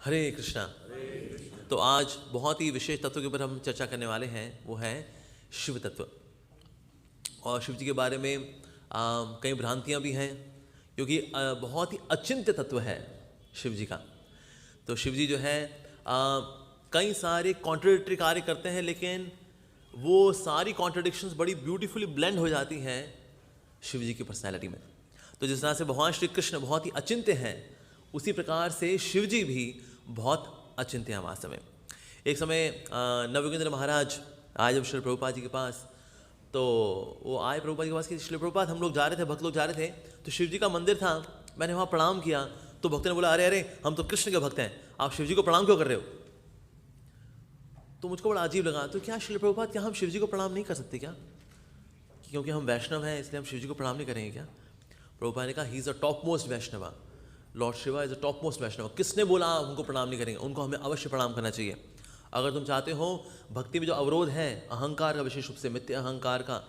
हरे कृष्णा। तो आज बहुत ही विशेष तत्व के ऊपर हम चर्चा करने वाले हैं, वो है शिव तत्व। और शिव जी के बारे में कई भ्रांतियां भी हैं, क्योंकि बहुत ही अचिंत्य तत्व है शिव जी का। तो शिव जी जो है कई सारे कॉन्ट्रडिक्टरी कार्य करते हैं, लेकिन वो सारी कॉन्ट्रडिक्शंस बड़ी ब्यूटीफुली ब्लेंड हो जाती हैं शिव जी की पर्सनैलिटी में। तो जिस तरह से भगवान श्री कृष्ण बहुत ही अचिंत्य हैं, उसी प्रकार से शिव जी भी बहुत अचिंत्य हैं वास्तव में। एक समय नवयोगेंद्र महाराज आए जब श्री प्रभुपाद जी के पास, तो वो आए प्रभुपाद जी के पास कि श्री प्रभुपाद हम लोग जा रहे थे, भक्त लोग जा रहे थे, तो शिव जी का मंदिर था, मैंने वहाँ प्रणाम किया। तो भक्त ने बोला, अरे अरे हम तो कृष्ण के भक्त हैं, आप शिव जी को प्रणाम क्यों कर रहे हो? तो मुझको बड़ा अजीब लगा। तो क्या श्री प्रभुपाद, क्या हम शिव जी को प्रणाम नहीं कर सकते क्या? क्योंकि हम वैष्णव हैं इसलिए हम शिव जी को प्रणाम नहीं करेंगे क्या? प्रभुपाद ने कहा, he is a topmost Vaishnava, Lord Shiva is a topmost Vaishnava. किसने बोला उनको प्रणाम नहीं करेंगे? उनको हमें अवश्य प्रणाम करना चाहिए। अगर तुम चाहते हो भक्ति में जो अवरोध है अहंकार का, विशेष रूप से मिथ्या अहंकार का,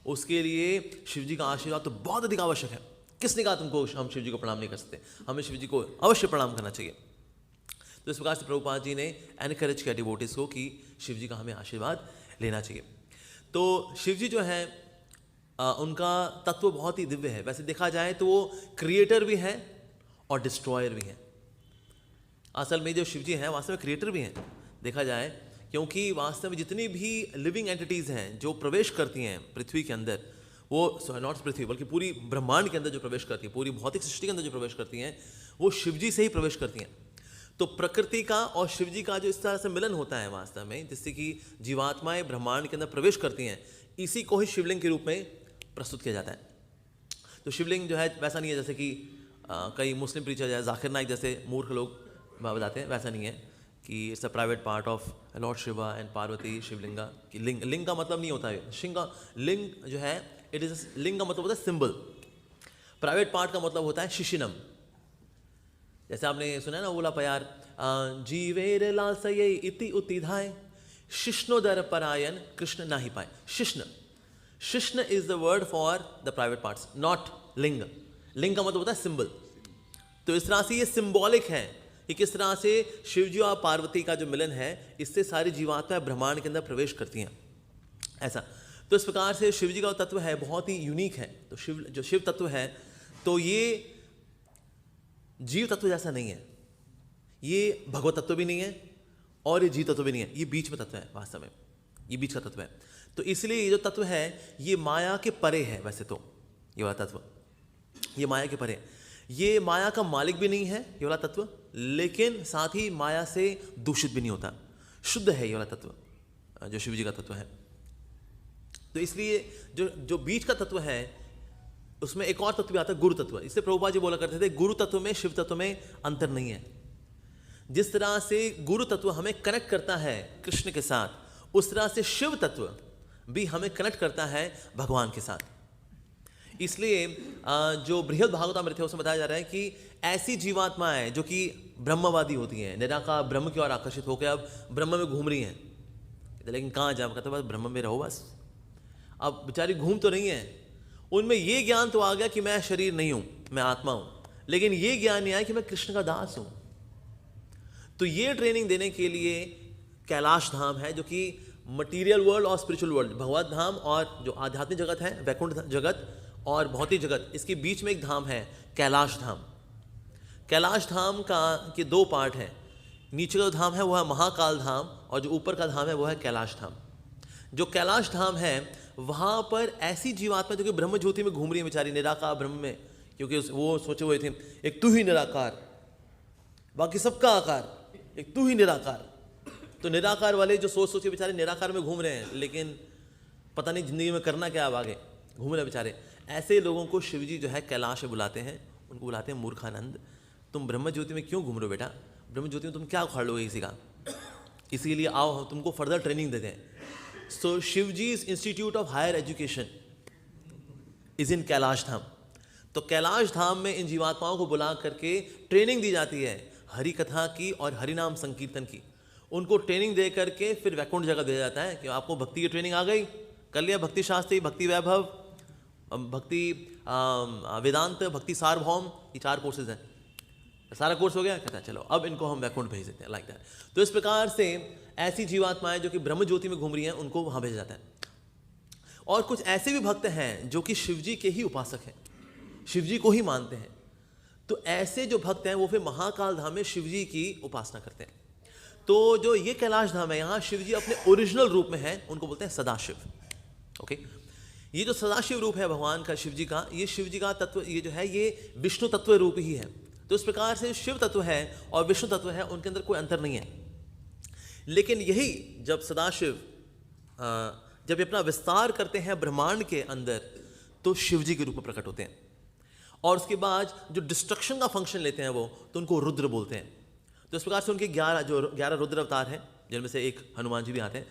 उसके लिए शिव जी का आशीर्वाद तो बहुत अधिक आवश्यक है। किसने कहा तुमको हम शिव जी को प्रणाम नहीं कर सकते? हमें शिव जी को अवश्य प्रणाम करना चाहिए। तो इस प्रकार से प्रभुपाद जी ने एनकरेज किया डिवोटीज को कि शिव जी का हमें आशीर्वाद लेना चाहिए। तो शिव जी जो है उनका तत्व बहुत ही दिव्य है। वैसे देखा जाए तो वो क्रिएटर भी है और डिस्ट्रॉयर भी हैं। असल में जो शिव जी हैं वास्तव में क्रिएटर भी हैं देखा जाए, क्योंकि वास्तव में जितनी भी लिविंग एंटिटीज़ हैं जो प्रवेश करती हैं पृथ्वी के अंदर, वो नॉट पृथ्वी बल्कि पूरी ब्रह्मांड के अंदर जो प्रवेश करती है, पूरी भौतिक सृष्टि के अंदर जो प्रवेश करती हैं, वो शिव जी से ही प्रवेश करती हैं। तो प्रकृति का और शिव जी का जो इस तरह से मिलन होता है वास्तव में, जिससे कि जीवात्माएं ब्रह्मांड के अंदर प्रवेश करती हैं, इसी को ही शिवलिंग के रूप में प्रस्तुत किया जाता है। तो शिवलिंग जो है वैसा नहीं है जैसे कि कई मुस्लिम प्रीचर जैसे जाकिर नाइक जैसे मूर्ख लोग बताते हैं, वैसा नहीं है कि it's a private part of Lord Shiva and Parvati Shivalinga. कि लिंग का मतलब नहीं होता है लिंग जो है, इट इज लिंग का मतलब होता है सिंबल। प्राइवेट पार्ट का मतलब होता है शिशिनम। जैसे आपने सुना है ना ओला प्यार, जीवेर लालसये इति उतिधाय शिष्णोदर परायण कृष्ण नाही पाए। Shishna is the word for the private parts, not linga. लिंग का मतलब होता है सिंबल। तो इस तरह से ये सिंबॉलिक है कि किस तरह से शिवजी और पार्वती का जो मिलन है, इससे सारी जीवात्माएं ब्रह्मांड के अंदर प्रवेश करती हैं ऐसा। तो इस प्रकार से शिव जी का तत्व है बहुत ही यूनिक है। तो शिव तत्व है, तो ये जीव तत्व जैसा नहीं है, ये भगवत तत्व भी नहीं है और ये जीव तत्व भी नहीं है, ये बीच में तत्व है वास्तव में, ये बीच का तत्व है। तो इसलिए ये जो तत्व है ये माया के परे है। वैसे तो ये वाला तत्व ये माया के परे, ये माया का मालिक भी नहीं है ये वाला तत्व, लेकिन साथ ही माया से दूषित भी नहीं होता, शुद्ध है ये वाला तत्व जो शिव जी का तत्व है। तो इसलिए जो बीच का तत्व है उसमें एक और तत्व भी आता है, गुरु तत्व। इससे प्रभुपाद जी बोला करते थे गुरु तत्व में शिव तत्व में अंतर नहीं है। जिस तरह से गुरु तत्व हमें कनेक्ट करता है कृष्ण के साथ, उस तरह से शिव तत्व भी हमें कनेक्ट करता है भगवान के साथ। इसलिए जो बृहद भागवतामृत है उसमें बताया जा रहा है कि ऐसी जीवात्माएं जो कि ब्रह्मवादी होती हैं, निराकार ब्रह्म की ओर आकर्षित होकर अब ब्रह्म में घूम रही हैं, लेकिन कहाँ जाए, कहते बस ब्रह्म में रहो बस। अब बेचारी घूम तो रही हैं, उनमें ये ज्ञान तो आ गया कि मैं शरीर नहीं हूं, मैं आत्मा हूं, लेकिन ये ज्ञान नहीं आया कि मैं कृष्ण का दास हूं। तो ये ट्रेनिंग देने के लिए कैलाश धाम है, जो कि मटीरियल वर्ल्ड और स्पिरिचुअल वर्ल्ड, भगवत धाम और जो आध्यात्मिक जगत है वैकुंठ जगत और भौतिक जगत, इसके बीच में एक धाम है कैलाश धाम। कैलाश धाम के दो पार्ट हैं। नीचे का धाम है वो है महाकाल धाम, और जो ऊपर का धाम है वो है कैलाश धाम। जो कैलाश धाम है वहाँ पर ऐसी जीवात्मा जो कि ब्रह्म ज्योति में घूम रही है बेचारी, निराकार ब्रह्म में, क्योंकि वो सोचे हुए थे एक तू ही निराकार, बाकी सबका आकार, एक तू ही निराकार। तो निराकार वाले जो सोच के बेचारे निराकार में घूम रहे हैं, लेकिन पता नहीं जिंदगी में करना क्या, अब आगे घूम रहे बेचारे। ऐसे लोगों को शिवजी जो है कैलाश में बुलाते हैं, उनको बुलाते हैं मूर्खानंद। तुम ब्रह्म ज्योति में क्यों घूम रहे हो बेटा? ब्रह्म ज्योति में तुम क्या उखाड़ लोगे किसी का? इसीलिए आओ हम तुमको फर्दर ट्रेनिंग देते हैं। So Shivji's institute of higher education is in Kailash Dham. तो कैलाश धाम में इन जीवात्माओं को बुला करके ट्रेनिंग दी जाती है हरि कथा की और हरिनाम संकीर्तन की। उनको ट्रेनिंग दे करके फिर वैकुंठ जगह दिया जाता है कि आपको भक्ति की ट्रेनिंग आ गई, कर लिया भक्ति शास्त्री, भक्ति वैभव, भक्ति वेदांत, भक्ति सार्वभौम, ये 4 कोर्सेज हैं। सारा कोर्स हो गया, कहता है चलो अब इनको हम वैकुंठ भेज देते हैं, लाइक दैट। तो इस प्रकार से ऐसी जीवात्माएं जो कि ब्रह्म ज्योति में घूम रही हैं उनको वहां भेजा जाता है। और कुछ ऐसे भी भक्त हैं जो कि शिवजी के ही उपासक हैं, शिवजी को ही मानते हैं। तो ऐसे जो भक्त हैं वो फिर महाकाल धाम में शिवजी की उपासना करते हैं। तो जो ये कैलाश धाम है, यहाँ शिवजी अपने ओरिजिनल रूप में है, उनको बोलते हैं सदाशिव। ओके, ये जो सदाशिव रूप है भगवान का, शिवजी का, ये शिवजी का तत्व, ये जो है ये विष्णु तत्व रूप ही है। तो इस प्रकार से शिव तत्व है और विष्णु तत्व है, उनके अंदर कोई अंतर नहीं है। लेकिन यही जब सदाशिव जब ये अपना विस्तार करते हैं ब्रह्मांड के अंदर, तो शिवजी के रूप में प्रकट होते हैं। और उसके बाद जो डिस्ट्रक्शन का फंक्शन लेते हैं वो, तो उनको रुद्र बोलते हैं। तो इस प्रकार से उनके 11 रुद्र अवतार हैं, जिनमें से एक हनुमान जी भी आते हैं।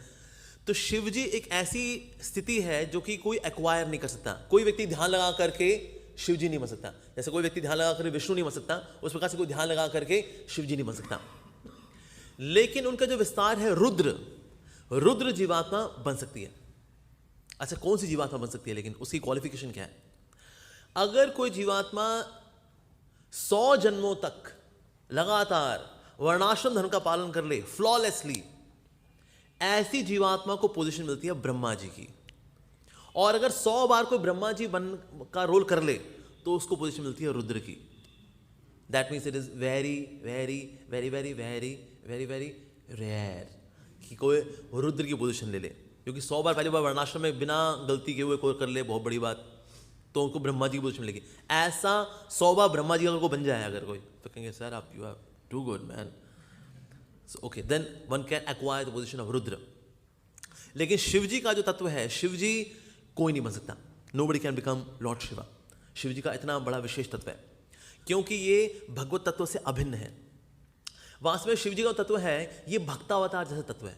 तो शिवजी एक ऐसी स्थिति है जो कि कोई एक्वायर नहीं कर सकता। कोई व्यक्ति ध्यान लगा करके शिवजी नहीं बन सकता, जैसे कोई व्यक्ति ध्यान लगा करके विष्णु नहीं बन सकता, उस प्रकार से कोई ध्यान लगा करके शिवजी नहीं बन सकता। लेकिन उनका जो विस्तार है रुद्र जीवात्मा बन सकती है। अच्छा, कौन सी जीवात्मा बन सकती है, लेकिन उसकी क्वालिफिकेशन क्या है? अगर कोई जीवात्मा 100 जन्मों तक लगातार वर्णाश्रम धर्म का पालन कर ले फ्लॉलेसली, ऐसी जीवात्मा को पोजीशन मिलती है ब्रह्मा जी की। और अगर 100 बार कोई ब्रह्मा जी बन का रोल कर ले तो उसको पोजीशन मिलती है रुद्र की। That means it is very very very very very very very rare कि कोई रुद्र की पोजीशन ले ले, क्योंकि 100 बार पहली बार वर्णाश्रम में बिना गलती के हुए कोई कर ले, बहुत बड़ी बात, तो उनको ब्रह्मा जी की पोजीशन मिलेगी। ऐसा 100 बार ब्रह्मा जी अगर को बन जाए अगर कोई, तो कहेंगे सर आप you are too good man, okay, then one can acquire the position of Rudra. लेकिन शिवजी का जो तत्व है, शिवजी कोई नहीं बन सकता, nobody can become Lord Shiva. Shivji का इतना बड़ा विशेष तत्व है क्योंकि ये भगवत तत्व से अभिन्न है। वास्तव में शिवजी का तत्व है ये भक्तावतार जैसा तत्व है।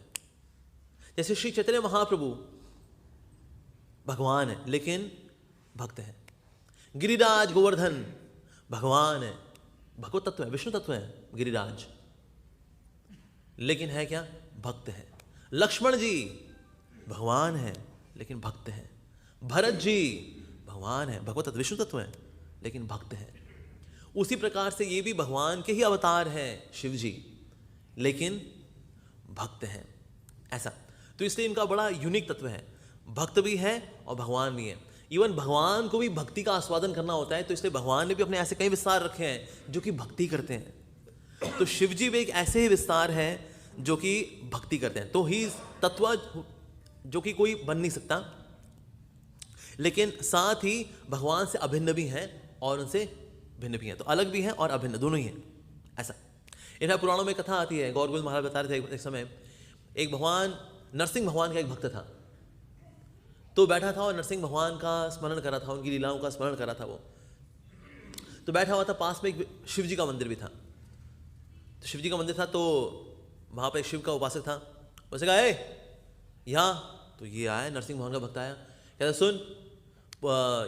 जैसे श्री चैतन्य महाप्रभु भगवान है लेकिन भक्त है, गिरिराज गोवर्धन भगवान है, भगवत तत्व है, विष्णु तत्व है गिरिराज, लेकिन है क्या? भक्त है। लक्ष्मण जी भगवान है लेकिन भक्त है। भरत जी भगवान है, भगवत तत्व विष्णु तत्व है, लेकिन भक्त है। उसी प्रकार से ये भी भगवान के ही अवतार हैं शिव जी, लेकिन भक्त हैं, ऐसा। तो इसलिए इनका बड़ा यूनिक तत्व है, भक्त भी है और भगवान भी है। इवन भगवान को भी भक्ति का आस्वादन करना होता है, तो इसलिए भगवान ने भी अपने ऐसे कई विस्तार रखे हैं जो कि भक्ति करते हैं। तो शिव जी भी एक ऐसे ही विस्तार है जो कि भक्ति करते हैं। तो ही तत्व जो कि कोई बन नहीं सकता, लेकिन साथ ही भगवान से अभिन्न भी हैं और उनसे भिन्न भी हैं। तो अलग भी हैं और अभिन्न दोनों ही हैं, ऐसा। इन्हें पुराणों में कथा आती है, गौर गोविंद महाराज बता रहे थे एक समय, एक भगवान नरसिंह भगवान का एक भक्त था, तो बैठा था और नरसिंह भगवान का स्मरण कर रहा था, उनकी लीलाओं का स्मरण कर रहा था वो। तो बैठा हुआ था, पास में एक शिव जी का मंदिर भी था। तो शिव जी का मंदिर था, तो वहाँ पर एक शिव का उपासक था। उसने कहा यहाँ, तो ये आया नरसिंह भगवान का भक्त आया, कहता सुन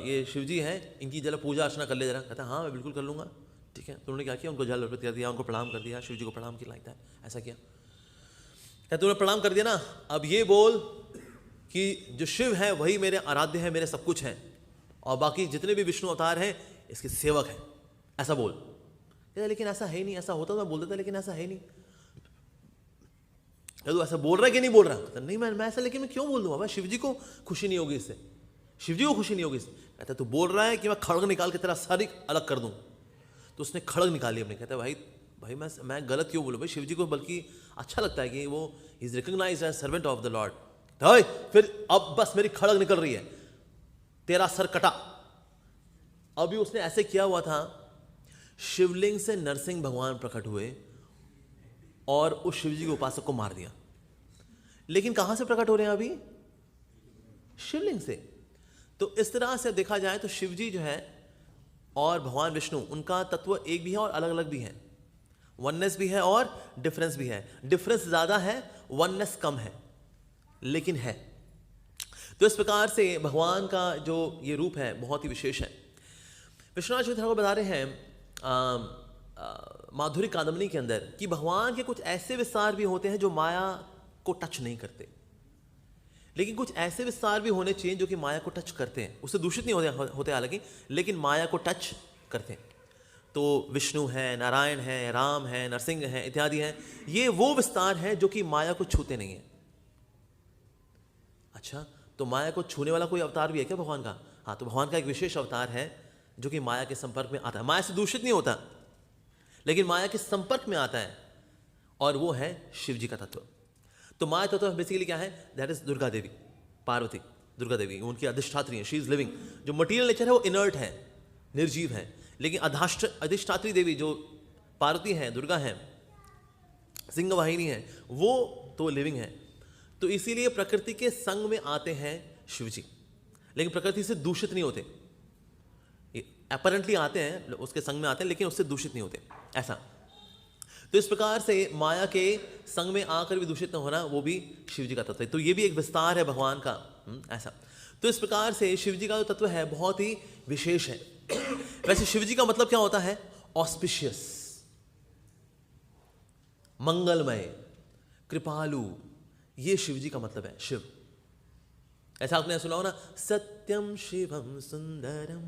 ये शिव जी हैं, इनकी जरा पूजा अर्चना कर ले जरा। कहता हाँ मैं बिल्कुल कर लूँगा, ठीक है। तो उन्होंने क्या किया, उनको जल अर्पित कर दिया, उनको प्रणाम कर दिया, शिव जी को प्रणाम किया, लगता है ऐसा किया। कहते तूने प्रणाम कर दिया ना, अब ये बोल कि जो शिव है वही मेरे आराध्य है, मेरे सब कुछ हैं, और बाकी जितने भी विष्णु अवतार हैं इसके सेवक हैं, ऐसा बोल। कहता लेकिन ऐसा है नहीं, ऐसा होता तो मैं बोल देता, लेकिन ऐसा है नहीं। तो ऐसा बोल रहा है कि नहीं बोल रहा? कहता नहीं मैं ऐसा, लेकिन मैं क्यों बोल दूंगा, शिव जी को खुशी नहीं होगी इससे, शिव जी को खुशी नहीं होगी इससे। कहता तू बोल रहा है कि मैं खड़ग निकाल के तेरा सारी अलग कर दूं। तो उसने खड़ग निकाली अपने। कहता भाई मैं गलत क्यों बोलूं भाई, शिव जी को बल्कि अच्छा लगता है कि वो is recognized as servant of the lord. फिर अब बस मेरी खड़ग निकल रही है, तेरा सर कटा। अभी उसने ऐसे किया हुआ था, शिवलिंग से नरसिंह भगवान प्रकट हुए और उस शिव जी के उपासक को मार दिया। लेकिन कहां से प्रकट हो रहे हैं अभी? शिवलिंग से। तो इस तरह से देखा जाए तो शिव जी जो है और भगवान विष्णु, उनका तत्व एक भी है और अलग अलग भी है, वननेस भी है और डिफरेंस भी है। डिफरेंस ज्यादा है, वननेस कम है, लेकिन है। तो इस प्रकार से भगवान का जो ये रूप है बहुत ही विशेष है। विश्वनाथ जी ठाकुर बता रहे हैं माधुरी कादम्बनी के अंदर कि भगवान के कुछ ऐसे विस्तार भी होते हैं जो माया को टच नहीं करते, लेकिन कुछ ऐसे विस्तार भी होने चाहिए जो कि माया को टच करते हैं, उससे दूषित नहीं होते हालांकि, लेकिन माया को टच करते हैं। तो विष्णु है, नारायण है, राम है, नरसिंह है इत्यादि हैं। ये वो विस्तार हैं जो कि माया को छूते नहीं है। अच्छा, तो माया को छूने वाला कोई अवतार भी है क्या भगवान का? हाँ, तो भगवान का एक विशेष अवतार है जो कि माया के संपर्क में आता है। माया से दूषित नहीं होता, लेकिन माया के संपर्क में आता है, और वो है शिव जी का तत्व। तो माया तत्व बेसिकली क्या है? दैट इज दुर्गा देवी, पार्वती, दुर्गा देवी उनकी अधिष्ठात्री है। She is living. जो मटीरियल नेचर है वो इनर्ट है, निर्जीव है, लेकिन अधिष्ठात्री देवी जो पार्वती है, दुर्गा है, सिंह वाहिनी है, वो तो लिविंग है। तो इसीलिए प्रकृति के संग में आते हैं शिव जी, लेकिन प्रकृति से दूषित नहीं होते। अपरेंटली आते हैं, उसके संग में आते हैं, लेकिन उससे दूषित नहीं होते, ऐसा। तो इस प्रकार से माया के संग में आकर भी दूषित न होना, वो भी शिव जी का तत्व है। तो ये भी एक विस्तार है भगवान का, ऐसा। तो इस प्रकार से शिव जी का जो तत्व है बहुत ही विशेष है। वैसे शिव जी का मतलब क्या होता है? ऑस्पिशियस, मंगलमय, कृपालु, ये शिव जी का मतलब है, शिव। ऐसा आपने सुना हो ना, सत्यम शिवम सुंदरम,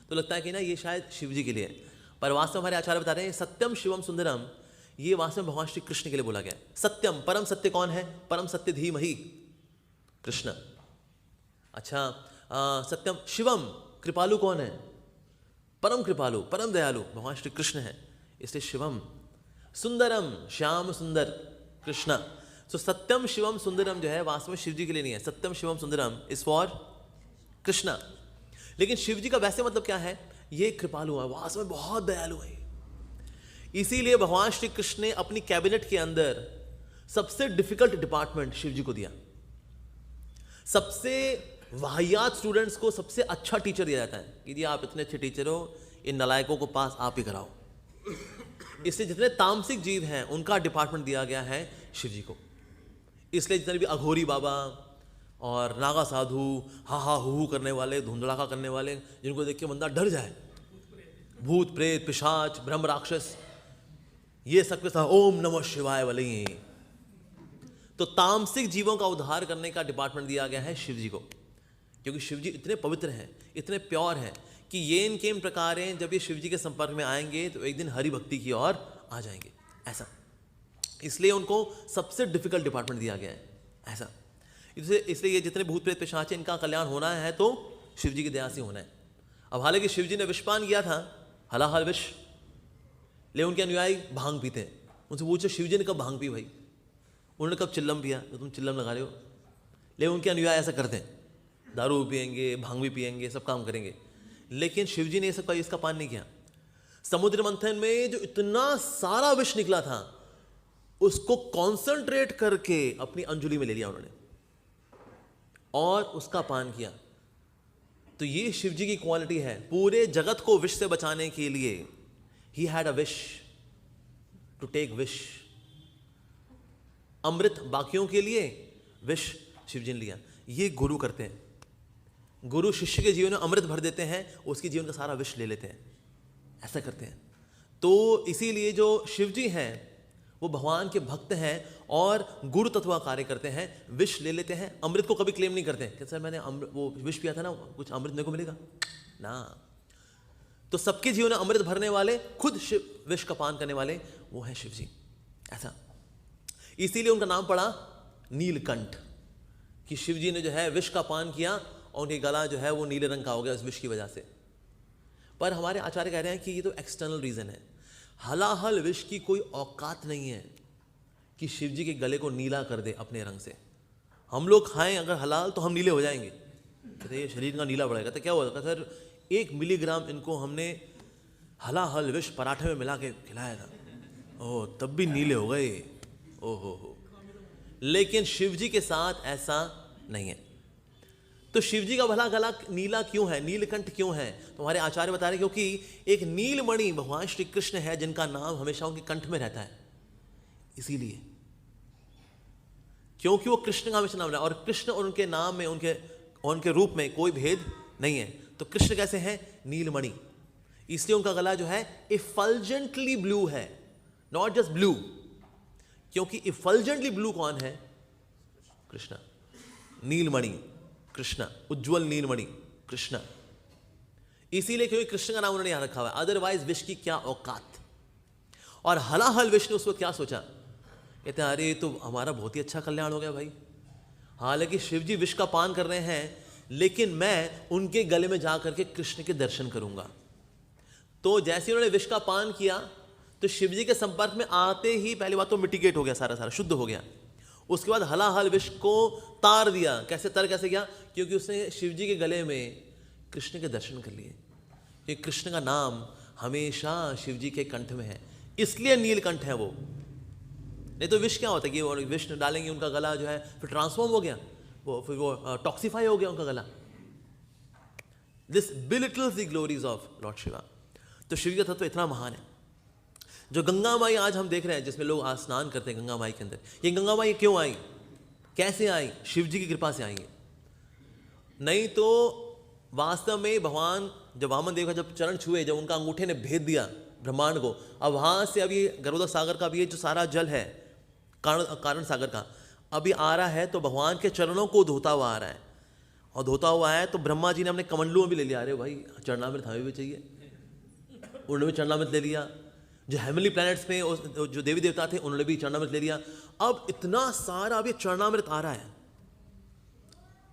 तो लगता है कि ना ये शायद शिव जी के लिए है, पर वास्तव में हमारे आचार्य बता रहे हैं सत्यम शिवम सुंदरम ये वास्तव में भगवान श्री कृष्ण के लिए बोला गया है। सत्यम, परम सत्य कौन है? परम सत्य धीमहि, कृष्ण। अच्छा, सत्यम शिवम, कृपालु कौन है? परम कृपालु, परम दयालु भगवान श्री कृष्ण है, इसलिए शिवम। सुंदरम, श्याम सुंदर, कृष्ण। तो सत्यम शिवम सुंदरम जो है वास्तव में शिव जी के लिए नहीं है। सत्यम शिवम सुंदरम इज फॉर कृष्णा। लेकिन शिव जी का वैसे मतलब क्या है? ये कृपालु है, वास्तव में बहुत दयालु है। इसीलिए भगवान श्री कृष्ण ने अपनी कैबिनेट के अंदर सबसे डिफिकल्ट डिपार्टमेंट शिव जी को दिया। सबसे वाहियात स्टूडेंट्स को सबसे अच्छा टीचर दिया जाता है कि जी आप इतने अच्छे टीचर हो, इन नलायकों को पास आप ही कराओ। इसलिए जितने तामसिक जीव हैं उनका डिपार्टमेंट दिया गया है शिव जी को। इसलिए जितने भी अघोरी बाबा और नागा साधु, हा हा हु करने वाले, धुंधड़ाका करने वाले, जिनको देख के बंदा डर जाए, भूत प्रेत पिशाच ब्रह्म राक्षस, ये सब के साथ ओम नमः शिवाय वाले ही। तो तामसिक जीवों का उद्धार करने का डिपार्टमेंट दिया गया है शिव जी को, क्योंकि शिव जी इतने पवित्र हैं, इतने प्योर हैं कि ये इनके प्रकारें जब ये शिव जी के संपर्क में आएंगे तो एक दिन हरि भक्ति की ओर आ जाएंगे, ऐसा। इसलिए उनको सबसे डिफिकल्ट डिपार्टमेंट दिया गया है, ऐसा। इसलिए ये जितने भूत प्रेत पिशाच इनका कल्याण होना है तो शिव जी की दया से होना है। अब हालांकि शिव जी ने विषपान किया था, हलाहल विष, ले उनके अनुयायी भांग पीते हैं। उनसे पूछो शिव जी ने कब भांग पी भाई? उन्होंने कब चिल्लम पिया? तो तुम चिल्लम लगा रहे हो। ले उनके अनुयायी ऐसा करते हैं, दारू भी पियेंगे, भांग भी पियेंगे, सब काम करेंगे, लेकिन शिव जी ने ये सब इसका पान नहीं किया। समुद्र मंथन में जो इतना सारा विष निकला था उसको कॉन्सेंट्रेट करके अपनी अंजुलि में ले लिया उन्होंने और उसका पान किया। तो ये शिव जी की क्वालिटी है, पूरे जगत को विष से बचाने के लिए he had a wish to take vish. अमृत बाकियों के लिए, विष शिव जी ने लिया। ये गुरु करते हैं, गुरु शिष्य के जीवन में अमृत भर देते हैं, उसके जीवन का सारा विष ले लेते हैं, ऐसा करते हैं। तो इसीलिए जो शिव जी हैं वो भगवान के भक्त हैं और गुरु तत्व कार्य करते हैं, विष ले लेते हैं, अमृत को कभी क्लेम नहीं करते कि सर मैंने वो विष पिया था ना, कुछ अमृत मेरे को मिलेगा ना। तो सबके जीवन में अमृत भरने वाले, खुद शिव विष का पान करने वाले वो है शिव जी, ऐसा। इसीलिए उनका नाम पड़ा नीलकंठ, कि शिव जी ने जो है विष का पान किया और उनके गला जो है वो नीले रंग का हो गया उस विष की वजह से। पर हमारे आचार्य कह रहे हैं कि ये तो एक्सटर्नल रीजन है। हलाहल विष की कोई औकात नहीं है कि शिव जी के गले को नीला कर दे अपने रंग से। हम लोग खाएं अगर हलाल तो हम नीले हो जाएंगे, कहते ये शरीर का नीला बढ़ेगा। तो क्या होगा सर, 1 मिलीग्राम इनको हमने हलाहल विष पराठे में मिला के खिलाया था, ओह तब भी नीले हो गए, ओहो हो। लेकिन शिव जी के साथ ऐसा नहीं है। तो शिव जी का भला गला नीला क्यों है, नीलकंठ क्यों है? तो हमारे आचार्य बता रहे क्योंकि एक नीलमणि भगवान श्री कृष्ण है जिनका नाम हमेशा उनके कंठ में रहता है, इसीलिए, क्योंकि वो कृष्ण का हमेशा नाम है और कृष्ण और उनके नाम में, उनके रूप में कोई भेद नहीं है। तो कृष्ण कैसे हैं? नीलमणि। इसलिए उनका गला जो है इफल्जेंटली ब्लू है, नॉट जस्ट ब्लू, क्योंकि इफल्जेंटली ब्लू कौन है? कृष्ण। नीलमणि कृष्ण, उज्जवल नीलमणि कृष्ण। इसीलिए क्योंकि कृष्ण का नाम उन्होंने यहां रखा हुआ है, अदरवाइज विष की क्या औकात। और हलाहल विष ने उस वक्त क्या सोचा, कहते हैं अरे तो हमारा बहुत ही अच्छा कल्याण हो गया भाई, हालांकि शिव जी विष का पान कर रहे हैं लेकिन मैं उनके गले में जा करके कृष्ण के दर्शन करूंगा। तो जैसे उन्होंने विष का पान किया तो शिव जी के संपर्क में आते ही पहली बात तो मिटिगेट हो गया, सारा शुद्ध हो गया। उसके बाद हलाहल विष को तार दिया। कैसे किया, क्योंकि उसने शिव जी के गले में कृष्ण के दर्शन कर लिए, क्योंकि कृष्ण का नाम हमेशा शिव जी के कंठ में है, इसलिए नीलकंठ है वो। नहीं तो विष क्या होता है कि विष डालेंगे उनका गला जो है फिर ट्रांसफॉर्म हो गया, फिर वो टॉक्सिफाई हो गया उनका गला। This belittles the glories of Lord Shiva. तो शिव का तत्व इतना महान है। जो गंगा माई आज हम देख रहे हैं, जिसमें लोग आज स्नान करते हैं गंगा माई के अंदर, ये गंगा माई क्यों आई, कैसे आई, शिव जी की कृपा से आई है। नहीं तो वास्तव में भगवान जब वामन देव का जब चरण छुए, जब उनका अंगूठे ने भेद दिया ब्रह्मांड को, अब वहां से अभी गर्भोदक सागर का भी ये जो सारा जल है कारण सागर का अभी आ रहा है, तो भगवान के चरणों को धोता हुआ आ रहा है। और धोता हुआ है तो ब्रह्मा जी ने अपने कमंडलुओं में भी ले लिया, अरे भाई चरणामृत हमें भी चाहिए, उन्होंने भी चरणामृत ले लिया। जो हेवनली प्लैनेट्स में जो देवी देवता थे उन्होंने भी चरणामृत ले लिया। अब इतना सारा अभी चरणामृत आ रहा है।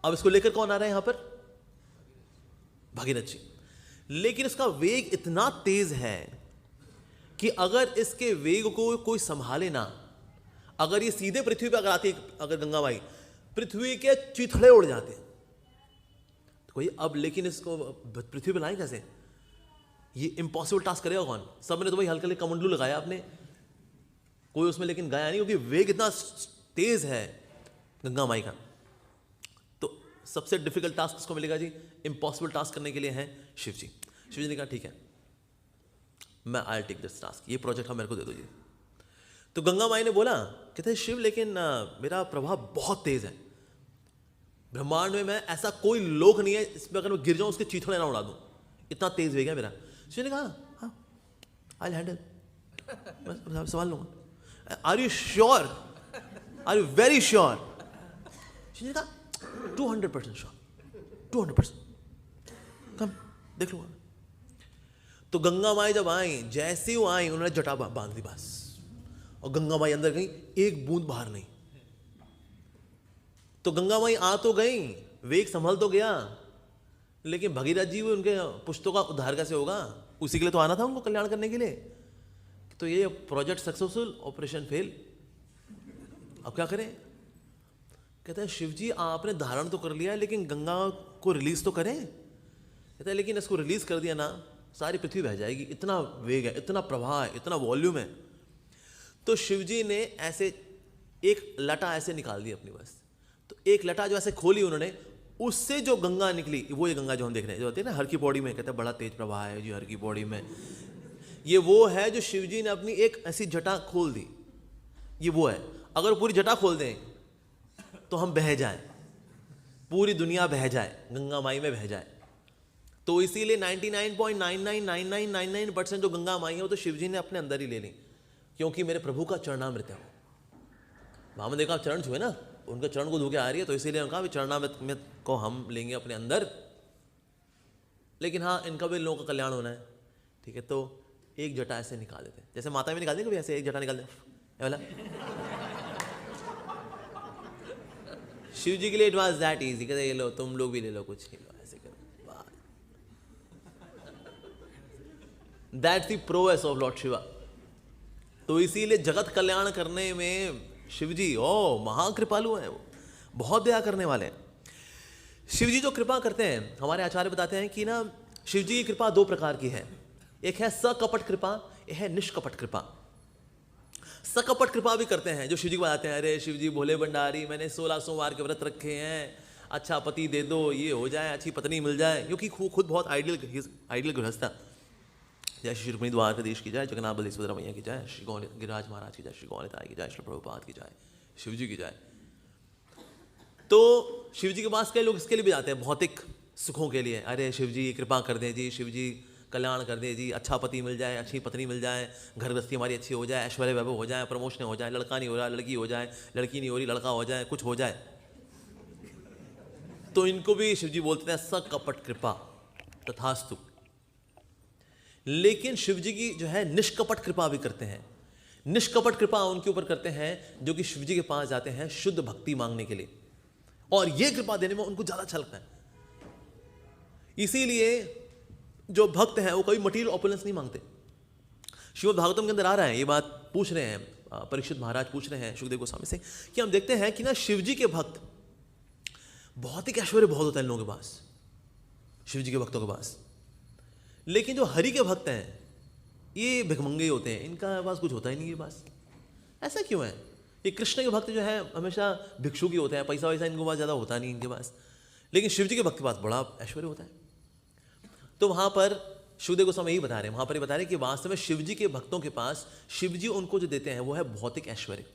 अब इसको लेकर कौन आ रहा है यहां पर, भागीरथ जी। लेकिन इसका वेग इतना तेज है कि अगर इसके वेग को कोई संभाले ना, अगर ये सीधे पृथ्वी पर अगर आती, अगर गंगा माई पृथ्वी के चिथड़े उड़ जाते तो कोई, अब लेकिन इसको पृथ्वी पर लाए कैसे, ये इम्पॉसिबल टास्क करेगा कौन। सबने तो भाई हल्के हल्के कमंडलू लगाया आपने, कोई उसमें लेकिन गया नहीं, क्योंकि वेग इतना तेज है गंगा माई का। तो सबसे डिफिकल्ट टास्क किसको मिलेगा जी, इम्पॉसिबल टास्क करने के लिए है शिव जी। शिव जी ने कहा ठीक है, मैं आई टेक दिस टास्क, ये प्रोजेक्ट हम मेरे को दे दो जी। तो गंगा माई ने बोला, कहते शिव लेकिन मेरा प्रभाव बहुत तेज है, ब्रह्मांड में मैं ऐसा कोई लोक नहीं है इसमें अगर मैं गिर जाऊं उसके चीथड़े ना उड़ा दूं, इतना तेज वेग है मेरा। शिव ने कहा हाँ आई हैंडल, मैं संभाल लूंगा। Are you sure, are you very sure. Shiv ने कहा 200% श्योर, 200%, कम देख लूंगा। तो गंगा माई जब आई, जैसे ही वो आई उन्होंने जटा बांध दी बस, और गंगा माई अंदर गई, एक बूंद बाहर नहीं। तो गंगा माई आ तो गई, वेग संभल तो गया, लेकिन भगीरथ जी वो उनके पुश्तों का उद्धार कैसे होगा, उसी के लिए तो आना था उनको कल्याण करने के लिए। तो ये प्रोजेक्ट सक्सेसफुल, ऑपरेशन फेल, अब क्या करें। कहते हैं शिव जी आपने धारण तो कर लिया है लेकिन गंगा को रिलीज तो करें। कहते हैं लेकिन इसको रिलीज कर दिया ना सारी पृथ्वी बह जाएगी, इतना वेग है, इतना प्रवाह है, इतना वॉल्यूम है। तो शिव जी ने ऐसे एक लटा ऐसे निकाल दी अपनी बस, तो एक लटा जो ऐसे खोली उन्होंने, उससे जो गंगा निकली, वो ये गंगा जो हम देख रहे हैं, जो होती है ना हर की बॉडी में, कहते हैं बड़ा तेज प्रवाह है जी हर की बॉडी में, ये वो है जो शिव जी ने अपनी एक ऐसी जटा खोल दी, ये वो है। अगर पूरी जटा खोल दें तो हम बह जाएं, पूरी दुनिया बह जाए, गंगा माई में बह जाए। तो इसीलिए 99.999999% जो गंगा माई है वो तो शिव जी ने अपने अंदर ही ले ली, क्योंकि मेरे प्रभु का चरणामृत है वो। वामन देव का चरण छुए ना, उनके चरण को धो के आ रही है, तो इसीलिए उनका भी चरणामृत को हम लेंगे अपने अंदर। लेकिन हाँ, इनका भी लोगों का कल्याण होना है, ठीक है। तो एक जटा ऐसे निकाल देते हैं, जैसे माता में निकाल देंगे, ऐसे एक जटा निकाल दें वाला। शिव जी के लिए इट वाज दैट इजी, कहते ये लो, तुम लोग भी ले लो, कुछ नहीं लो, ऐसे करो। That's the prowess of Lord Shiva. तो इसीलिए जगत कल्याण करने में शिव जी महाकृपालु हैं, वो बहुत दया करने वाले हैं। शिव जी जो कृपा करते हैं, हमारे आचार्य बताते हैं कि ना शिव जी की कृपा दो प्रकार की है, एक है सकपट कृपा, एक है निष्कपट कृपा। सकपट कृपा भी करते हैं जो शिव जी को बताते हैं, अरे शिव जी भोले भंडारी, मैंने 16 सोमवार के व्रत रखे हैं, अच्छा पति दे दो, ये हो जाए, अच्छी पत्नी मिल जाए, क्योंकि खुद बहुत आइडियल गृहस्थ था। जय श्री रुक्मिणी द्वारकाधीश की जय, जगन्नाथ बलदेव सुभद्रा मैया की जय, श्री गिरिराज महाराज की जय, श्री गौनिताई की जय, श्री प्रभुपाद की जय, शिव जी की जय। तो शिव जी के पास कई लोग इसके लिए भी जाते हैं, भौतिक सुखों के लिए, अरे शिव जी कृपा कर दें जी, शिव जी कल्याण कर दें जी, अच्छा पति मिल जाए, अच्छी पत्नी मिल जाए, घर गृहस्थी हमारी अच्छी हो जाए, ऐश्वर्य वैभव हो जाए, प्रमोशन हो जाए, लड़का नहीं हो रहा लड़की हो जाए, लड़की नहीं हो रही लड़का हो जाए, कुछ हो जाए। तो इनको भी शिव जी बोलते हैं सकपट कृपा, तथास्तु, लेकिन शिव जी की जो है निष्कपट कृपा भी करते हैं। निष्कपट कृपा उनके ऊपर करते हैं जो कि शिव जी के पास जाते हैं शुद्ध भक्ति मांगने के लिए, और यह कृपा देने में उनको ज्यादा अच्छा लगता है। इसीलिए जो भक्त हैं वो कभी मटीरियल ऑपुलेंस नहीं मांगते। श्रीमद् भागवतम के अंदर आ रहा है, ये बात पूछ रहे हैं परीक्षित महाराज पूछ रहे हैं सुखदेव गोस्वामी से कि हम देखते हैं कि ना शिव जी के भक्त भौतिक ऐश्वर्य बहुत होता है इन लोगों के पास, शिव जी के भक्तों के पास, लेकिन जो हरि के भक्त हैं ये भिखमंगे होते हैं, इनका पास कुछ होता ही नहीं है पास। ऐसा क्यों है? ये कृष्ण के भक्त जो है हमेशा भिक्षु की होते हैं, पैसा वैसा इनके पास ज़्यादा होता नहीं इनके पास, लेकिन शिव जी के भक्त के पास बड़ा ऐश्वर्य होता है। तो वहाँ पर सुखदेव गोस्वामी यही बता रहे हैं, वहाँ पर ये बता रहे हैं कि वास्तव में शिव जी के भक्तों के पास शिव जी उनको जो देते हैं वो है भौतिक ऐश्वर्य,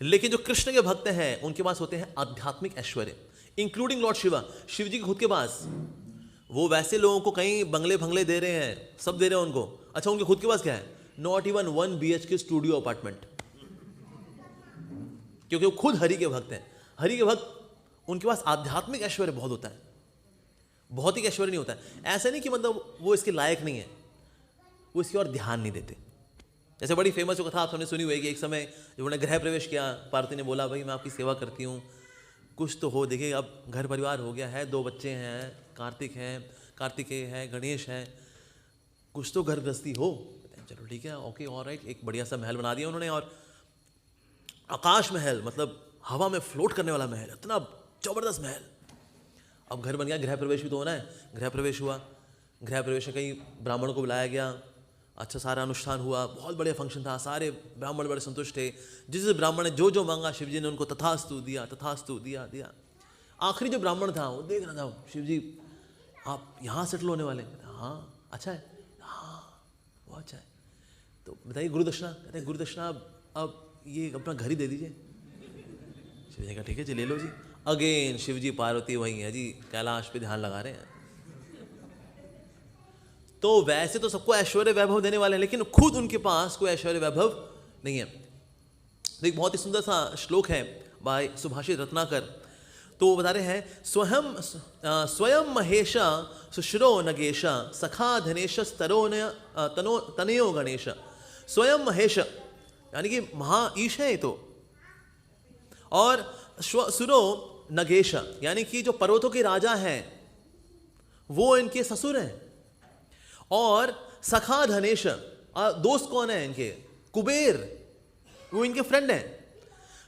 लेकिन जो कृष्ण के भक्त हैं उनके पास होते हैं आध्यात्मिक ऐश्वर्य, इंक्लूडिंग लॉर्ड शिवा। शिव जी के खुद के पास वो वैसे लोगों को कहीं बंगले भंगले दे रहे हैं, सब दे रहे हैं उनको। अच्छा, उनके खुद के पास क्या है? Not even 1 BHK studio apartment, क्योंकि वो खुद हरि के भक्त हैं। हरि के भक्त उनके पास आध्यात्मिक ऐश्वर्य बहुत होता है, भौतिक ऐश्वर्य नहीं होता है। ऐसा नहीं कि मतलब वो इसके लायक नहीं है, वो इसकी ओर ध्यान नहीं देते। जैसे बड़ी फेमस कथा आप सबने सुनी हुई कि एक समय जब उन्होंने गृह प्रवेश किया, पार्वती ने बोला भाई मैं आपकी सेवा करती हूँ, कुछ तो हो, देखिए अब घर परिवार हो गया है, 2 बच्चे हैं, कार्तिकेय है, गणेश है, कुछ तो घर गृहस्थी हो। चलो ठीक है, ओके ऑलराइट। एक बढ़िया सा महल बना दिया उन्होंने, और आकाश महल, मतलब हवा में फ्लोट करने वाला महल, इतना जबरदस्त महल। अब घर बन गया, गृह प्रवेश भी तो होना है। गृह प्रवेश हुआ, गृह प्रवेश में कई ब्राह्मणों को बुलाया गया, अच्छा सारा अनुष्ठान हुआ, बहुत बढ़िया फंक्शन था, सारे ब्राह्मण बड़े संतुष्ट थे। जिस ब्राह्मण ने जो जो मांगा शिव जी ने उनको तथास्तु दिया, तथास्तु दिया। आखिरी जो ब्राह्मण था वो देख रहा था, शिव जी आप यहाँ सेटल होने वाले? हाँ अच्छा है, हाँ बहुत अच्छा है, तो बताइए गुरुदक्षिणा। कहते हैं गुरुदक्षिणा अब ये अपना घर ही दे दीजिए। शिव जी का ठीक है जी ले लो जी। अगेन शिव जी पार्वती वही है जी, कैलाश पे ध्यान लगा रहे हैं। तो वैसे तो सबको ऐश्वर्य वैभव देने वाले हैं, लेकिन खुद उनके पास कोई ऐश्वर्य वैभव नहीं है। एक बहुत ही सुंदर सा श्लोक है बाय सुभाषित रत्नाकर, तो वो बता रहे हैं स्वयं महेश सुश्रो नगेश सखा धनेश तनयो गणेश। स्वयं महेश यानी कि महाईश है ये तो, और सुरो नगेश यानी कि जो पर्वतों के राजा हैं वो इनके ससुर हैं, और सखा धनेश दोस्त कौन है इनके? कुबेर, वो इनके फ्रेंड हैं।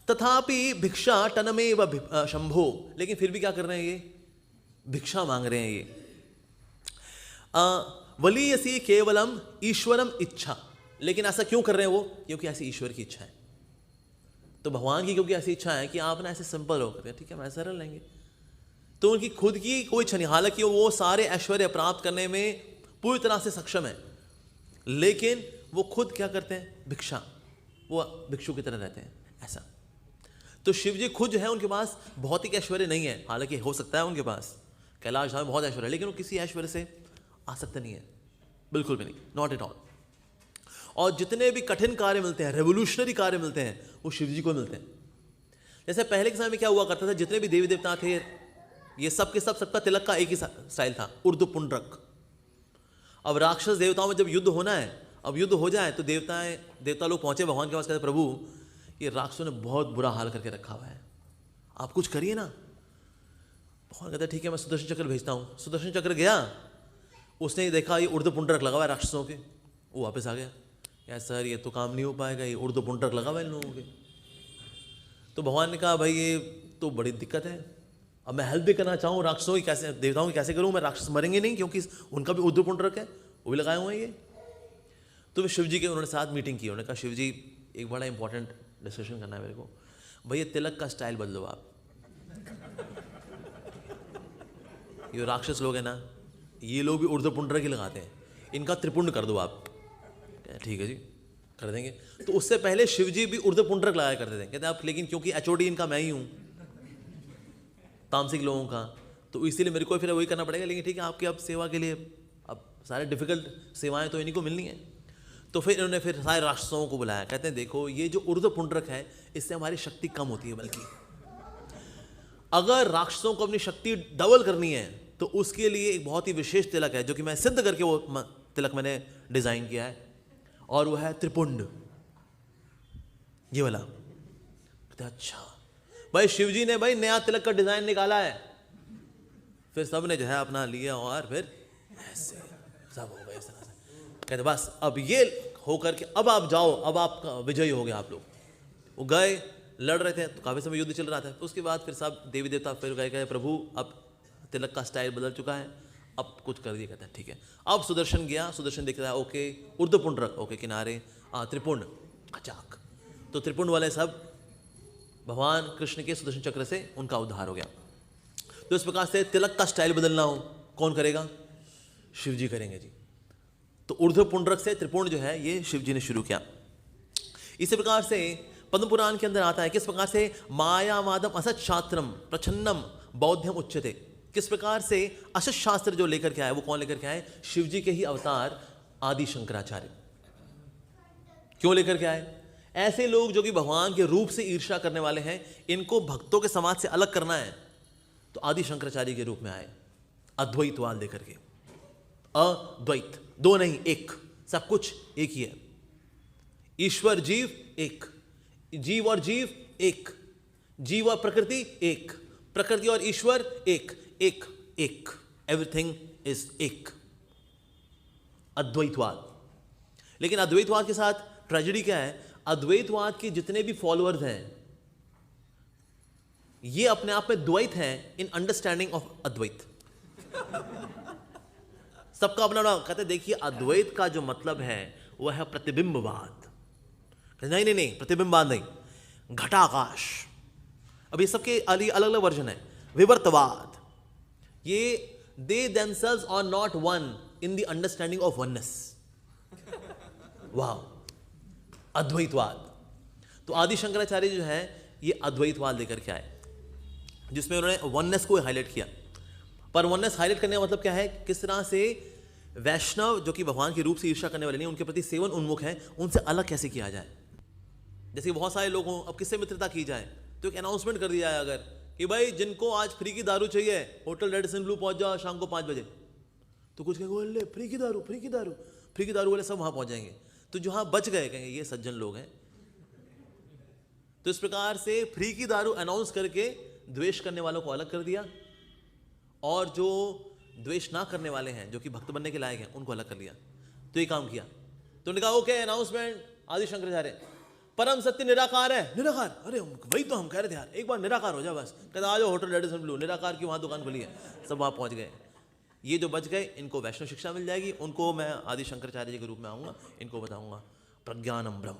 तथापि भिक्षा टनमेव शंभो, लेकिन फिर भी क्या कर रहे हैं ये? भिक्षा मांग रहे हैं ये। वलीयसी केवलम ईश्वरम इच्छा, लेकिन ऐसा क्यों कर रहे हैं वो? क्योंकि ऐसी ईश्वर की इच्छा है। तो भगवान की क्योंकि ऐसी इच्छा है कि आप ना ऐसे सिंपल हो करते हैं, ठीक है हम ऐसा रह लेंगे, तो उनकी खुद की कोई इच्छा नहीं। हालांकि वो सारे ऐश्वर्य प्राप्त करने में पूरी तरह से सक्षम है, लेकिन वो खुद क्या करते हैं? भिक्षा, वो भिक्षु की तरह रहते हैं ऐसा। तो शिव जी खुद जो है उनके पास भौतिक ऐश्वर्य नहीं है, हालांकि हो सकता है उनके पास कैलाश धाम में बहुत ऐश्वर्य है, लेकिन वो किसी ऐश्वर्य से आसक्त नहीं है, बिल्कुल भी नहीं, नॉट एट ऑल। और जितने भी कठिन कार्य मिलते हैं, रेवोल्यूशनरी कार्य मिलते हैं, वो शिव जी को मिलते हैं। जैसे पहले के समय में क्या हुआ करता था, जितने भी देवी देवता थे ये सब के सब, सबका तिलक का एक ही स्टाइल था, उर्दू पुंड्रक। अब राक्षस देवताओं में जब युद्ध होना है, अब युद्ध हो जाए तो देवता लोग पहुंचे भगवान के पास, कहते प्रभु ये राक्षसों ने बहुत बुरा हाल करके रखा हुआ है, आप कुछ करिए ना। भगवान कहते ठीक है मैं सुदर्शन चक्र भेजता हूँ। सुदर्शन चक्र गया, उसने देखा ये उर्दू पुंड्रक लगा हुआ है राक्षसों के, वो वापस आ गया, यार सर ये तो काम नहीं हो पाएगा, ये उर्दू पुंड्रक लगा हुआ है इन लोगों के। तो भगवान ने कहा भाई ये तो बड़ी दिक्कत है, अब मैं हेल्प भी करना चाहूँ राक्षसों की, कैसे देवताओं की कैसे करूँ मैं? राक्षस मरेंगे नहीं क्योंकि उनका भी उर्दू पुंड्रक है, वो भी लगाए हुए हैं ये। तो शिव जी के उन्होंने साथ मीटिंग की, उन्होंने कहा शिव जी एक बड़ा इंपॉर्टेंट डिस्कशन करना है मेरे को, भैया तिलक का स्टाइल बदलो आप। ये राक्षस लोग हैं ना, ये लोग भी उर्दू पुंड्रक ही लगाते हैं, इनका त्रिपुंड कर दो आप। ठीक है जी कर देंगे। तो उससे पहले शिव जी भी उर्दू पुंड्रक लगाया करते थे, कहते आप लेकिन क्योंकि HOD इनका मैं ही हूँ तामसिक लोगों का, तो इसीलिए मेरे को फिर वही करना पड़ेगा। लेकिन ठीक है आपकी अब सेवा के लिए अब सारे डिफिकल्ट सेवाएं तो इन्हीं को मिलनी है। तो फिर इन्होंने फिर सारे राक्षसों को बुलाया, कहते हैं देखो ये जो उर्दू पुंड्रक है इससे हमारी शक्ति कम होती है, बल्कि अगर राक्षसों को अपनी शक्ति डबल करनी है तो उसके लिए एक बहुत ही विशेष तिलक है जो कि मैं सिद्ध करके वो तिलक मैंने डिज़ाइन किया है, और वो है त्रिपुंड, ये वाला। अच्छा भाई, शिव जी ने भाई नया तिलक का डिज़ाइन निकाला है। फिर सब ने जो है अपना लिया और फिर ऐसे सब हो गए इस तरह से। कहते बस अब ये होकर के अब आप जाओ, अब आपका विजयी हो गया आप लोग। वो गए, लड़ रहे थे, तो काफ़ी समय युद्ध चल रहा था। तो उसके बाद फिर सब देवी देवता फिर गए प्रभु अब तिलक का स्टाइल बदल चुका है, अब कुछ कर दिया। कहता है ठीक है। अब सुदर्शन गया, सुदर्शन देखता है ओके ऊर्ध्वपुंड रख, ओके किनारे, त्रिपुंड खचाक। तो त्रिपुंड वाले सब भगवान कृष्ण के सुदर्शन चक्र से उनका उद्धार हो गया। तो इस प्रकार से तिलक का स्टाइल बदलना हो कौन करेगा? शिव जी करेंगे जी। तो ऊर्ध्व पुंडरक से त्रिपुंड जो है ये शिव जी ने शुरू किया। इसी प्रकार से पद्म पुराण के अंदर आता है किस प्रकार से मायावादम असत शास्त्रम प्रछन्नम बौद्धम उच्चते। किस प्रकार से असत शास्त्र जो लेकर के आए, वो कौन लेकर के आए? शिव जी के ही अवतार आदि शंकराचार्य। क्यों लेकर के आए? ऐसे लोग जो कि भगवान के रूप से ईर्ष्या करने वाले हैं, इनको भक्तों के समाज से अलग करना है, तो आदि शंकराचार्य के रूप में आए, अद्वैतवाद लेकर के। अद्वैत, दो नहीं एक, सब कुछ एक ही है। ईश्वर जीव एक, जीव और जीव एक, जीव और प्रकृति एक, प्रकृति और ईश्वर एक, एक एक, एवरीथिंग इज एक, अद्वैतवाद। लेकिन अद्वैतवाद के साथ ट्रेजेडी क्या है? अद्वैतवाद के जितने भी फॉलोअर्स हैं ये अपने आप में द्वैत हैं इन अंडरस्टैंडिंग ऑफ अद्वैत। सबका अपना अपना कहते, देखिए अद्वैत का जो मतलब है वह है प्रतिबिंबवाद। नहीं नहीं नहीं, प्रतिबिंबवाद नहीं, घटाकाश। अब ये सबके अलग अलग वर्जन है। विवर्तवाद, ये they themselves are not one in the understanding of oneness. वाह, अद्वैतवाद। तो आदि शंकराचार्य जो है ये अद्वैतवाद लेकर के आए, जिसमें उन्होंने वननेस को हाईलाइट किया। पर वननेस हाईलाइट करने का मतलब क्या है? किस तरह से वैष्णव जो कि भगवान के रूप से ईर्ष्या करने वाले नहीं, उनके प्रति सेवन उन्मुख है, उनसे अलग कैसे किया जाए। जैसे बहुत सारे लोग हों, अब किससे मित्रता की जाए? तो एक अनाउंसमेंट कर दिया है अगर कि भाई जिनको आज फ्री की दारू चाहिए होटल रेडिसन ब्लू पहुंच जाओ शाम को 5 बजे। तो कुछ कहेंगे बोले फ्री की दारू, फ्री की दारू, फ्री की दारू वाले सब वहां पहुंच जाएंगे। तो जहां बच गए कहेंगे ये सज्जन लोग हैं। तो इस प्रकार से फ्री की दारू अनाउंस करके द्वेष करने वालों को अलग कर दिया, और जो द्वेष ना करने वाले हैं, जो कि भक्त बनने के लायक हैं, उनको अलग कर लिया। तो ये काम किया। तो उन्होंने कहा ओके अनाउंसमेंट, आदि शंकराचार्य परम सत्य निराकार है। निराकार, अरे वही तो हम कह रहे थे यार, एक बार निराकार हो जाए बस। कहता आ जाओ होटल रेडिसन ब्लू, निराकार की वहां दुकान खुली है, सब वहां पहुंच गए। ये जो बच गए इनको वैष्णव शिक्षा मिल जाएगी, उनको मैं आदि शंकराचार्य जी के रूप में आऊंगा, इनको बताऊंगा प्रज्ञानम ब्रह्म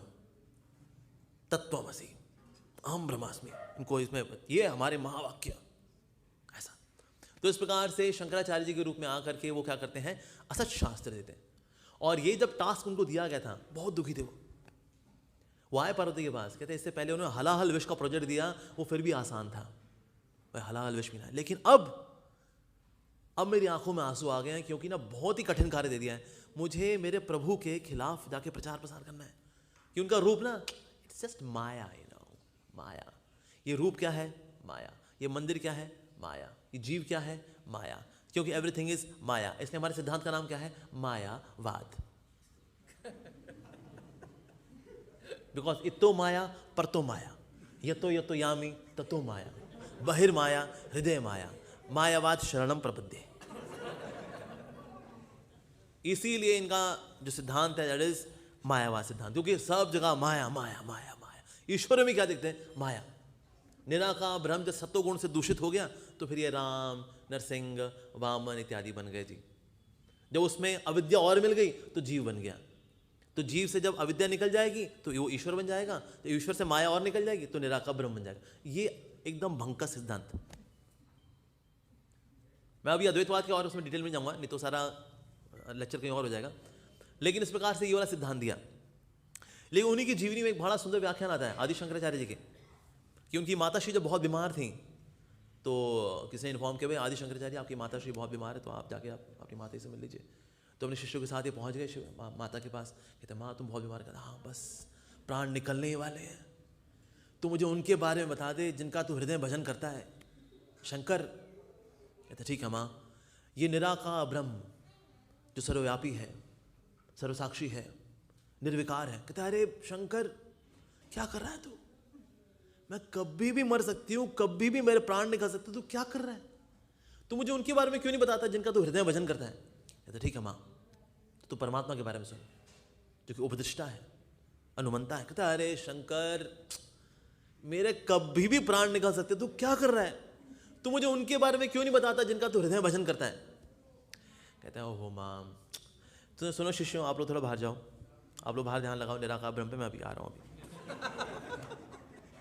तत्वमसि अहम ब्रह्मास्मि। इनको इसमें ये हमारे महावाक्य ऐसा। तो इस प्रकार से शंकराचार्य जी के रूप में आकर के वो क्या करते हैं? असत शास्त्र देते हैं। और ये जब टास्क उनको दिया गया था, बहुत दुखी थे वो आए पार्वती के पास, कहते इससे पहले उन्होंने हलाहल विष का प्रोजेक्ट दिया, वो फिर भी आसान था, वह हलाहल विष पीना। लेकिन अब मेरी आंखों में आंसू आ गए हैं, क्योंकि ना बहुत ही कठिन कार्य दे दिया है मुझे। मेरे प्रभु के खिलाफ जाके प्रचार प्रसार करना है, कि उनका रूप ना इट्स जस्ट माया, माया। ये रूप क्या है? माया। ये मंदिर क्या है? माया। ये जीव क्या है? माया। क्योंकि एवरीथिंग इज माया, इसलिए हमारे सिद्धांत का नाम क्या है? मायावाद। बिकॉज इतो माया परतो माया, यतो यामी ततो माया, बहिर्माया हृदय माया, मायावाद शरणम प्रपद्ये। इसीलिए इनका जो सिद्धांत है दैट इज मायावाद सिद्धांत, क्योंकि सब जगह माया माया माया माया। ईश्वर में क्या देखते हैं? माया। निराकार ब्रह्म जब सत्वगुण से दूषित हो गया तो फिर ये राम, नरसिंह, वामन इत्यादि बन गए जी। जब उसमें अविद्या और मिल गई तो जीव बन गया। तो जीव से जब अविद्या निकल जाएगी तो वो ईश्वर बन जाएगा, तो ईश्वर से माया और निकल जाएगी तो निराकार ब्रह्म बन जाएगा। ये एकदम भंग सिद्धांत। मैं अभी अद्वैतवाद के और उसमें डिटेल में जाऊंगा, नहीं तो सारा लेक्चर कहीं और हो जाएगा। लेकिन इस प्रकार से ये वाला सिद्धांत दिया। लेकिन उन्हीं की जीवनी में एक बड़ा सुंदर व्याख्यान आता है आदि शंकराचार्य जी के, कि उनकी माताश्री जब बहुत बीमार थी तो किसी ने इन्फॉर्म किया भाई आदि शंकराचार्य आपकी माताश्री बहुत बीमार है, तो आप जाके आप अपनी माता से मिल लीजिए। तो अपने शिष्यों के साथ ये पहुंच गए माता के पास। कहते माँ तुम बहुत बीमार। कहता हाँ बस प्राण निकलने ही वाले हैं, तो मुझे उनके बारे में बता दे जिनका तू हृदय भजन करता है, शंकर। कहते ठीक है माँ, ये निराकार ब्रह्म जो सर्वव्यापी है, सर्वसाक्षी है, निर्विकार है। कहता है अरे शंकर क्या कर रहा है तू, मैं कभी भी मर सकती हूं, कभी भी मेरे प्राण निकल सकते, तू क्या कर रहा है, तू मुझे उनके बारे में क्यों नहीं बताता जिनका तू हृदय भजन करता है। कहता ठीक है माँ, तो परमात्मा के बारे में सुन जो कि उपदिष्टा है, अनुमंता है। कहता अरे शंकर मेरे कभी भी प्राण निकल सकते, तू क्या कर रहा है, तू मुझे उनके बारे में क्यों नहीं बताता जिनका तू हृदय भजन करता है। कहता है ओहो माँ, तो सुनो शिष्यों, आप लोग थोड़ा बाहर जाओ, आप लोग बाहर ध्यान लगाओ निराकार ब्रह्म पे, मैं अभी आ रहा हूँ अभी।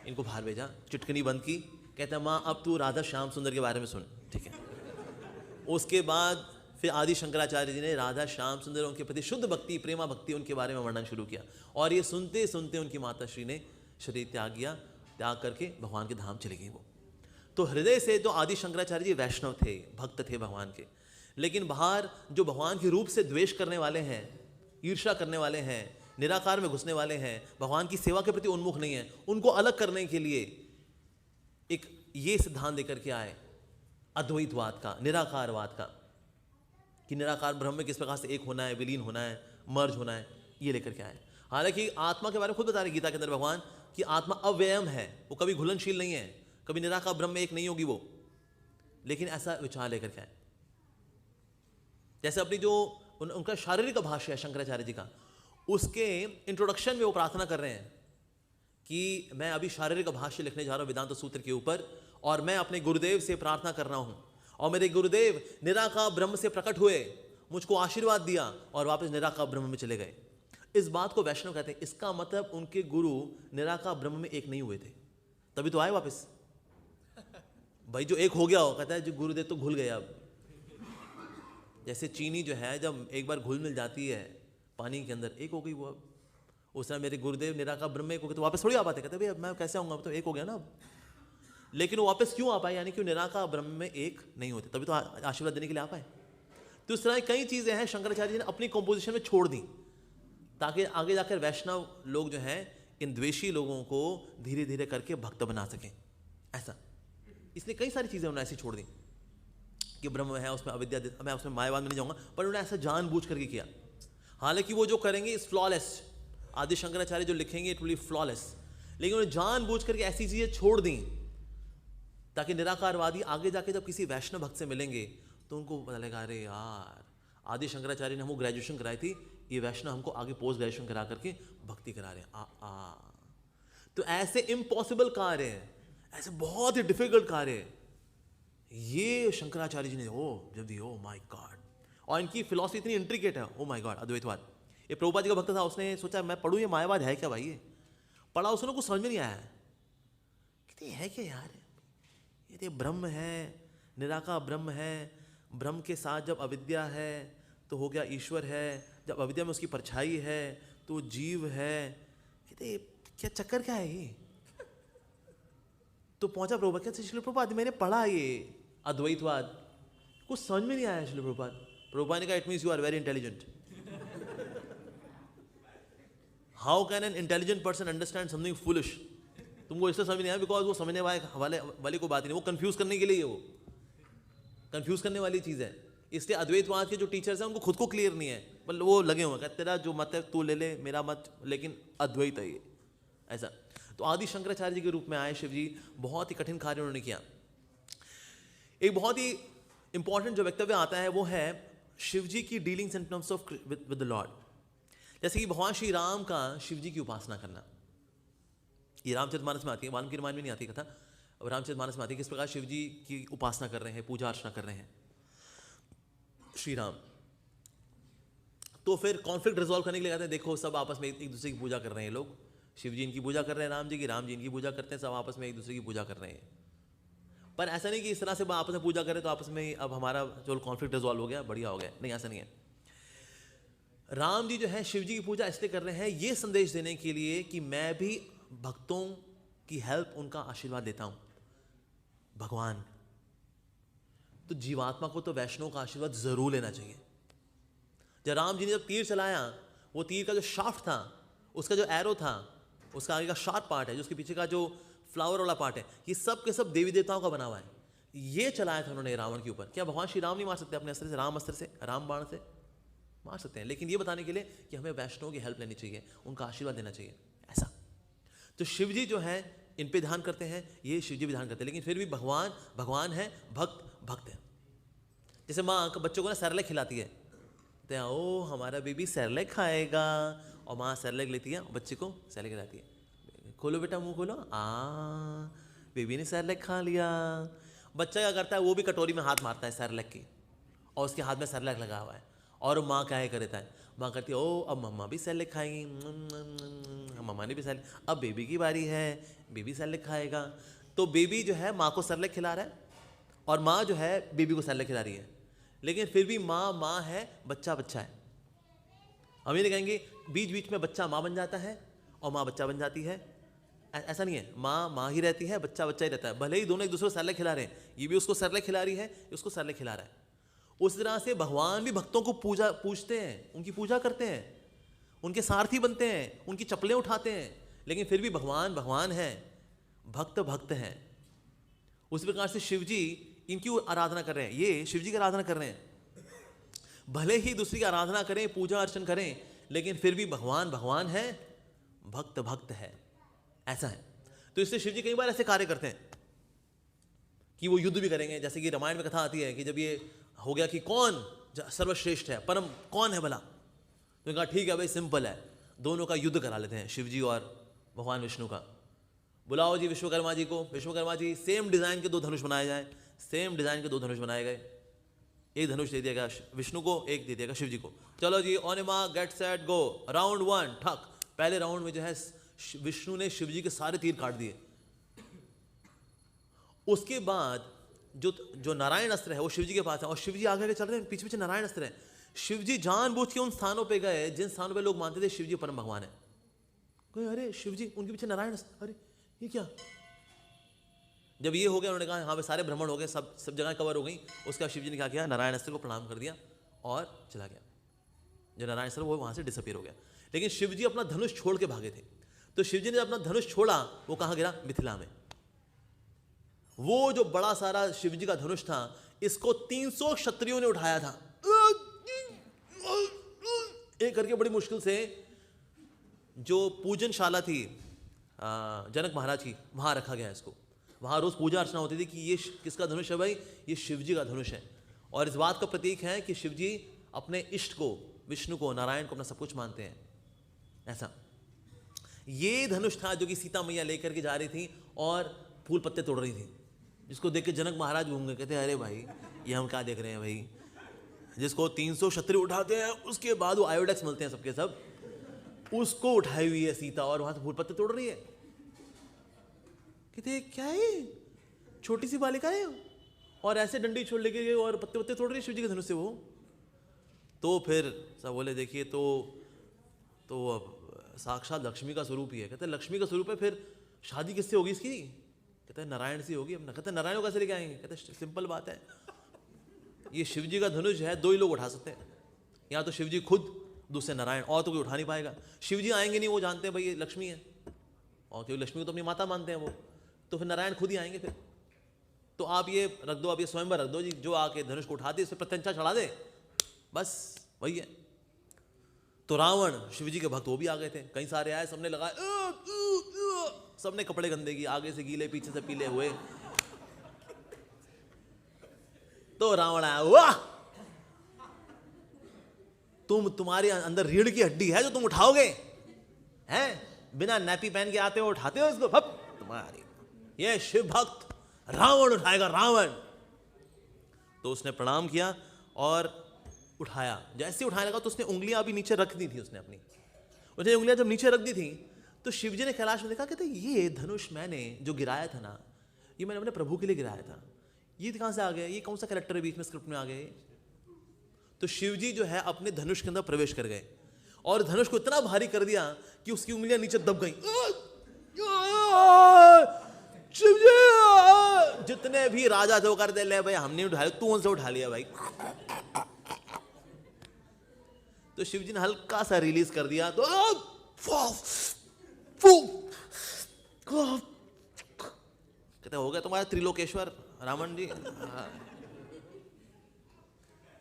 इनको बाहर भेजा, चुटकनी बंद की। कहता है माँ अब तू राधा श्याम सुंदर के बारे में सुन, ठीक है। उसके बाद फिर आदि शंकराचार्य जी ने राधा श्याम सुंदर उनके प्रति शुद्ध भक्ति, प्रेमा भक्ति उनके बारे में वर्णन शुरू किया। और ये सुनते सुनते उनकी माता श्री ने शरीर त्याग किया, त्याग करके भगवान के धाम चले गई वो। तो हृदय से तो आदि शंकराचार्य जी वैष्णव थे, भक्त थे भगवान के, लेकिन बाहर जो भगवान के रूप से द्वेष करने वाले हैं, ईर्ष्या करने वाले हैं, निराकार में घुसने वाले हैं, भगवान की सेवा के प्रति उन्मुख नहीं है, उनको अलग करने के लिए एक ये सिद्धांत देकर के आए अद्वैतवाद का, निराकारवाद का, कि निराकार ब्रह्म में किस प्रकार से एक होना है, विलीन होना है, मर्ज होना है, ये लेकर के आए। हालांकि आत्मा के बारे में खुद बता रहे गीता के अंदर भगवान कि आत्मा अव्ययम है, वो कभी घुलनशील नहीं है, कभी निराकार ब्रह्म में एक नहीं होगी वो, लेकिन ऐसा विचार लेकर के आए। जैसे अपनी जो उनका शारीरिक भाष्य है शंकराचार्य जी का, उसके इंट्रोडक्शन में वो प्रार्थना कर रहे हैं कि मैं अभी शारीरिक भाष्य लिखने जा रहा हूं वेदांत सूत्र के ऊपर, और मैं अपने गुरुदेव से प्रार्थना कर रहा हूं, और मेरे गुरुदेव निराकार ब्रह्म से प्रकट हुए, मुझको आशीर्वाद दिया और वापस निराकार ब्रह्म में चले गए। इस बात को वैष्णव कहते हैं। इसका मतलब उनके गुरु निराकार ब्रह्म में एक नहीं हुए थे, तभी तो आए वापस। भाई जो एक हो गया हो, कहता है जो गुरुदेव तो घुल गया। अब जैसे चीनी जो है जब एक बार घुल मिल जाती है पानी के अंदर, एक हो गई वो। अब उस समय मेरे गुरुदेव निराकार ब्रह्म में एक हो गए तो वापस थोड़ी आ पाते। कहते भाई मैं कैसे आऊँगा, अब तो एक हो गया ना अब। लेकिन वो वापस क्यों आ पाए, यानी कि निराकार ब्रह्म में एक नहीं होते, तभी तो आशीर्वाद देने के लिए आ पाए। तो इस तरह कई चीज़ें हैं शंकराचार्य जी ने अपनी कॉम्पोजिशन में छोड़ दी, ताकि आगे जाकर वैष्णव लोग जो हैं इन द्वेषी लोगों को धीरे धीरे करके भक्त बना सकें। ऐसा इसलिए कई सारी चीज़ें उन्होंने ऐसी छोड़ दी कि ब्रह्म है उसमें अविद्या, मैं उसमें मायावाद में नहीं जाऊँगा, पर उन्होंने ऐसा जानबूझ करके किया। हालांकि वो जो करेंगे इस फ्लॉलेस, आदि शंकराचार्य जो लिखेंगे इट विल बी फ्लॉलेस, लेकिन उन्होंने जानबूझ करके ऐसी चीज़ें छोड़ दी ताकि निराकारवादी आगे जाके जब किसी वैष्णव भक्त से मिलेंगे तो उनको पता लगा अरे यार आदि शंकराचार्य ने हमको ग्रेजुएशन कराई थी, ये वैष्णव हमको आगे पोस्ट ग्रेजुएशन करा करके भक्ति करा रहे हैं। तो ऐसे इम्पॉसिबल कार्य हैं, ऐसे बहुत ही डिफिकल्ट कार्य है, ये शंकराचार्य जी ने जब दी, ओ माय गॉड। और इनकी फिलॉसफी इतनी इंट्रिकेट है, ओ माय गॉड, अद्वैतवाद। ये प्रभुपाद जी का भक्त था, उसने सोचा मैं पढ़ूँ ये मायावाद है क्या भाई, ये पढ़ा, उसने कुछ समझ में नहीं आया। कहते है क्या यार, ये ब्रह्म है, निराकार ब्रह्म है, ब्रह्म के साथ जब अविद्या है तो हो गया ईश्वर है, जब अविद्या में उसकी परछाई है तो जीव है। कहते क्या चक्कर क्या है ये। तो पहुंचा प्रभुपाद, कहते श्रील प्रभुपाद मैंने पढ़ा ये अद्वैतवाद, कुछ समझ में नहीं आया श्रील प्रभुपाद। प्रभुपाद ने कहा it means you are very intelligent. How can an intelligent person understand something foolish. तुमको इससे समझ नहीं आया बिकॉज वो समझने वाले को बात नहीं, वो कंफ्यूज करने के लिए है, वो कंफ्यूज करने वाली चीज़ है। इसलिए अद्वैतवाद के जो टीचर्स हैं उनको खुद को क्लियर नहीं है, मतलब वो लगे हुए हैं तेरा जो मत है तू ले ले, मेरा मत, लेकिन अद्वैत है ये ऐसा। तो आदि शंकराचार्य जी के रूप में आए शिव जी, बहुत ही कठिन कार्य उन्होंने किया। एक बहुत ही इंपॉर्टेंट जो वक्तव्य आता है वो है शिव जी की dealings in terms of with the Lord. जैसे कि भगवान श्री राम का शिव जी की उपासना करना, ये रामचरितमानस में आती है, वाल्मीकि रामायण में नहीं आती कथा, अब रामचरितमानस में आती है किस प्रकार शिव जी की उपासना कर रहे हैं, पूजा अर्चना कर रहे हैं श्री राम। तो फिर कॉन्फ्लिक्ट रिजॉल्व करने के लिए कहते हैं देखो सब आपस में एक दूसरे की पूजा कर रहे हैं, लोग शिव जी इनकी पूजा कर रहे हैं, राम जी इनकी पूजा करते हैं, सब आपस में एक दूसरे की पूजा कर रहे हैं। पर ऐसा नहीं कि इस तरह से आपस में पूजा करें तो आपस में अब हमारा जो कॉन्फ्लिक्ट रिजॉल्व हो गया, बढ़िया हो गया, नहीं ऐसा नहीं है। राम जी जो है शिव जी की पूजा इसलिए कर रहे हैं ये संदेश देने के लिए कि मैं भी भक्तों की हेल्प, उनका आशीर्वाद देता हूं। भगवान तो जीवात्मा को तो वैष्णव का आशीर्वाद जरूर लेना चाहिए। जब राम जी ने जब तीर चलाया, वो तीर का जो शाफ्ट था, उसका जो एरो था, उसका आगे का शार्प पार्ट है, जो उसके पीछे का जो फ्लावर वाला पार्ट है, ये सब के सब देवी देवताओं का बना हुआ है। ये चलाया था उन्होंने रावण के ऊपर। क्या भगवान श्री राम नहीं मार सकते अपने अस्त्र से, राम अस्त्र से, राम बाण से? मार सकते हैं, लेकिन ये बताने के लिए कि हमें वैष्णव की हेल्प लेनी चाहिए, उनका आशीर्वाद लेना चाहिए, ऐसा। तो शिव जी जो है इन पे ध्यान करते हैं, ये शिव जी भी ध्यान करते हैं, लेकिन फिर भी भगवान भगवान है, भक्त भक्त है। जैसे माँ बच्चों को ना सेरेलैक खिलाती है, कहते हैं ओ हमारा बेबी सेरेलैक खाएगा, और माँ सेरेलैक लेती है और बच्चे को सेरेलैक खिलाती है, खोलो बेटा मुंह खोलो, बेबी ने सेरेलैक खा लिया। बच्चा क्या करता है, वो भी कटोरी में हाथ मारता है सेरेलैक की, और उसके हाथ में सेरेलैक लगा हुआ है, और माँ क्या है करता है, माँ कहती है ओ अब मम्मा भी सेरेलैक खाएंगी, मम्मा ने भी सेरेलैक, अब बेबी की बारी है, बेबी सेरेलैक खाएगा। तो बेबी जो है माँ को सेरेलैक खिला रहा है, और माँ जो है बेबी को सेरेलैक खिला रही है, लेकिन फिर भी माँ माँ है, बच्चा बच्चा है। हम ये नहीं कहेंगे बीच बीच में बच्चा माँ बन जाता है और माँ बच्चा बन जाती है, ऐसा नहीं है। माँ माँ ही रहती है, बच्चा बच्चा ही रहता है, भले ही दोनों एक दूसरे को सेरेलैक खिला रहे हैं, ये भी उसको सेरेलैक खिला रही है, उसको सेरेलैक खिला रहा है। उस तरह से भगवान भी भक्तों को पूजते हैं, उनकी पूजा करते हैं, उनके सारथी बनते हैं, उनकी चप्पलें उठाते हैं, लेकिन फिर भी भगवान भगवान है, भक्त भक्त हैं। उस प्रकार से शिव जी इनकी आराधना कर रहे हैं, ये शिव जी की आराधना कर रहे हैं, भले ही दूसरी की आराधना करें, पूजा अर्चन करें, लेकिन फिर भी भगवान भगवान है, भक्त भक्त है, ऐसा है। तो इससे शिव जी कई बार ऐसे कार्य करते हैं कि वो युद्ध भी करेंगे। जैसे कि रामायण में कथा आती है कि जब ये हो गया कि कौन सर्वश्रेष्ठ है, परम कौन है भला, तो कहा ठीक है भाई सिंपल है, दोनों का युद्ध करा लेते हैं, शिव जी और भगवान विष्णु का। बुलाओ जी विश्वकर्मा जी को, विश्वकर्मा जी सेम डिजाइन के 2 धनुष बनाए जाए, सेम डिजाइन के 2 धनुष बनाए गए, एक धनुष दे दिया गया विष्णु को, एक दे दिया गया शिव जी को। चलो जी on a mark get set go, round 1 ठक। पहले राउंड में जो है विष्णु ने शिव जी के सारे तीर काट दिए। उसके बाद जो नारायण अस्त्र है वो शिव जी के पास है, और शिव जी आगे चल रहे हैं, पीछे पीछे नारायण अस्त्र है। शिव जी जानबूझ के उन स्थानों पे गए जिन स्थानों पे लोग मानते थे शिव जी परम भगवान है। कोई अरे शिव जी, उनके पीछे नारायण अस्त्र, अरे ये क्या। जब ये हो गया उन्होंने कहा हाँ भाई सारे भ्रमण हो गए, सब जगह कवर हो गई। उसका शिव जी ने क्या किया, नारायण अस्त्र को प्रणाम कर दिया और चला गया। जो नारायण अस्त्र वो वहां से डिसअपीयर हो गया। लेकिन शिव जी अपना धनुष छोड़ के भागे थे, तो शिव जी ने अपना धनुष छोड़ा, वो कहाँ गिरा, मिथिला में। वो जो बड़ा सारा शिव जी का धनुष था, इसको 300 क्षत्रियों ने उठाया था, एक करके बड़ी मुश्किल से। जो पूजनशाला थी जनक महाराज की, वहां रखा गया इसको। वहां रोज पूजा अर्चना होती थी कि ये किसका धनुष है भाई, ये शिव जी का धनुष है। और इस बात का प्रतीक है कि शिव जी अपने इष्ट को, विष्णु को, नारायण को अपना सब कुछ मानते हैं, ऐसा। ये धनुष था जो कि सीता मैया लेकर के जा रही थी और फूल पत्ते तोड़ रही थी, जिसको देख के जनक महाराज घूम गए, कहते अरे भाई ये हम क्या देख रहे हैं भाई, जिसको 300 क्षत्रिय उठाते हैं, उसके बाद वो आयोडेक्स मिलते हैं सबके सब, उसको उठाई हुई है सीता और वहां से फूल पत्ते तोड़ रही है। कहते क्या है, छोटी सी बालिका है और ऐसे डंडी छोड़ लेके गए और पत्ते पत्ते तोड़ रही है शिव जी के धनुष से वो। तो फिर सब बोले देखिए तो अब साक्षात लक्ष्मी का स्वरूप ही है। कहते लक्ष्मी का स्वरूप है, फिर शादी किससे होगी इसकी, कहते नारायण से होगी। अपना कहते नारायण को कैसे लेके आएंगे, कहते सिंपल बात है, ये शिव जी का धनुष है, 2 ही लोग उठा सकते हैं, या तो शिव जी खुद, दूसरे नारायण, और तो कोई उठा नहीं पाएगा। शिव जी आएंगे नहीं, वो जानते हैं भाई ये लक्ष्मी है, और क्योंकि लक्ष्मी को तो अपनी माता मानते हैं वो, तो फिर नारायण खुद ही आएंगे फिर। तो आप ये रख दो, आप ये स्वयंवर रख दो जी, जो आके धनुष को उठा दे, इस पर प्रत्यंचा चढ़ा दे, बस वही है। तो रावण शिव जी के भक्त वो भी आ गए थे, कई सारे आए, सबने लगाए, सबने कपड़े गंदे किए, आगे से गीले पीछे से पीले हुए। तो रावण आया, वाह तुम्हारे अंदर रीढ़ की हड्डी है जो तुम उठाओगे, हैं बिना नैपी पहन के आते हो, उठाते हो इसको, भप तुम्हारी, ये शिव भक्त रावण उठाएगा, रावण। तो उसने प्रणाम किया और उठाया। जैसे उठाने लगा तो उसने उंगलियां अभी नीचे रख दी थी, उसने अपनी उंगलियां जब नीचे रख दी थी तो शिव जी ने कैलाश में देखा, कहते ये धनुष मैंने जो गिराया था ना, ये मैंने अपने प्रभु के लिए गिराया था, ये कहां से आ गया, ये कौन सा कैरेक्टर है बीच में स्क्रिप्ट में आ गए। तो शिव जी जो है अपने धनुष के अंदर प्रवेश कर गए और धनुष को इतना भारी कर दिया कि उसकी उंगलियां नीचे दब गई। शिव जी जितने भी राजा थे वो कर दे, ले भाई हमने उठाया, तू उनसे उठा लिया भाई। तो शिव जी ने हल्का सा रिलीज कर दिया, तो कहते हो गया तुम्हारा त्रिलोकेश्वर रावण जी।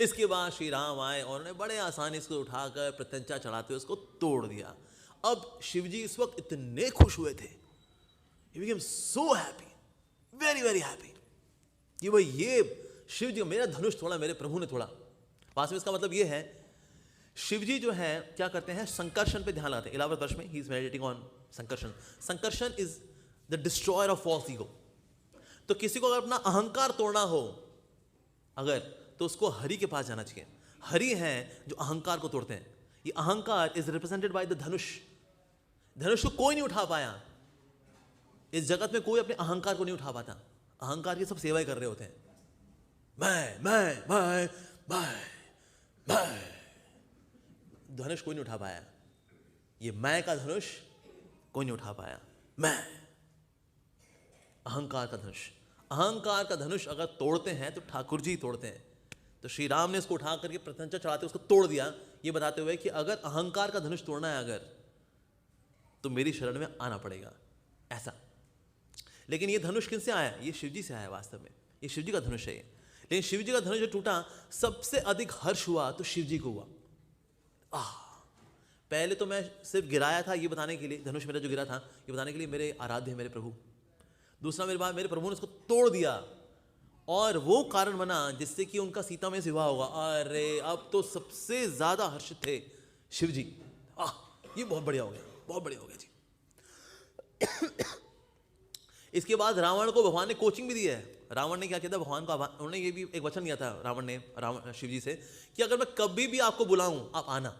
इसके बाद श्री राम आए और उन्होंने बड़े आसानी से उसको उठाकर प्रत्यंचा चढ़ाते हुए उसको तोड़ दिया। अब शिवजी इस वक्त इतने खुश हुए थे, he became so happy, very very happy, कि भाई ये शिव जी मेरा धनुष तोड़ा, मेरे प्रभु ने तोड़ा। वास्तव में इसका मतलब ये है, शिव जी जो है क्या करते हैं, संकर्षण पे ध्यान लगाते हैं। 11वें वर्ष में he is meditating on Sankarshana. Sankarshana is the destroyer of false ego. तो किसी को अगर अपना अहंकार तोड़ना हो अगर, तो उसको हरि के पास जाना चाहिए। हरि हैं जो अहंकार को तोड़ते हैं। ये अहंकार इज रिप्रेजेंटेड बाय द धनुष। धनुष को कोई नहीं उठा पाया, इस जगत में कोई अपने अहंकार को नहीं उठा पाता। अहंकार की सब सेवाएं कर रहे होते हैं, मैं। धनुष कोई नहीं उठा पाया, ये मैं का धनुष कोई नहीं उठा पाया। मैं अहंकार का धनुष, अहंकार का धनुष अगर तोड़ते हैं तो ठाकुर जी तोड़ते हैं। तो श्री राम ने इसको उठा करके प्रत्यंचा चढ़ाते उसको तोड़ दिया, ये बताते हुए कि अगर अहंकार का धनुष तोड़ना है अगर, तो मेरी शरण में आना पड़ेगा, ऐसा। लेकिन ये धनुष किनसे आया? ये शिवजी से आया। वास्तव में ये शिवजी का धनुष है ये। लेकिन शिवजी का धनुष जो टूटा, सबसे अधिक हर्ष हुआ तो शिवजी को हुआ। पहले तो मैं सिर्फ गिराया था ये बताने के लिए, धनुष मेरा जो गिरा था ये बताने के लिए मेरे आराध्य मेरे प्रभु। दूसरा मेरे प्रभु ने उसको तोड़ दिया और वो कारण बना जिससे कि उनका सीता में विवाह होगा। अरे अब तो सबसे ज्यादा हर्षित थे शिव जी। ये बहुत बढ़िया हो गया, बहुत बढ़िया हो गया जी। इसके बाद रावण को भगवान ने कोचिंग भी दी है। रावण ने क्या किया था, भगवान को उन्होंने ये भी एक वचन दिया था रावण ने शिव जी से कि अगर मैं कभी भी आपको बुलाऊं आप आना।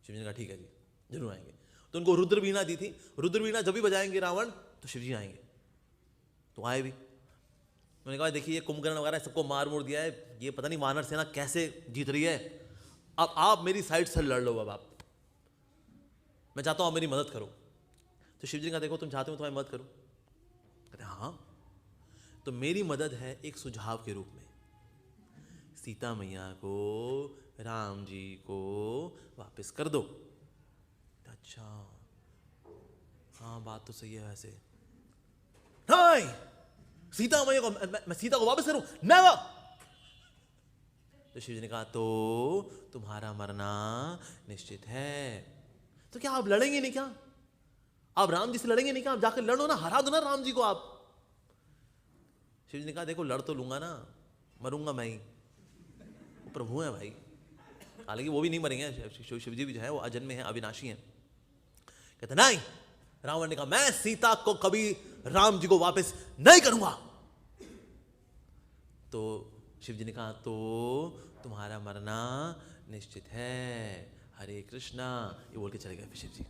शिव जी ने कहा ठीक है जी, जरूर आएंगे। तो उनको रुद्र वीणा दी थी, रुद्र वीणा जब भी बजाएंगे रावण तो शिव जी आएंगे। तो आए भी। उन्होंने कहा देखिए ये कुंभकर्ण वगैरह सबको मार मोड़ दिया है, ये पता नहीं वानर सेना कैसे जीत रही है, अब आप मेरी साइड से लड़ लो, अब आप, मैं चाहता हूं आप मेरी मदद करो। तो शिव जी ने कहा देखो तुम चाहते हो तुम्हारी मदद करो? कहते हाँ। तो मेरी मदद है एक सुझाव के रूप में, सीता मैया को राम जी को वापस कर दो। अच्छा हाँ बात तो सही है वैसे। नहीं, सीता मैया को मैं सीता को वापस करूं? नेवर। तो शिव जी ने कहा तो तुम्हारा मरना निश्चित है। तो क्या आप लड़ेंगे नहीं क्या? आप राम जी से लड़ेंगे नहीं क्या? आप जाकर लड़ो ना, हरा दो ना राम जी को आप। शिव जी ने कहा देखो लड़ तो लूंगा ना, मरूंगा मैं ही, वो प्रभु है भाई। हालांकि वो भी नहीं मरेंगे, शिव जी भी जो है वो अजन्मे हैं, अविनाशी हैं। कहते नहीं। रावण ने कहा मैं सीता को कभी राम जी को वापस नहीं करूंगा। तो शिव जी ने कहा तो तुम्हारा मरना निश्चित है, हरे कृष्णा, ये बोल के चले गए शिव जी।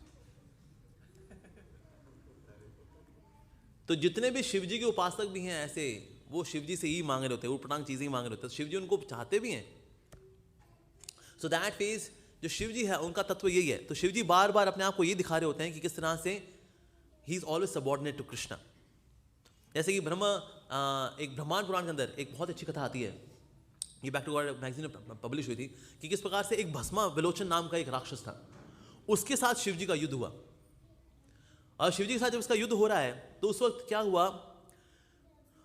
तो जितने भी शिव जी के उपासक भी हैं ऐसे, वो शिव जी से ही मांग रहे होते हैं, उटपटांग चीजें ही मांग रहे होते हैं। शिव जी उनको चाहते भी हैं। सो दैट मीन्स जो शिव जी है उनका तत्व यही है। तो शिव जी बार बार अपने आप को ये दिखा रहे होते हैं कि किस तरह से he is always subordinate to Krishna. जैसे कि एक ब्रह्मांड पुराण के अंदर एक बहुत अच्छी कथा आती है, ये बैक टू गॉड मैगजीन में पब्लिश हुई थी, कि किस प्रकार से एक भस्मा विलोचन नाम का एक राक्षस था, उसके साथ शिव जी का युद्ध हुआ। और शिव जी के साथ जब उसका युद्ध हो रहा है तो उस वक्त क्या हुआ,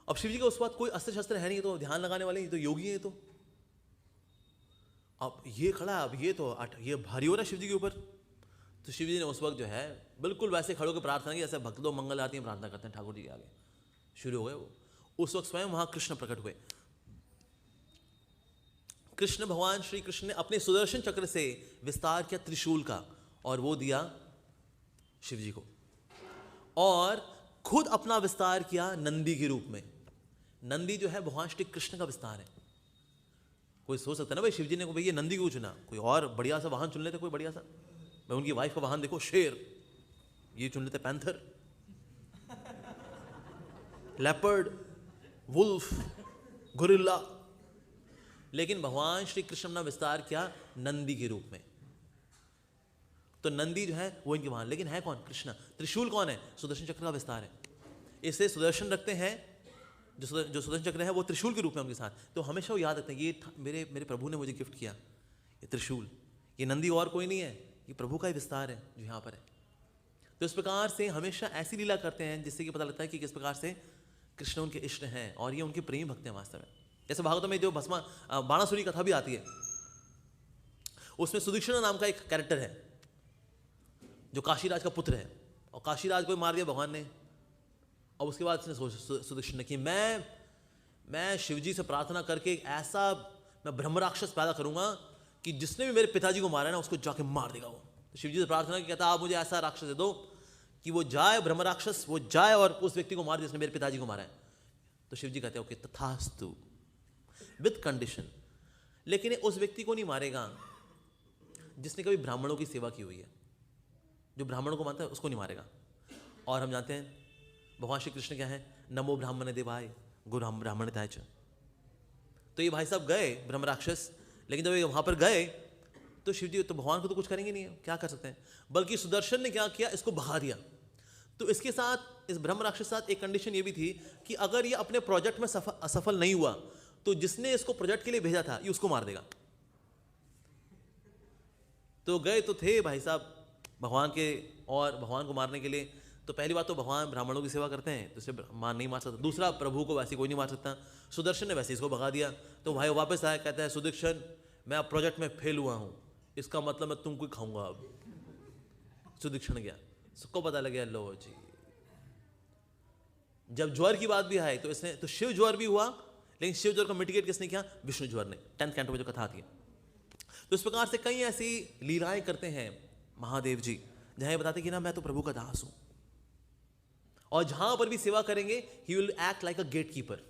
अब शिव जी का उस वक्त कोई अस्त्र शस्त्र है नहीं, तो ध्यान लगाने वाले तो योगी है। तो अब ये खड़ा है, अब ये भारी हो रहा है शिव जी के ऊपर। तो शिव जी ने उस वक्त जो है बिल्कुल वैसे खड़े होकर प्रार्थना की जैसे भक्त लोग मंगल आती हैं प्रार्थना करते हैं ठाकुर जी के आगे। शुरू हो गए वो। उस वक्त स्वयं वहां कृष्ण प्रकट हुए। कृष्ण भगवान श्री कृष्ण ने अपने सुदर्शन चक्र से विस्तार किया त्रिशूल का, और वो दिया शिव जी को, और खुद अपना विस्तार किया नंदी के रूप में। नंदी जो है भगवान श्री कृष्ण का विस्तार है। कोई सोच सकता है ना भाई शिव जी ने भाई ये नंदी क्यों चुना, कोई और बढ़िया सा वाहन चुन लेते, कोई बढ़िया सा। भाई उनकी वाइफ का वाहन देखो शेर, ये चुन लेते पैंथर, लेपर्ड, वुल्फ, गोरिल्ला। लेकिन भगवान श्री कृष्ण ने विस्तार किया नंदी के रूप में। तो नंदी जो है वो इनके वाहन, लेकिन है कौन? कृष्ण। त्रिशूल कौन है? सुदर्शन चक्र का विस्तार है। इसे सुदर्शन रखते हैं, जो सुदर्शन चक्र है वो त्रिशूल के रूप में उनके साथ। तो हमेशा वो याद रखते हैं ये मेरे प्रभु ने मुझे गिफ्ट किया ये त्रिशूल, ये नंदी और कोई नहीं है, ये प्रभु का ही विस्तार है जो यहाँ पर है। तो इस प्रकार से हमेशा ऐसी लीला करते हैं जिससे कि पता लगता है कि किस प्रकार से कृष्ण उनके इष्ट हैं और ये उनके प्रेम भक्त हैं वास्तव में। जैसे भागवत में जो भस्मा बाणासुरी कथा भी आती है, उसमें सुदीक्षण नाम का एक कैरेक्टर है जो काशीराज का पुत्र है, और काशीराज को मार दिया भगवान ने। और उसके बाद उसने सुदीक्षण ने कि मैं शिवजी से प्रार्थना करके एक ऐसा मैं ब्रह्म राक्षस पैदा करूंगा कि जिसने भी मेरे पिताजी को मारा है ना उसको जाके मार देगा वो। तो शिवजी से प्रार्थना की, कहता आप मुझे ऐसा राक्षस दे दो कि वो जाए, ब्रह्म राक्षस वो जाए और उस व्यक्ति को मार दे जिसने मेरे पिताजी को मारा है। तो शिवजी कहते हैं ओके तथास्तु, विद कंडीशन, लेकिन उस व्यक्ति को नहीं मारेगा जिसने कभी ब्राह्मणों की सेवा की हुई है। जो ब्राह्मणों को मानता है उसको नहीं मारेगा। और हम जानते हैं भगवान श्री कृष्ण क्या है, नमो ब्राह्मण देवाय गुरु ब्राह्मणताय च। तो ये भाई साहब गए ब्रह्म राक्षस, लेकिन जब ये वहां पर गए तो शिवजी तो भगवान को तो कुछ करेंगे नहीं, क्या कर सकते हैं, बल्कि सुदर्शन ने क्या किया, इसको भगा दिया। तो इसके साथ, इस ब्रह्म राक्षस के साथ एक कंडीशन ये भी थी कि अगर ये अपने प्रोजेक्ट में असफल नहीं हुआ तो जिसने इसको प्रोजेक्ट के लिए भेजा था ये उसको मार देगा। तो गए तो थे भाई साहब भगवान के, और भगवान को मारने के लिए तो पहली बात तो भगवान ब्राह्मणों की सेवा करते हैं तो इसे नहीं मार सकता, दूसरा प्रभु को वैसे कोई नहीं मार सकता। सुदर्शन ने वैसे इसको भगा दिया। तो भाई वापस आया, कहता है सुदर्शन मैं अब प्रोजेक्ट में फेल हुआ हूं, इसका मतलब मैं तुमको ही खाऊंगा अब। सुदर्शन गया, सबको पता लग गया लो जी। जब ज्वर की बात भी आए तो इसने तो शिव ज्वर भी हुआ, लेकिन शिव ज्वर को मिटिगेट किसने किया, विष्णु ज्वर ने। 10th कैंटो में जो कथा आती है। तो इस प्रकार से कई ऐसी लीलाएं करते हैं महादेव जी जहां ये बताते कि ना मैं तो प्रभु का दास हूं, और जहां पर भी सेवा करेंगे he will act like a gatekeeper.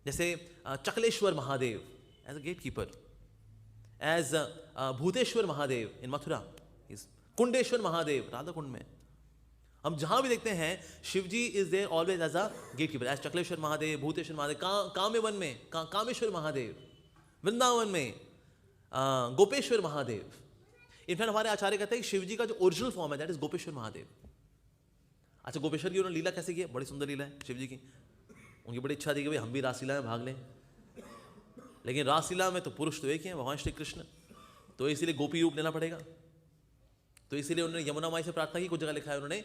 जैसे Chakleshwar Mahadev as a gatekeeper, as Bhuteshwar Mahadev in Mathura, Kundeshwar Mahadev Radha Kund में। हम जहां भी देखते हैं Shivji is there always as a gatekeeper, as Chakleshwar Mahadev, Bhuteshwar Mahadev, Kamavan में कामेश्वर महादेव, वृंदावन में गोपेश्वर महादेव। इनफैक्ट हमारे आचार्य कहते हैं कि शिवजी का जो ओरिजिनल फॉर्म है दैट इज गोपेश्वर महादेव। अच्छा, गोपेश्वर की उन्होंने लीला कैसे की है, बड़ी सुंदर लीला है शिवजी की। उनकी बड़ी इच्छा थी कि भाई हम भी रासलीला में भाग लें, लेकिन रासलीला में तो पुरुष तो एक ही है, भगवान श्री कृष्ण, तो इसीलिए गोपी रूप लेना पड़ेगा। तो इसीलिए उन्होंने यमुना माई से प्रार्थना की, कुछ जगह लिखा है उन्होंने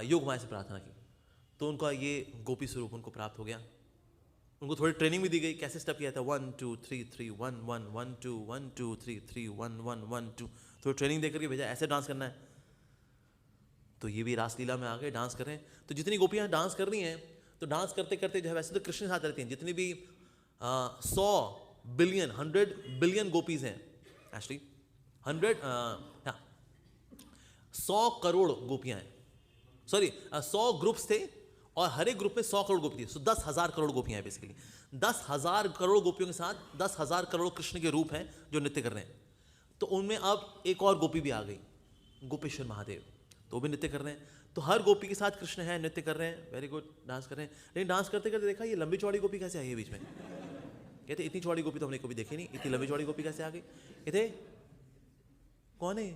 योग माई से प्रार्थना की, तो उनका ये गोपी स्वरूप उनको प्राप्त हो गया। उनको थोड़ी ट्रेनिंग भी दी गई, कैसे स्टेप किया था, 1 2 3 3 1 1 1 2 1 2 3 3 1 1 1 2, थोड़ी ट्रेनिंग देकर के भेजा ऐसे डांस करना है। तो ये भी रासलीला में आ गए, डांस कर रहे हैं। तो जितनी गोपियां डांस कर रही हैं, तो डांस करते करते जो है वैसे तो कृष्ण के साथ रहती हैं, जितनी भी 100 बिलियन 100 बिलियन गोपीज हैं, एक्चुअली 100 करोड़ गोपियां हैं, सॉरी 100 ग्रुप्स थे और हर एक ग्रुप में 100 करोड़ गोपी थी। सो 10,000 करोड़ गोपियां हैं बेसिकली। 10,000 करोड़ गोपियों के साथ 10,000 करोड़ कृष्ण के रूप हैं जो नृत्य कर रहे हैं। तो उनमें अब एक और गोपी भी आ गई, गोपेश्वर महादेव, तो वो भी नृत्य कर रहे हैं। तो हर गोपी के साथ कृष्ण है, नृत्य कर रहे हैं, वेरी गुड, डांस कर रहे हैं। लेकिन डांस करते करते देखा ये लंबी चौड़ी गोपी कैसे आई है बीच में। कहते इतनी चौड़ी गोपी तो हमने कभी देखी नहीं, इतनी लंबी चौड़ी गोपी कैसे आ गई। कहते कौन है।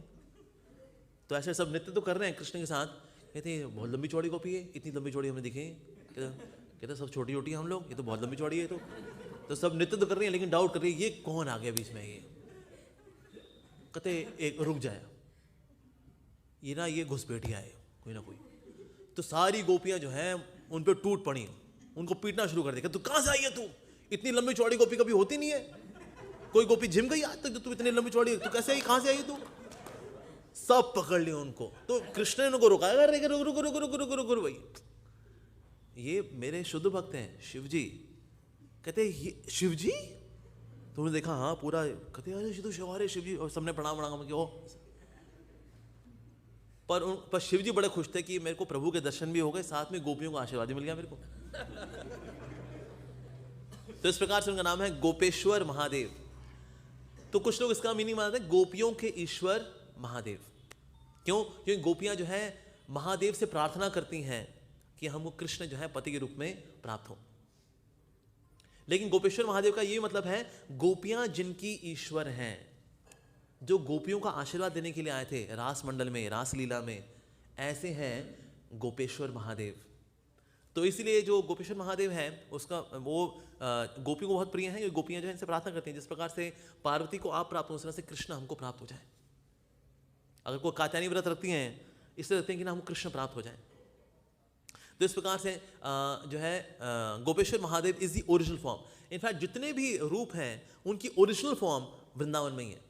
तो ऐसे सब नृत्य तो कर रहे हैं कृष्ण के साथ, कहते बहुत लंबी चौड़ी गोपी है, इतनी लंबी चौड़ी हमने दिखी। कहते सब छोटी छोटी हम लोग, ये तो बहुत लंबी चौड़ी है। तो सब नृत्य तो कर रही है लेकिन डाउट कर रही है ये कौन आ गया बीच में। ये कहते एक रुक जाए, ये ना ये घुसपैठिया है कोई ना कोई। तो सारी गोपियां जो हैं उन पे टूट पड़ी, उनको पीटना शुरू कर दिया। तू कहां से आई है, तू इतनी लंबी चौड़ी गोपी कभी होती नहीं है, कोई गोपी जिम गई आज तक, तू इतनी लंबी चौड़ी, तू कैसे आई, कहां से आई तू। सब पकड़ लिया उनको। तो कृष्ण ने उनको रुकाया, रुक रुक रुक रुक रुक रुक रुक भाई, ये मेरे शुद्ध भक्त हैं शिवजी। कहते ये शिवजी, तो उन्होंने देखा हाँ पूरा, कहते अरे तो शिवारे शिवजी, और सबने प्रणाम प्रणाम किया। पर शिवजी बड़े खुश थे कि मेरे को प्रभु के दर्शन भी हो गए, साथ में गोपियों का आशीर्वाद भी मिल गया मेरे को। तो इस प्रकार से उनका नाम है गोपेश्वर महादेव। तो कुछ लोग इसका मीनिंग मानते हैं गोपियों के ईश्वर महादेव। क्यों? क्योंकि गोपियां जो है महादेव से प्रार्थना करती हैं कि हमको कृष्ण जो है पति के रूप में प्राप्त हो। लेकिन गोपेश्वर महादेव का ये मतलब है गोपियां जिनकी ईश्वर हैं, जो गोपियों का आशीर्वाद देने के लिए आए थे रास मंडल में, रास लीला में, ऐसे हैं गोपेश्वर महादेव। तो इसलिए जो गोपेश्वर महादेव हैं उसका वो गोपियों को बहुत प्रिय हैं। ये गोपियां जो है इनसे प्रार्थना करती हैं जिस प्रकार से पार्वती को आप प्राप्त हो उस तरह से कृष्ण हमको प्राप्त हो जाए। अगर कोई कात्यायनी व्रत रखती हैं इसलिए रखते हैं कि ना हमको कृष्ण प्राप्त हो जाए। तो इस प्रकार से जो है Gopeshwar Mahadev is the original form. In fact जितने भी रूप हैं उनकी ओरिजिनल फॉर्म वृंदावन में ही है।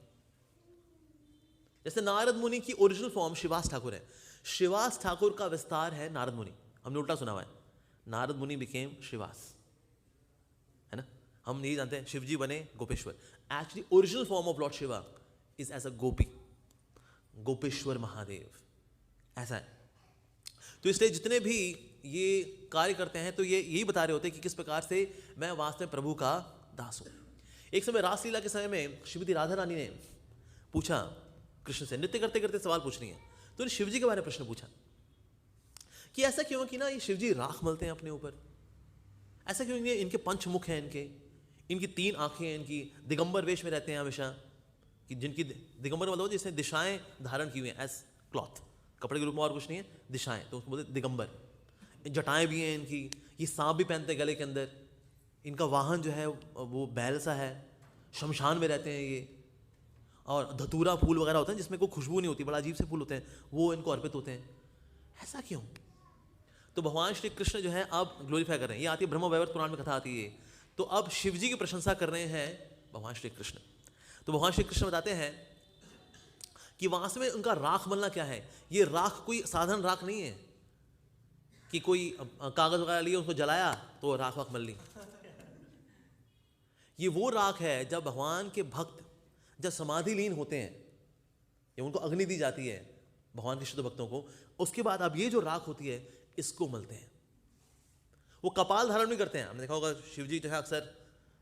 जैसे नारद मुनि की ओरिजिनल फॉर्म शिवास ठाकुर है, शिवास ठाकुर का विस्तार है नारद मुनि। हमने उल्टा सुना हुआ है, नारद मुनि बिकेम शिवास, है ना। हम नहीं जानते हैं शिव जी बने Gopeshwar. Actually original form of Lord Shiva is as a gopi, Gopeshwar Mahadev, ऐसा है। तो इसलिए जितने भी ये कार्य करते हैं तो ये यही बता रहे होते हैं कि किस प्रकार से मैं वास्तव में प्रभु का दास हूं। एक समय रासलीला के समय में श्रीमती राधा रानी ने पूछा कृष्ण से, नृत्य करते करते सवाल पूछ रही है, तो शिव जी के बारे में प्रश्न पूछा कि ऐसा क्यों कि ना ये शिव जी राख मलते हैं अपने ऊपर, ऐसा क्यों इनके पंचमुख हैं, इनकी 3 आंखें हैं, इनकी दिगंबर वेश में रहते हैं हमेशा, कि जिनकी दिगंबर मतलब जिसने दिशाएं धारण की हुई हैं एज क्लॉथ, कपड़े के रूप में और कुछ नहीं है, दिशाएं, तो उसको बोलते दिगंबर। जटाएं भी हैं इनकी, ये सांप भी पहनते हैं गले के अंदर, इनका वाहन जो है वो बैल सा है, शमशान में रहते हैं ये, और धतूरा फूल वगैरह होते हैं जिसमें कोई खुशबू नहीं होती, बड़ा अजीब से फूल होते हैं, वो इनको अर्पित होते हैं। ऐसा क्यों? तो भगवान श्री कृष्ण जो है अब ग्लोरीफाई कर रहे हैं। ये आती है ब्रह्म वैवर्त पुराण में कथा आती है। तो अब शिव जी की प्रशंसा कर रहे हैं भगवान श्री कृष्ण। तो भगवान श्री कृष्ण बताते हैं कि वास्तव में उनका राख मलना क्या है। ये राख कोई साधारण राख नहीं है कि कोई कागज वगैरह लिए उसको जलाया तो राख वाख मल ली। ये वो राख है जब भगवान के भक्त जब समाधि लीन होते हैं या उनको अग्नि दी जाती है भगवान के शुद्ध भक्तों को, उसके बाद अब ये जो राख होती है इसको मलते हैं। वो कपाल धारण भी करते हैं। हमने देखा होगा शिव जी जो है अक्सर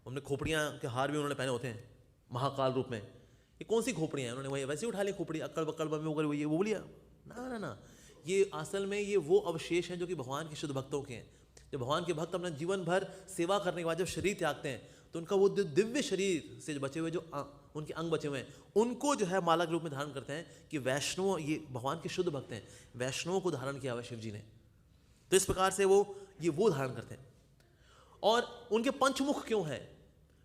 उन्होंने खोपड़ियां के हार भी उन्होंने पहने होते हैं महाकाल रूप में। ये कौन सी खोपड़ियां हैं? उन्होंने वही वैसे उठा ली खोपड़ी, अक्कड़ बक्कड़ में वो बोल लिया ना, ये असल में ये वो अवशेष हैं जो कि भगवान के शुद्ध भक्तों के हैं। जब भगवान के भक्त अपना जीवन भर सेवा करने के बाद जब शरीर त्यागते हैं तो उनका वो दिव्य शरीर से जो बचे हुए जो उनके अंग बचे हुए हैं उनको जो है माला के रूप में धारण करते हैं कि वैष्णव, ये भगवान के शुद्ध भक्त हैं, वैष्णवों को धारण किया हुआ शिव जी ने। तो इस प्रकार से वो धारण करते हैं। और उनके पंचमुख क्यों हैं?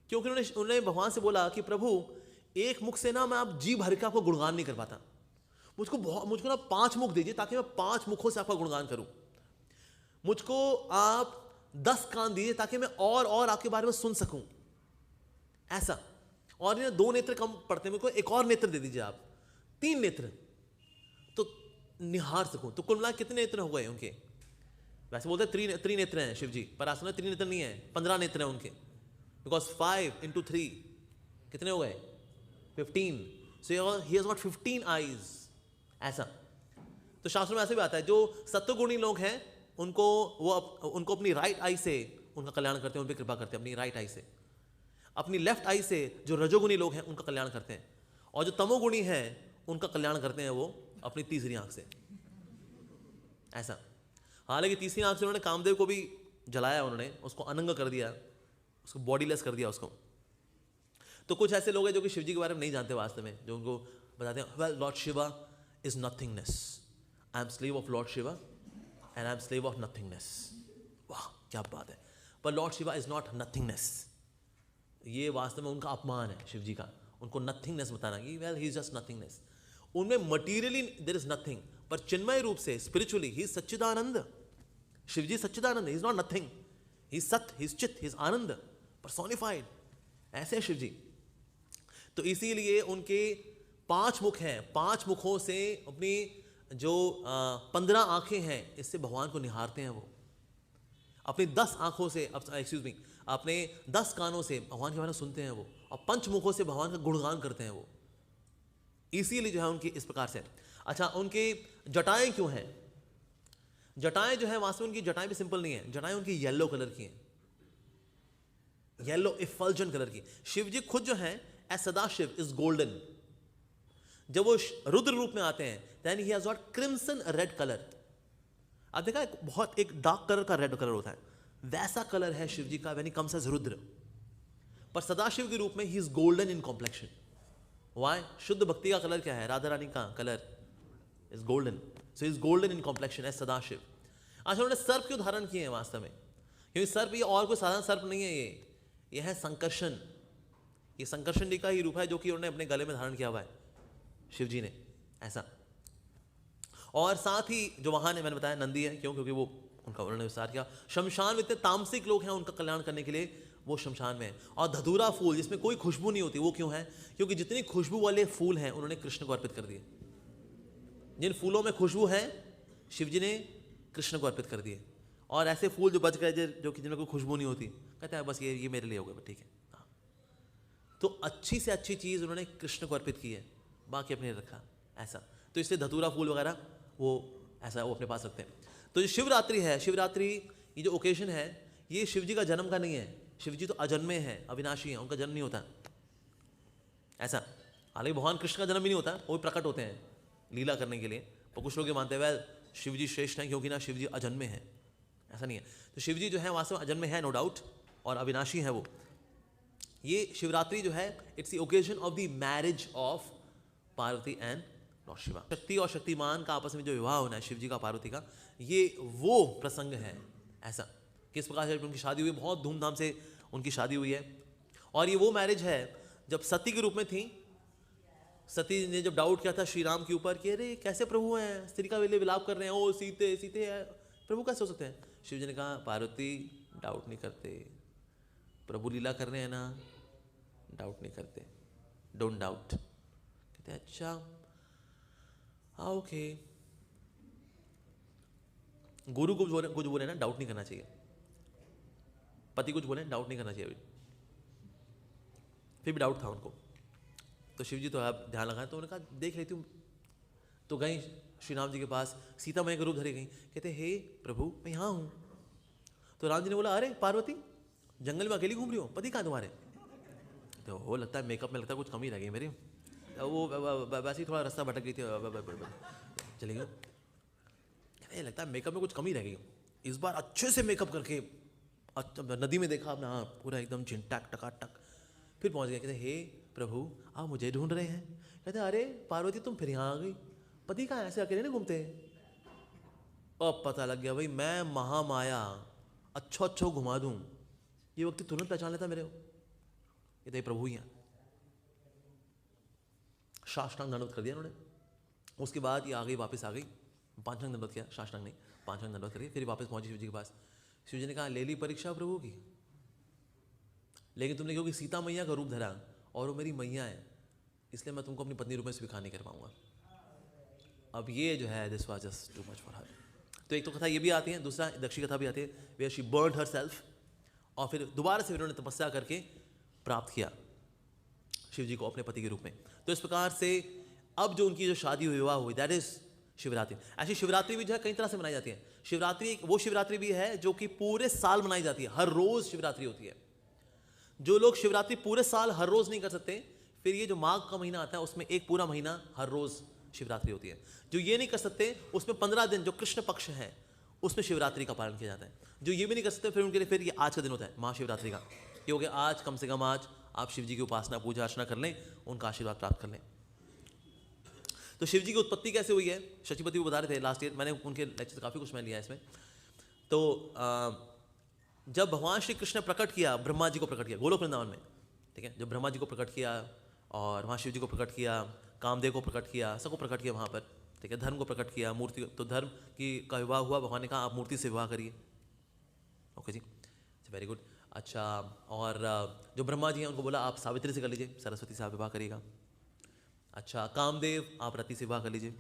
क्योंकि उन्होंने भगवान से बोला कि प्रभु एक मुख से ना मैं आप जी भर के आपको गुणगान नहीं कर पाता, मुझको ना 5 मुख दीजिए ताकि मैं 5 मुखों से आपका गुणगान करूं। मुझको आप 10 कान दीजिए ताकि मैं और आपके बारे में सुन सकूं, ऐसा। और ये 2 नेत्र कम पड़ते हैं, मुझको एक और नेत्र दे दीजिए आप, 3 नेत्र तो निहार सकूं। तो कुल मिला कितने नेत्र हो गए उनके? वैसे बोलते हैं 3 नेत्र हैं शिव जी, पर असल में 3 नेत्र नहीं है, 15 नेत्र हैं उनके। बिकॉज 5 into 3 कितने हो गए? 15। सो ही हैज गॉट 15 आईज, ऐसा। तो शास्त्रों में ऐसे भी आता है जो सत्वगुणी लोग हैं उनको अपनी राइट आई से उनका कल्याण करते हैं, उन पर कृपा करते हैं अपनी राइट आई से। अपनी लेफ्ट आई से जो रजोगुणी लोग हैं उनका कल्याण करते हैं, और जो तमोगुणी हैं उनका कल्याण करते हैं वो अपनी तीसरी आंख से, ऐसा। हालांकि तीसरी आंख से उन्होंने कामदेव को भी जलाया, उन्होंने उसको अनंग कर दिया, उसको बॉडीलेस कर दिया उसको। तो कुछ ऐसे लोग हैं जो कि शिव जी के बारे में नहीं जानते वास्तव में, जो उनको बताते हैं well Lord Shiva is nothingness, I am slave of Lord Shiva and I am slave of nothingness. वाह क्या बात है। पर Lord Shiva is not nothingness. ये वास्तव में उनका अपमान है शिव जी का, उनको नथिंगनेस बताना कि well he is just nothingness. उनमें मटीरियली देयर इज नथिंग, पर चिन्मय रूप से स्पिरिचुअली ही इज सच्चिदानंद। शिव जी सच्चिदानंद, he is not nothing, he is सत, ही इज चित, ही इज आनंद पर्सोनिफाइड, ऐसे शिव जी। तो इसीलिए उनके 5 मुख हैं, 5 मुखों से अपनी जो 15 आंखें हैं इससे भगवान को निहारते हैं वो। अपनी 10 आंखों से अपने 10 कानों से भगवान के बारे में सुनते हैं वो, और 5 मुखों से भगवान का गुणगान करते हैं वो। इसीलिए जो है उनकी इस प्रकार से। अच्छा, उनके जटाएं क्यों हैं? जटाएं जो है वास्तव में उनकी जटाएं भी सिंपल नहीं है, जटाएं उनकी येलो कलर की हैं, येलो इफल्जन कलर की। शिव जी खुद जो है एज सदाशिव इज गोल्डन। जब वो रुद्र रूप में आते हैं then he has got crimson red colour. आप देखा है बहुत एक डार्क कलर का रेड कलर होता है, वैसा कलर है शिव जी का when he comes as Rudra. पर सदाशिव के रूप में he is golden in complexion. Why? शुद्ध भक्ति का कलर क्या है? राधा रानी का colour is golden, so is golden in complexion as Sadashiv. अच्छा, उन्होंने सर्प क्यों धारण किए हैं वास्तव में? क्योंकि सर्प ये और कोई साधारण सर्प नहीं है, ये है संकर्षण। ये संकर्षण जी का ही रूप है जो कि उन्होंने अपने गले में धारण किया हुआ है शिव जी ने, ऐसा। और साथ ही जो वाहन है मैंने बताया नंदी है, क्यों? क्योंकि वो उनका उन्होंने विस्तार किया। शमशान में इतने तामसिक लोग हैं, उनका कल्याण करने के लिए वो शमशान में है। और धतूरा फूल जिसमें कोई खुशबू नहीं होती, वो क्यों है? क्योंकि जितनी खुशबू वाले फूल हैं उन्होंने कृष्ण को अर्पित कर दिए। जिन फूलों में खुशबू है शिव जी ने कृष्ण को अर्पित कर दिए। और ऐसे फूल जो बच गए जो कि जिनमें कोई खुशबू नहीं होती, कहते हैं बस ये मेरे लिए हो गए, ठीक है। हाँ, तो अच्छी से अच्छी चीज़ उन्होंने कृष्ण को अर्पित की है, बाकी अपने रखा ऐसा। तो इसलिए धतूरा फूल वगैरह वो ऐसा वो अपने पास रखते हैं। तो जो शिवरात्रि है, शिवरात्रि ये जो ओकेजन है ये शिव जी का जन्म का नहीं है। शिव जी तो अजन्मे हैं, अविनाशी हैं, उनका जन्म नहीं होता ऐसा। हालांकि भगवान कृष्ण का जन्म भी नहीं होता, वो भी प्रकट होते हैं लीला करने के लिए। पर कुछ लोग ये मानते हैं वेल शिव जी श्रेष्ठ हैं क्योंकि ना शिव जी अजन्मे हैं, ऐसा नहीं है। तो शिव जी जो है वास्तव में अजन्मे हैं, नो डाउट, और अविनाशी है वो। ये शिवरात्रि जो है it's the occasion of the marriage of Parvati and Lord Shiva. शक्ति और शक्तिमान का आपस में जो विवाह होना है शिव जी का पार्वती का, ये वो प्रसंग है ऐसा। किस प्रकार से उनकी शादी हुई, बहुत धूमधाम से उनकी शादी हुई है। और ये वो मैरिज है जब सती के रूप में थी। सती ने जब डाउट किया था श्री राम के ऊपर कि अरे कैसे प्रभु हैं, स्त्री का विलाप कर रहे हैं, ओ सीते सीते है, प्रभु कैसे हो सकते हैं? शिव जी ने कहा पार्वती डाउट नहीं करते, प्रभु लीला कर रहे हैं ना, डाउट नहीं करते, डोंट डाउट। कहते हैं अच्छा हाँ ओके। गुरु को कुछ बोले ना डाउट नहीं करना चाहिए, पति कुछ बोले डाउट नहीं करना चाहिए। फिर भी डाउट था उनको, तो शिव जी तो आप ध्यान लगाएं, तो उन्होंने कहा देख लेती हूँ। तो गई श्री राम जी के पास, सीता मैया का रूप धरे गई, कहते हे प्रभु मैं यहाँ हूँ। तो राम जी ने बोला अरे पार्वती जंगल में अकेली घूम रही हो, पति कहाँ तुम्हारे? तो वो लगता है मेकअप में लगता है कुछ कमी रह गई मेरी, वो वैसे ही थोड़ा रास्ता भटक गई थी, चली गई। लगता है मेकअप में कुछ कमी रह गई। इस बार अच्छे से मेकअप करके नदी में देखा आपने, हाँ पूरा एकदम चिंटक टकाटक। फिर पहुंच गए, कहते हे प्रभु आप मुझे ढूंढ रहे हैं? कहते अरे पार्वती तुम फिर यहाँ आ गई, पति कहाँ ऐसे अकेले नहीं घूमते? अब पता लग गया भाई मैं महामाया अच्छो घुमा दूं, ये वक्त तुरंत पहचान लेता मेरे को। कहते प्रभु ही हैं। साष्टांग दंडवत कर दिया उन्होंने। उसके बाद ये आ गई, वापस आ गई, पांचांग दंडवत किया, साष्टांग नहीं पांचांग दंडवत करिए। फिर वापस पहुंची शिव जी के पास। शिव जी ने कहा ले ली परीक्षा प्रभु की, लेकिन तुमने क्योंकि सीता मैया का रूप धरा और वो मेरी मैया है, इसलिए मैं तुमको अपनी पत्नी रूप में स्वीकार नहीं कर पाऊंगा। अब ये जो है this was just too much for her. तो एक तो कथा ये भी आती है, दूसरा दक्षी कथा भी आती है, वेयर शी बर्न्ड हरसेल्फ, और फिर दोबारा से उन्होंने तपस्या करके प्राप्त किया शिव जी को अपने पति के रूप में। तो इस प्रकार से अब जो उनकी जो शादी हुई, विवाह हुई, दैट इज शिवरात्रि। ऐसी शिवरात्रि भी जो है कई तरह से मनाई जाती है। शिवरात्रि वो शिवरात्रि भी है जो कि पूरे साल मनाई जाती है, हर रोज शिवरात्रि होती है। जो लोग शिवरात्रि पूरे साल हर रोज नहीं कर सकते, फिर ये जो माघ का महीना आता है उसमें एक पूरा महीना हर रोज शिवरात्रि होती है। जो ये नहीं कर सकते उसमें 15 दिन जो कृष्ण पक्ष है उसमें शिवरात्रि का पालन किया जाता है। जो ये भी नहीं कर सकते फिर उनके लिए फिर ये आज का दिन होता है महाशिवरात्रि का, क्योंकि आज कम से कम आज आप शिव जी की उपासना पूजा अर्चना कर लें, उनका आशीर्वाद प्राप्त कर लें। तो शिव जी की उत्पत्ति कैसे हुई है, शचिपति वो बता रहे थे लास्ट ईयर, मैंने उनके लेक्चर काफ़ी कुछ मैं लिया इसमें। तो जब भगवान श्री कृष्ण ने प्रकट किया, ब्रह्मा जी को प्रकट किया गोलोक वृंदावन में, ठीक है, जब ब्रह्मा जी को प्रकट किया और वहाँ शिव जी को प्रकट किया, कामदेव को प्रकट किया, सबको प्रकट किया वहाँ पर, ठीक है, धर्म को प्रकट किया, मूर्ति, तो धर्म की का विवाह हुआ, भगवान ने कहा आप मूर्ति से विवाह करिए। ओके जी, वेरी गुड। अच्छा, और जो ब्रह्मा जी हैं उनको बोला आप सावित्री से कर लीजिए, सरस्वती से आप विवाह करिएगा। अच्छा, कामदेव आप रति से विवाह कर लीजिए,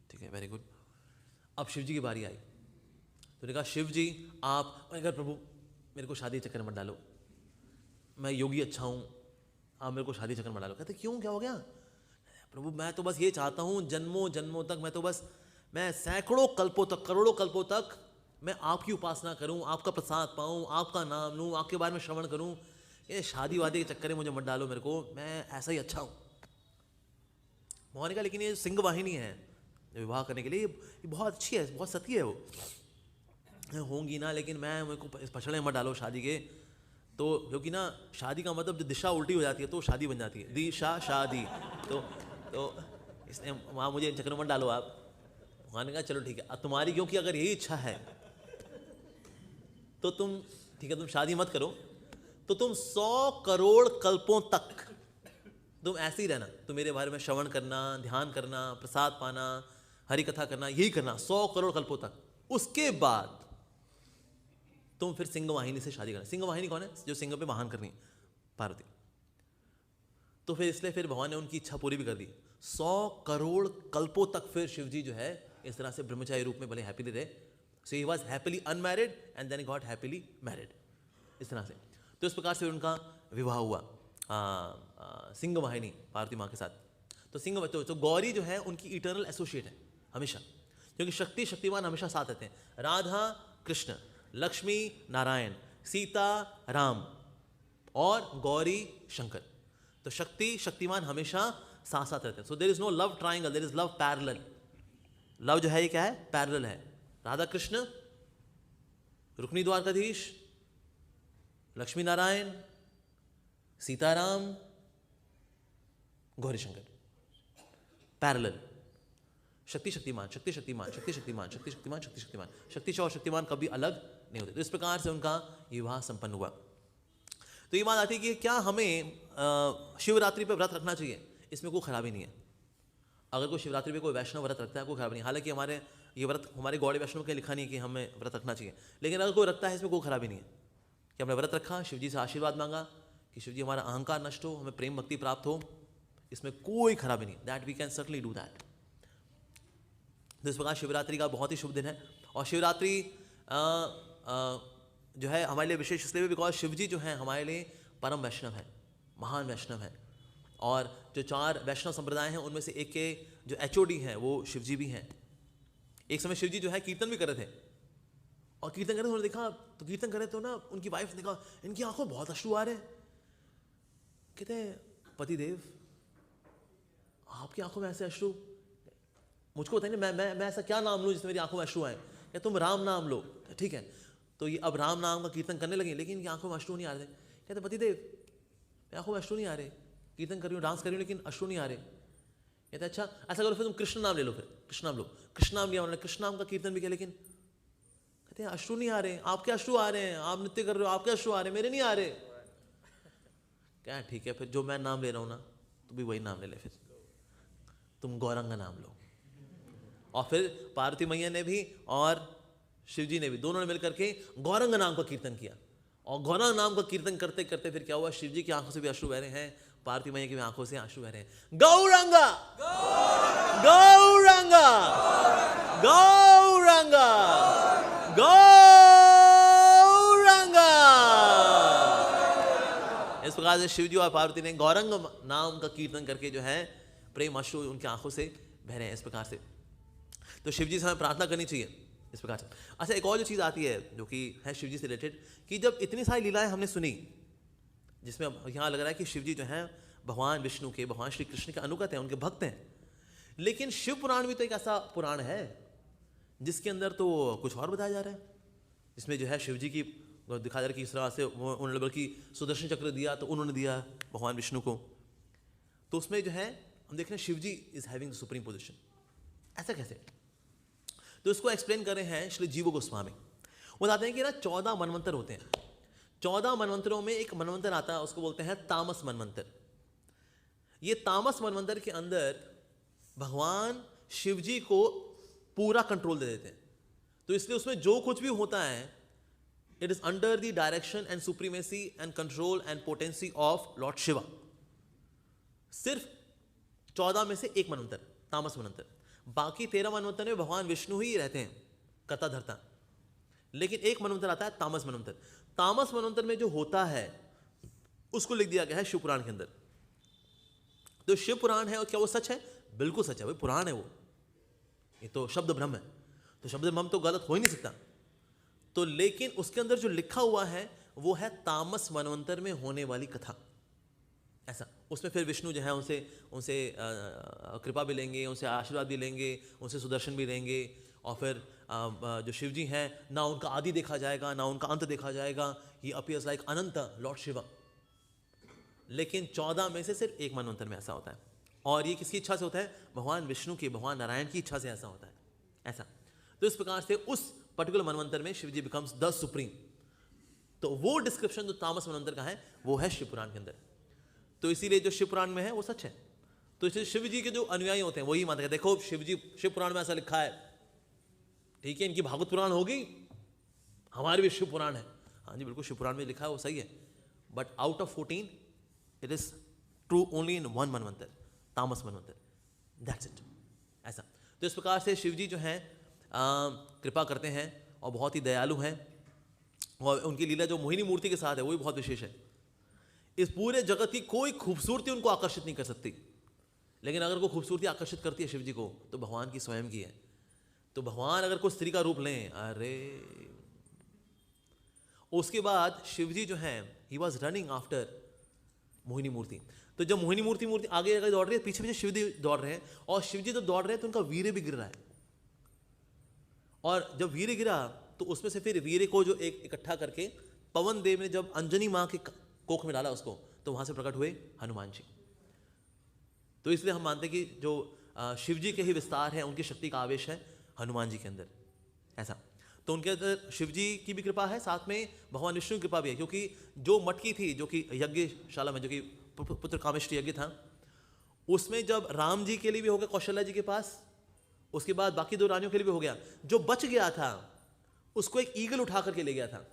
ठीक है, वेरी गुड। अब शिव जी की बारी आई, तो उन्होंने कहा शिव जी आप, अगर प्रभु मेरे को शादी चक्कर मत डालो, मैं योगी अच्छा हूँ, आप मेरे को शादी चक्कर मत डालो। कहते क्यों, क्या हो गया? प्रभु मैं तो बस ये चाहता हूँ जन्मों जन्मों तक, मैं सैकड़ों कल्पों तक, करोड़ों कल्पों तक मैं आपकी उपासना करूं, आपका प्रसाद पाऊं, आपका नाम लूं, आपके बारे में श्रवण करूं। ये शादी वादी के चक्कर में मुझे मत डालो, मेरे को मैं ऐसा ही अच्छा हूं। भगवान का लेकिन ये सिंह वाहिनी है विवाह करने के लिए, ये बहुत अच्छी है, बहुत सती है, वो होंगी ना, लेकिन मेरे को पछड़े मत डालो शादी के। तो क्योंकि ना शादी का मतलब जो दिशा उल्टी हो जाती है तो शादी बन जाती है, दिशा शादी। तो इसलिए वहाँ मुझे चक्कर मत डालो आप। भगवान ने कहा चलो ठीक है, तुम्हारी क्योंकि अगर यही इच्छा है तो तुम ठीक है, तुम शादी मत करो, तो तुम 100 करोड़ कल्पों तक तुम ऐसे ही रहना, तुम मेरे बारे में श्रवण करना, ध्यान करना, प्रसाद पाना, हरि कथा करना, यही करना 100 करोड़ कल्पों तक। उसके बाद तुम फिर सिंह वाहिनी से शादी करना। सिंह वाहिनी कौन है? जो सिंह पे वाहन करनी है, पार्वती। तो फिर इसलिए फिर भगवान ने उनकी इच्छा पूरी भी कर दी। 100 करोड़ कल्पों तक फिर शिव जी जो है इस तरह से ब्रह्मचारी रूप में भले हैप्पीली रहे। So he was happily unmarried and then got happily married, इस तरह से। तो इस प्रकार से उनका विवाह हुआ सिंह वाहिनी पार्वती माँ के साथ। तो सिंह तो गौरी जो है उनकी इटर्नल एसोसिएट है हमेशा, क्योंकि शक्ति शक्तिमान हमेशा साथ रहते हैं। राधा कृष्ण, लक्ष्मी नारायण, सीता राम और गौरी शंकर। तो शक्ति शक्तिमान हमेशा साथ साथ रहते हैं। So there is no love triangle, there is love parallel. Love जो है ये क्या है? पैरेलल है। राधा कृष्ण, रुक्मी द्वारकाधीश, लक्ष्मी नारायण, सीताराम, गौरी शंकर, पैरेलल। शक्ति शक्तिमान, शक्ति शक्तिमान, शक्ति शक्तिमान, शक्ति शक्तिमान, शक्ति शक्तिमान, शक्ति और शक्तिमान कभी अलग नहीं होते। तो इस प्रकार से उनका विवाह संपन्न हुआ। तो ये बात आती है कि क्या हमें शिवरात्रि पे व्रत रखना चाहिए? इसमें कोई खराबी नहीं है। अगर कोई शिवरात्रि पे कोई वैष्णव व्रत रखता है, कोई खराबी नहीं। हालांकि हमारे ये व्रत हमारे गौड़ी वैष्णव के लिखा नहीं है कि हमें व्रत रखना चाहिए, लेकिन अगर कोई रखता है इसमें कोई खराबी नहीं है कि हमने व्रत रखा, शिव जी से आशीर्वाद मांगा कि शिव जी हमारा अहंकार नष्ट हो, हमें प्रेम भक्ति प्राप्त हो, इसमें कोई खराबी नहीं। That we can certainly do that. तो इस प्रकार शिवरात्रि का बहुत ही शुभ दिन है। और शिवरात्रि जो है हमारे लिए विशेष इसलिए भी बिकॉज शिव जी जो है हमारे लिए परम वैष्णव है, महान वैष्णव है। और जो 4 वैष्णव संप्रदाय हैं उनमें से एक के जो HOD हैं वो शिव जी भी हैं। एक समय शिव जी जो है कीर्तन भी कर रहे थे, और कीर्तन कर रहे थे, उन्होंने देखा तो कीर्तन करे तो ना उनकी वाइफ ने देखा इनकी आंखों में बहुत अश्रु आ रहे हैं। कहते हैं पतिदेव आपकी आंखों में ऐसे अश्रु, मुझको बताइए मैं ऐसा क्या नाम लूँ जिससे मेरी आंखों में अश्रु आए? क्या तुम राम नाम लो, ठीक है। तो ये अब राम नाम का कीर्तन करने लगे, लेकिन इनकी आंखों में अश्रु नहीं आ रहे। कहते पतिदेव मेरी आंखों में अश्रु नहीं आ रहे, कीर्तन कर रही हूँ, डांस कर रही हूँ, लेकिन अश्रु नहीं आ रहे। कहते अच्छा ऐसा करो फिर तुम कृष्ण नाम ले लो, फिर कृष्ण नाम लो। कृष्ण नाम लिया उन्होंने, कृष्ण नाम का कीर्तन भी किया, लेकिन कहते हैं अश्रु नहीं आ रहे। आपके अश्रु आ रहे हैं, आप नृत्य कर रहे हो, आपके अश्रु आ रहे हैं, मेरे नहीं आ रहे। क्या ठीक है, फिर जो मैं नाम ले रहा हूँ ना तो भी वही नाम ले ले, फिर तुम गौरंगा नाम लो। और फिर पार्वती मैया ने भी और शिवजी ने भी, दोनों ने मिलकर के गौरंग नाम का कीर्तन किया। और गौरंग नाम का कीर्तन करते करते फिर क्या हुआ, शिवजी की आंखों से भी अश्रु बह रहे हैं, पार्वती मैया की भी आंखों से आंसू बह रहे हैं। गौरंगा गौरंगा गौरंगा गौरंगा। इस प्रकार से शिवजी और पार्वती ने गौरंग नाम का कीर्तन करके जो है प्रेम अश्रु उनकी आंखों से बह रहे हैं। इस प्रकार से तो शिवजी से हमें प्रार्थना करनी चाहिए इस प्रकार से। अच्छा एक और जो चीज़ आती है जो कि है शिवजी से रिलेटेड, कि जब इतनी सारी लीलाएं हमने सुनी, जिसमें यहाँ लग रहा है कि शिवजी जो हैं भगवान विष्णु के, भगवान श्री कृष्ण के अनुगत हैं, उनके भक्त हैं, लेकिन शिव पुराण भी तो एक ऐसा पुराण है जिसके अंदर तो कुछ और बताया जा रहा है, जिसमें जो है शिवजी की दिखा जा रहा है कि इस तरह से उन्होंने बल्कि सुदर्शन चक्र दिया तो उन्होंने दिया भगवान विष्णु को। तो उसमें जो है हम देख रहे हैं Shivji is having the supreme position. ऐसा कैसे? तो इसको एक्सप्लेन कर रहे हैं श्री जीव गोस्वामी। वो बताते हैं कि ना 14 मनवंतर होते हैं। 14 मनवंतरों में एक मनवंतर आता है, उसको बोलते हैं तामस मनवंतर। ये तामस मनवंतर के अंदर भगवान शिवजी को पूरा कंट्रोल दे देते हैं। तो इसलिए उसमें जो कुछ भी होता है it is under the direction and supremacy and control and potency of Lord Shiva. सिर्फ 14 में से एक मनवंतर तामस मनवंतर, बाकी 13 मनवंतर में भगवान विष्णु ही रहते हैं कर्ता धर्ता, लेकिन एक मनवंतर आता है तामस मनवंतर। तामस मनवंतर में जो होता है उसको लिख दिया गया है शिव पुराण के अंदर। तो शिव पुराण है और क्या वो सच है? बिल्कुल सच है भाई, पुराण है वो, ये तो शब्द ब्रह्म है, तो शब्द ब्रह्म तो गलत हो ही नहीं सकता। तो लेकिन उसके अंदर जो लिखा हुआ है वो है तामस मनवंतर में होने वाली कथा। ऐसा उसमें फिर विष्णु जो है उनसे कृपा भी लेंगे, उनसे आशीर्वाद भी लेंगे, उनसे सुदर्शन भी लेंगे, और फिर जो शिवजी हैं ना उनका आदि देखा जाएगा ना उनका अंत देखा जाएगा। ही अपीयर्स लाइक अनंत लॉर्ड शिवा। लेकिन 14 में से सिर्फ एक मनवंतर में ऐसा होता है, और ये किसकी इच्छा से होता है? भगवान विष्णु की, भगवान नारायण की इच्छा से ऐसा होता है। ऐसा तो इस प्रकार से उस पर्टिकुलर मनवंतर में शिवजी बिकम्स द सुप्रीम। तो वो डिस्क्रिप्शन जो तामस मनवंतर का है वो है शिव पुराण के अंदर। तो इसीलिए जो शिव पुराण में है वो सच है। तो इसलिए शिव जी के जो अनुयायी होते हैं वही मानते हैं, देखो शिव जी शिव पुराण में ऐसा लिखा है, ठीक है, इनकी भागवत पुराण होगी, हमारे भी शिव पुराण है। हाँ जी बिल्कुल, शिव पुराण में लिखा है वो सही है, but out of 14 it is true only in one manvantara, Tamasa मनवंतर, दैट्स इट। ऐसा तो इस प्रकार से शिव जी जो हैं कृपा करते हैं और बहुत ही दयालु हैं, और उनकी लीला जो मोहिनी मूर्ति के साथ है वो भी बहुत विशेष है। इस पूरे जगत की कोई खूबसूरती उनको आकर्षित नहीं कर सकती, लेकिन अगर कोई खूबसूरती आकर्षित करती है शिव जी को तो भगवान की स्वयं की है। तो भगवान अगर कोई स्त्री का रूप लें, अरे उसके बाद शिव जी जो हैं he was running after Mohini Murti. तो जब मोहिनी मूर्ति आगे आगे दौड़ रही है, पीछे पीछे शिव जी दौड़ रहे हैं, और शिव जी जब दौड़ रहे हैं तो उनका वीर्य भी गिर रहा है, और जब वीर्य गिरा तो उसमें से फिर वीर्य को जो एक इकट्ठा करके पवन देव ने जब अंजनी माँ के कोख में डाला उसको, तो वहां से प्रकट हुए हनुमान जी। तो इसलिए हम मानते हैं कि जो शिव जी के ही विस्तार है, उनकी शक्ति का आवेश है हनुमान जी के अंदर। ऐसा तो उनके अंदर शिव जी की भी कृपा है, साथ में भगवान विष्णु की कृपा भी है, क्योंकि जो मटकी थी जो कि यज्ञशाला में, जो कि पुत्र कामेष्टि यज्ञ था, उसमें जब राम जी के लिए भी हो गया कौशल्या जी के पास, उसके बाद बाकी दो रानियों के लिए भी हो गया, जो बच गया था उसको एक ईगल उठा करके ले गया था,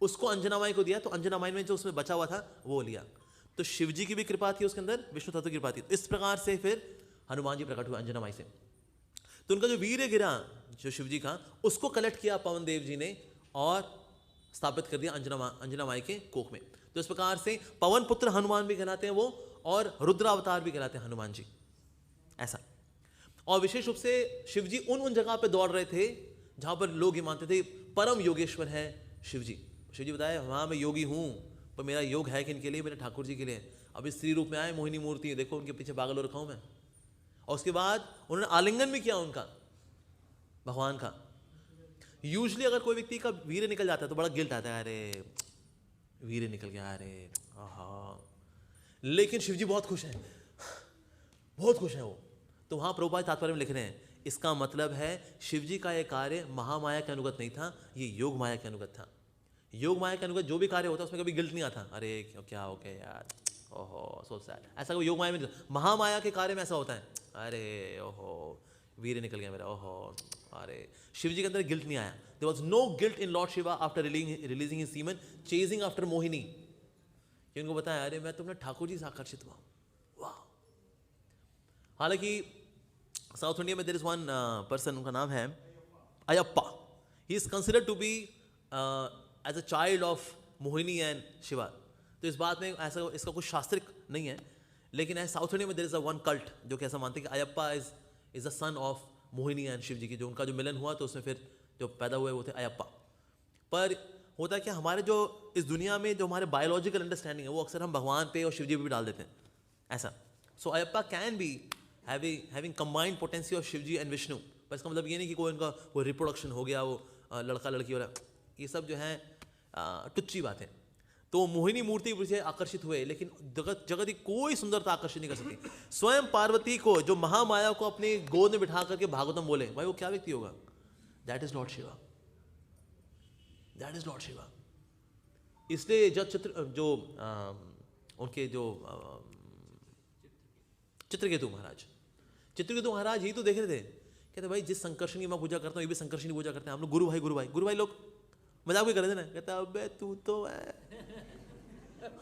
उसको अंजना माई को दिया, तो अंजना माई में जो उसमें बचा हुआ था वो लिया। तो शिव जी की भी कृपा थी उसके अंदर, विष्णु तत्व की कृपा थी। इस प्रकार से फिर हनुमान जी प्रकट हुए अंजना माई से। तो उनका जो वीर्य गिरा जो शिव जी का, उसको कलेक्ट किया पवन देव जी ने और स्थापित कर दिया अंजना माई के कोख में। तो इस प्रकार से पवन पुत्र हनुमान भी कहलाते हैं वो, और रुद्रावतार भी कहलाते हैं हनुमान जी। ऐसा, और विशेष रूप से शिव जी उन जगह पे दौड़ रहे थे जहां पर लोग ये मानते थे परम योगेश्वर है शिव जी। शिव जी बताया, हाँ मैं योगी हूं, पर मेरा योग है किनके लिए? मेरे ठाकुर जी के लिए। अभी स्त्री रूप में आए मोहिनी मूर्ति, देखो उनके पीछे पागल हो रखा हूं मैं। और उसके बाद उन्होंने आलिंगन भी किया उनका, भगवान का। यूजली अगर कोई व्यक्ति का वीर्य निकल जाता है तो बड़ा गिल्ट आता है, अरे वीर्य निकल गया, अरे आहा। लेकिन शिव जी बहुत खुश हैं, बहुत खुश हैं वो। तो वहां प्रभुपाद तात्पर्य में लिख रहे हैं, इसका मतलब है शिव जी का यह कार्य महामाया के अनुगत नहीं था, ये योग माया के अनुगत था। योग माया के अनुगत जो भी कार्य होता है उसमें कभी गिल्ट नहीं आता, अरे क्या हो गया यार, ओहो सो सैड। ऐसा कोई योग माया में, महामाया के कार्य में ऐसा होता है, अरे ओहो वीर्य निकल गया मेरा, ओहो अरे। शिव जी के अंदर गिल्ट नहीं आया। There was no guilt in lord Shiva after releasing his semen chasing after Mohini. कि उनको बताया, अरे मैं तुमने ठाकुर जी से आकर्षित हुआ। वाह। हालांकि साउथ इंडिया में देयर इज वन पर्सन, उनका नाम है Ayyappa. He is considered to be as a child of Mohini and Shiva. तो इस बात में ऐसा इसका कुछ शास्त्रिक नहीं है, लेकिन है साउथ इंडिया में there is a one cult जो कि ऐसा मानते हैं कि Ayyappa is the son of Mohini and Shiv ji की। जो उनका जो मिलन हुआ तो उसमें फिर जो पैदा हुए वो थे अयप्पा। पर होता है कि हमारे जो इस दुनिया में जो हमारे बायोलॉजिकल अंडरस्टैंडिंग है वो अक्सर हम भगवान पे और शिव जी पे भी डाल देते हैं ऐसा। So Ayyappa can be having combined potency of Shiv ji and Vishnu. पर इसका मतलब ये नहीं कि कोई उनका वो रिप्रोडक्शन हो गया, वो लड़का लड़की वाला, ये सब जो है टुच्ची बात है। तो मोहिनी मूर्ति से आकर्षित हुए, लेकिन जगत की कोई सुंदरता आकर्षित नहीं कर सकती। स्वयं पार्वती को, जो महामाया को अपनी गोद में बिठा करके भागवतम बोले, भाई वो क्या व्यक्ति होगा? That is Lord Shiva, that is Lord Shiva. इसलिए जब उनके जो चित्रकेतु महाराज यही तो देख रहे थे, कहते भाई जिस संकर्षण की मैं पूजा करता हूँ ये भी संकर्षण की पूजा करते हैं हम लोग, गुरु भाई लोग मजाक भी कर रहे थे ना, कहता अबे तू तो है।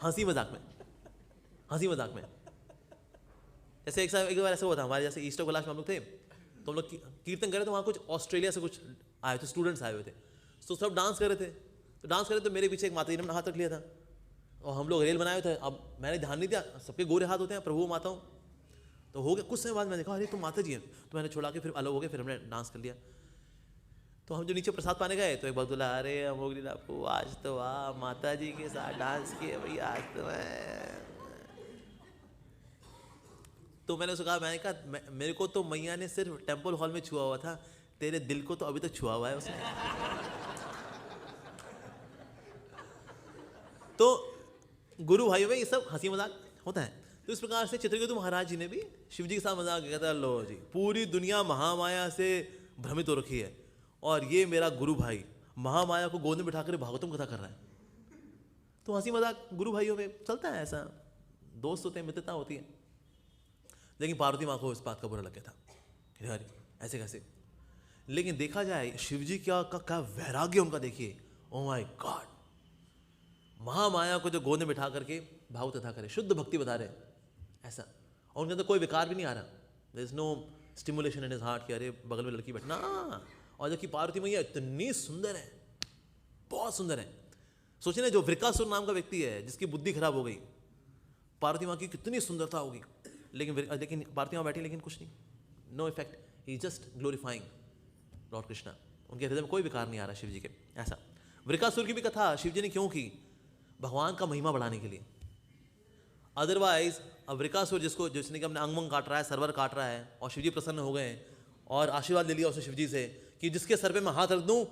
हंसी मजाक में जैसे एक बार ऐसा हुआ था हमारे, जैसे ईस्टर क्लास में हम लोग थे, तो हम लोग कीर्तन कर रहे थे, वहाँ कुछ ऑस्ट्रेलिया से कुछ आए थे, स्टूडेंट्स आए हुए थे, तो सब डांस कर रहे थे। तो मेरे पीछे एक माता जी ने हाथ रख लिया था और हम लोग रेल बनाए थे। अब मैंने ध्यान नहीं दिया, सबके गोरे हाथ होते हैं, प्रभु माताओं। तो हो गया कुछ समय बाद मैंने देखा, अरे तुम माता जी हैं, तो मैंने छोड़ा के फिर अलग हो गए, फिर हमने डांस कर लिया। तो हम जो नीचे प्रसाद पाने गए तो एक बात बोला, अरे अमोगरी आपको आज तो वाह माता जी के साथ डांस किए भैया आज तो मैं। तो मैंने उसको कहा, मैंने कहा मेरे को तो मैया ने सिर्फ टेम्पल हॉल में छुआ हुआ था, तेरे दिल को तो अभी तक छुआ हुआ है उसने। तो गुरु भाइयों में ये सब हंसी मजाक होता है। तो इस प्रकार से चित्रकेतु महाराज जी ने भी शिव जी के साथ मजाक किया था, लो जी पूरी दुनिया महामाया से भ्रमित हो रखी है और ये मेरा गुरु भाई महामाया को गोद में बिठाकर भागवतम कथा कर रहा है। तो हंसी मजाक गुरु भाइयों में चलता है, ऐसा दोस्त होते हैं, मित्रता होती है। लेकिन पार्वती माँ को इस बात का बुरा लग गया था, यार ऐसे कैसे। लेकिन देखा जाए शिव जी क्या वैराग्य उनका देखिए, ओ माय गॉड, महामाया को जो गोद में बिठा करके भाव तथा करे, शुद्ध भक्ति बता रहे ऐसा, और उनके अंदर कोई विकार भी नहीं आ रहा, there is no stimulation in his heart कि अरे बगल में लड़की बैठना। और जबकि पार्वती मैया इतनी सुंदर है, बहुत सुंदर है। सोचिए ना, जो वृकासुर नाम का व्यक्ति है जिसकी बुद्धि खराब हो गई, पार्वती माँ की कितनी सुंदरता होगी, लेकिन पार्वती माँ बैठी, लेकिन कुछ नहीं, नो इफेक्ट, ही जस्ट ग्लोरीफाइंग लॉर्ड कृष्णा। उनके हृदय में कोई विकार नहीं आ रहा शिव जी के। ऐसा वृकासुर की भी कथा शिव जी ने क्यों की? भगवान का महिमा बढ़ाने के लिए। अदरवाइज अब वृकासुर जिसने कि अपने अंग काट रहा है, सर्वर काट रहा है, और शिवजी प्रसन्न हो गए और आशीर्वाद ले लिया उसने शिवजी से कि जिसके सर पे मैं हाथ रख दूं